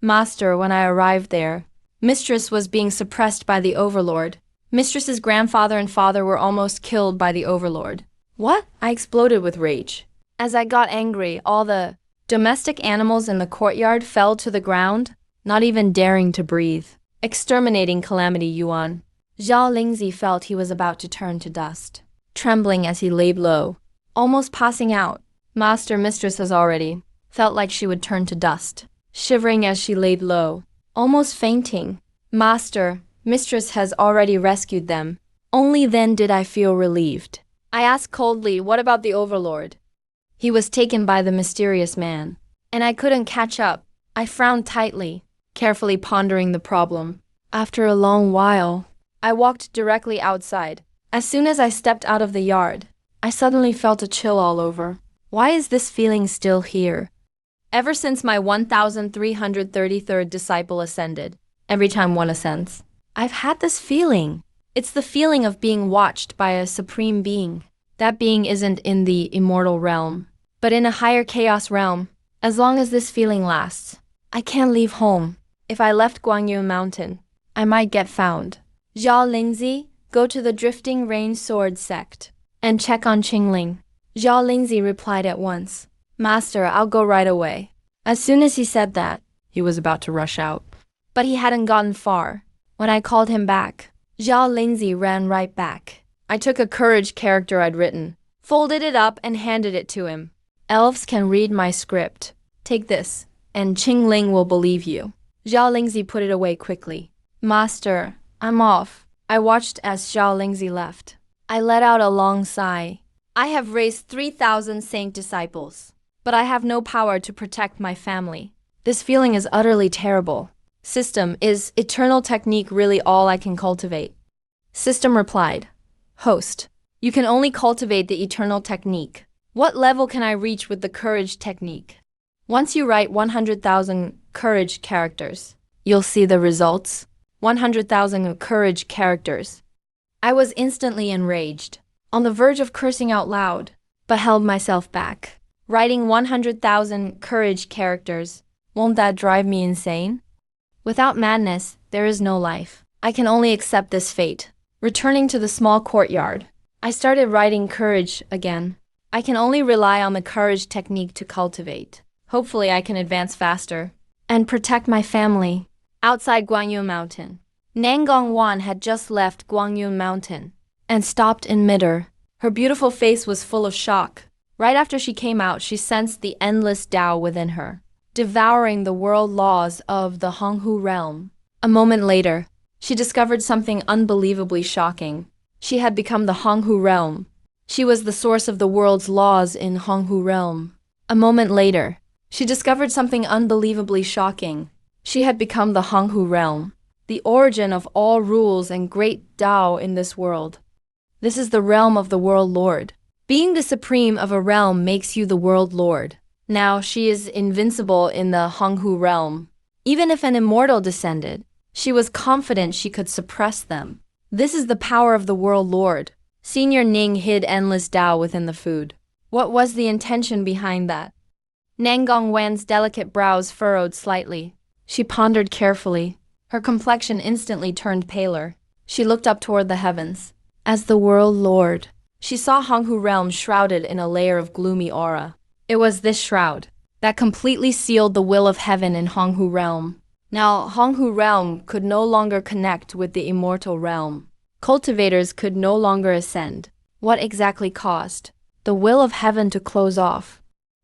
Master, when I arrived there, Mistress was being suppressed by the Overlord. Mistress's grandfather and father were almost killed by the Overlord. What? I exploded with rage. As I got angry, all the domestic animals in the courtyard fell to the ground, not even daring to breathe. Exterminating Calamity Yuan. Zhao Lindsay felt he was about to turn to dust, trembling as he laid low, almost passing out. Mistress has already felt like she would turn to dust, shivering as she laid low, almost fainting. Mistress has already rescued them. Only then did I feel relieved. I asked coldly, what about the Overlord? He was taken by the mysterious man, and I couldn't catch up. I frowned tightly, carefully pondering the problem. After a long while, I walked directly outside. As soon as I stepped out of the yard, I suddenly felt a chill all over. Why is this feeling still here? Ever since my 1333rd disciple ascended, every time one ascends, I've had this feeling. It's the feeling of being watched by a supreme being. That being isn't in the immortal realm, but in a higher chaos realm. As long as this feeling lasts, I can't leave home. If I left Guangyu Mountain, I might get found. Zhao Lingzi, go to the Drifting Rain Sword sect and check on Qingling. Zhao Lingzi replied at once. Master, I'll go right away. As soon as he said that, He was about to rush out. but he hadn't gotten far. When I called him back, Zhao Lingzi ran right back. I took a courage character I'd written, folded it up and handed it to him. Elves can read my script. Take this, and Qingling will believe you. Zhao Lingzi put it away quickly. Master, I'm off. I watched as Zhao Lingzi left. I let out a long sigh. I have raised 3,000 saint disciples, but I have no power to protect my family. This feeling is utterly terrible. System, is eternal technique really all I can cultivate? System replied. Host, you can only cultivate the eternal technique. What level can I reach with the courage technique? Once you write 100,000 courage characters, you'll see the results. 100,000 courage characters. I was instantly enraged, on the verge of cursing out loud, but held myself back. Writing 100,000 courage characters, won't that drive me insane? Without madness, there is no life. I can only accept this fate. Returning to the small courtyard, I started writing courage again. I can only rely on the courage technique to cultivate. Hopefully I can advance faster and protect my family. Outside Guangyu Mountain, Nangong Wan had just left Guangyu Mountain and stopped in midair. Her beautiful face was full of shock. Right after she came out, she sensed the endless Tao within her, devouring the world laws of the Honghu realm. A moment later, she discovered something unbelievably shocking. She had become the Honghu realm. She was the source of the world's laws in Honghu realm. A moment later, she discovered something unbelievably shocking. She had become the Honghu realm, the origin of all rules and great Tao in this world. This is the realm of the world lord. Being the supreme of a realm makes you the world lord. Now she is invincible in the Honghu realm. Even if an immortal descended, she was confident she could suppress them. This is the power of the world lord. Senior Ning hid endless Tao within the food. What was the intention behind that? Nangong Wan's delicate brows furrowed slightly. She pondered carefully. Her complexion instantly turned paler. She looked up toward the heavens. As the world lord, she saw Honghu realm shrouded in a layer of gloomy aura. It was this shroud that completely sealed the will of heaven in Honghu realm. Now, Honghu realm could no longer connect with the immortal realm. Cultivators could no longer ascend. What exactly caused the will of heaven to close off?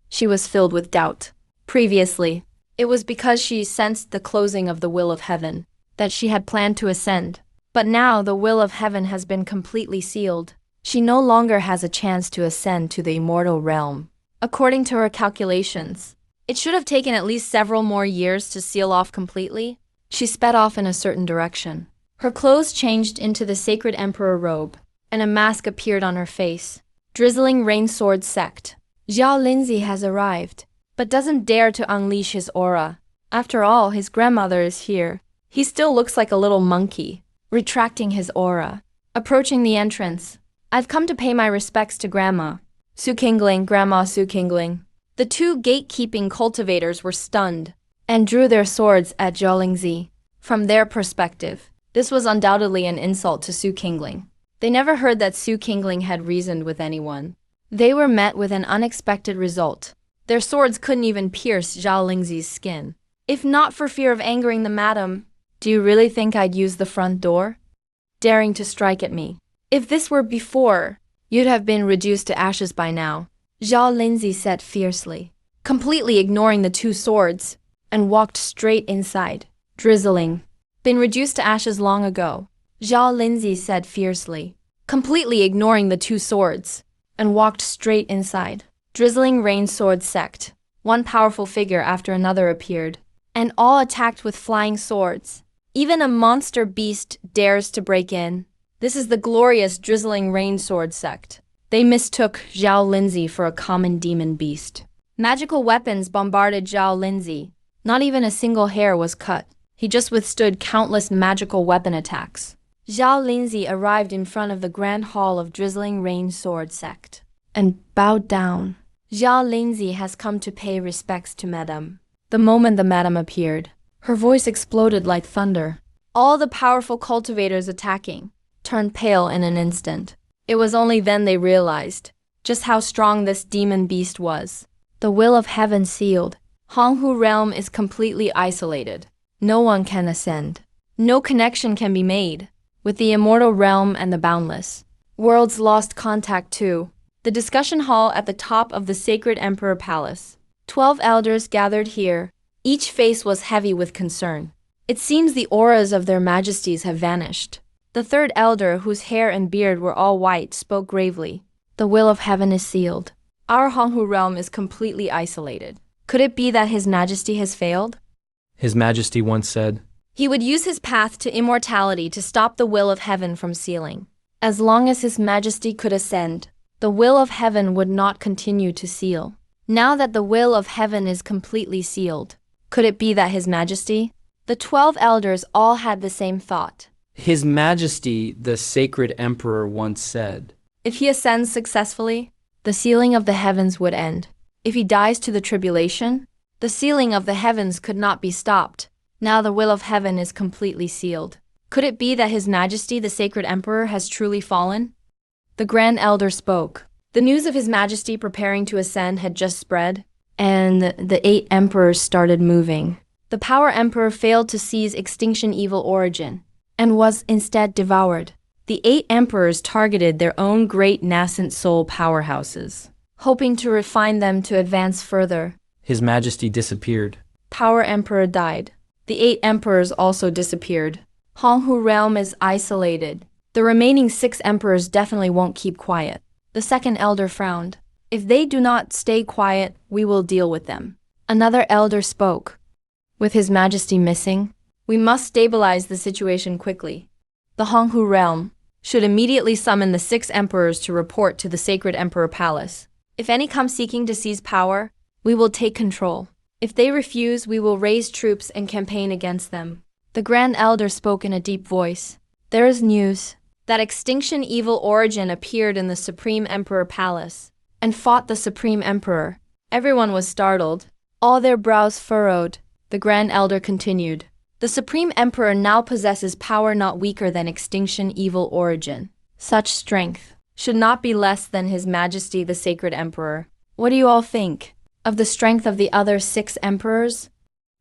She was filled with doubt. Previously, it was because she sensed the closing of the will of heaven that she had planned to ascend. But now the will of heaven has been completely sealed. She no longer has a chance to ascend to the immortal realm. According to her calculations, it should have taken at least several more years to seal off completely. She sped off in a certain direction. Her clothes changed into the sacred emperor robe, and a mask appeared on her face. Drizzling Rain Sword Sect. Zhao Lingzi has arrived, but doesn't dare to unleash his aura. After all, his grandmother is here. He still looks like a little monkey, retracting his aura. Approaching the entrance, I've come to pay my respects to Grandma. Su Qingling, Grandma Su Qingling. The two gatekeeping cultivators were stunned and drew their swords at Zhao Lingzi. From their perspective, this was undoubtedly an insult to Su Qingling. They never heard that Su Qingling had reasoned with anyone. They were met with an unexpected result. Their swords couldn't even pierce Zhao Lingzi's skin. If not for fear of angering the madam, do you really think I'd use the front door? Daring to strike at me. If this were before, you'd have been reduced to ashes by now. Zhao Lingzi said fiercely, completely ignoring the two swords, and walked straight inside. Drizzling. Been reduced to ashes long ago. Zhao Lingzi said fiercely, completely ignoring the two swords, and walked straight inside. Drizzling Rain Sword Sect. One powerful figure after another appeared, and all attacked with flying swords. Even a monster beast dares to break in. This is the glorious Drizzling Rain Sword Sect. They mistook Zhao Lingzi for a common demon beast. Magical weapons bombarded Zhao Lingzi. Not even a single hair was cut. He just withstood countless magical weapon attacks. Zhao Lingzi arrived in front of the Grand Hall of Drizzling Rain Sword Sect and bowed down. Zhao Lingzi has come to pay respects to Madame. The moment the madam appeared, Her voice exploded like thunder. All the powerful cultivators attacking turned pale in an instant. It was only then they realized just how strong this demon beast was. The will of heaven sealed. Honghu realm is completely isolated. No one can ascend. No connection can be made with the immortal realm and the boundless. Worlds lost contact too. The discussion hall at the top of the sacred emperor palace. 12 elders gathered here. Each face was heavy with concern. It seems the auras of their majesties have vanished. The third elder, whose hair and beard were all white, spoke gravely. The will of heaven is sealed. Our Honghu realm is completely isolated. Could it be that His Majesty has failed? His Majesty once said, He would use his path to immortality to stop the will of heaven from sealing. As long as His Majesty could ascend, the will of heaven would not continue to seal. Now that the will of heaven is completely sealed, could it be that His Majesty? The 12 elders all had the same thought. His Majesty, the sacred emperor, once said, If he ascends successfully, the sealing of the heavens would end. If he dies to the tribulation, the sealing of the heavens could not be stopped. Now the will of heaven is completely sealed. Could it be that His Majesty, the sacred emperor, has truly fallen? The Grand Elder spoke. The news of His Majesty preparing to ascend had just spread, and the 8 emperors started moving. The Power Emperor failed to seize Extinction Evil Origin, and was instead devoured. The 8 emperors targeted their own great nascent soul powerhouses, hoping to refine them to advance further. His Majesty disappeared. Power Emperor died. The 8 emperors also disappeared. Honghu realm is isolated. The remaining 6 emperors definitely won't keep quiet. The second elder frowned. If they do not stay quiet, we will deal with them. Another elder spoke. With His Majesty missing, we must stabilize the situation quickly. The Honghu realm should immediately summon the 6 emperors to report to the sacred emperor palace. If any come seeking to seize power, we will take control. If they refuse, we will raise troops and campaign against them. The Grand Elder spoke in a deep voice. There is news that Extinction Evil Origin appeared in the Supreme Emperor Palace and fought the Supreme Emperor. Everyone was startled. All their brows furrowed. The Grand Elder continued. The Supreme Emperor now possesses power not weaker than Extinction Evil Origin. Such strength should not be less than His Majesty the Sacred Emperor. What do you all think of the strength of the other 6 emperors?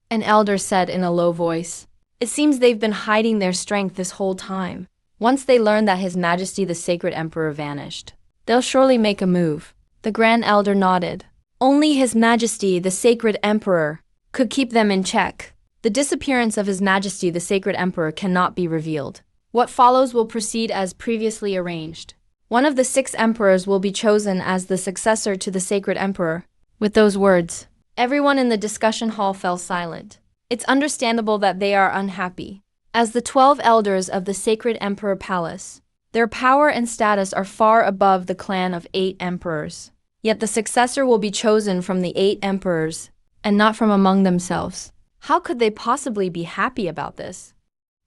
An elder said in a low voice. It seems they've been hiding their strength this whole time. Once they learn that His Majesty the Sacred Emperor vanished, they'll surely make a move. The Grand Elder nodded. Only His Majesty the Sacred Emperor could keep them in check. The disappearance of His Majesty the Sacred Emperor cannot be revealed. What follows will proceed as previously arranged. One of the 6 emperors will be chosen as the successor to the Sacred Emperor. With those words, everyone in the discussion hall fell silent. It's understandable that they are unhappy. As the 12 elders of the Sacred Emperor Palace, their power and status are far above the clan of 8 emperors. Yet the successor will be chosen from the 8 emperors, and not from among themselves. How could they possibly be happy about this?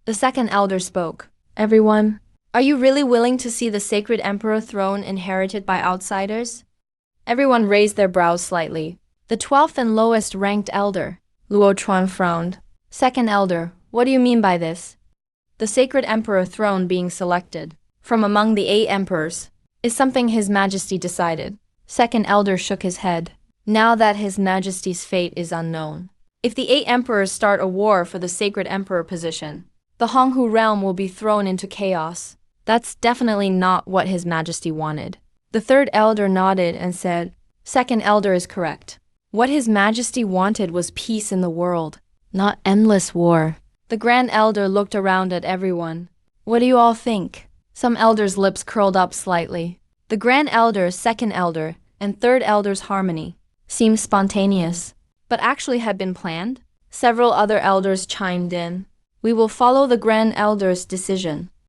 The second elder spoke. Everyone, are you really willing to see the Sacred Emperor throne inherited by outsiders? Everyone raised their brows slightly. The 12th and lowest ranked elder, Luo Chuan, frowned. Second elder, what do you mean by this? The Sacred Emperor throne being selected from among the 8 emperors is something His Majesty decided. Second elder shook his head. Now that His Majesty's fate is unknown. If the 8 emperors start a war for the Sacred Emperor position, the Honghu realm will be thrown into chaos. That's definitely not what His Majesty wanted. The third elder nodded and said, Second elder is correct. What His Majesty wanted was peace in the world, not endless war. The Grand Elder looked around at everyone. What do you all think? Some elders' lips curled up slightly. The Grand Elder, Second Elder, and Third Elder's harmony seemed spontaneous, but actually had been planned. Several other elders chimed in. We will follow the Grand Elder's decision.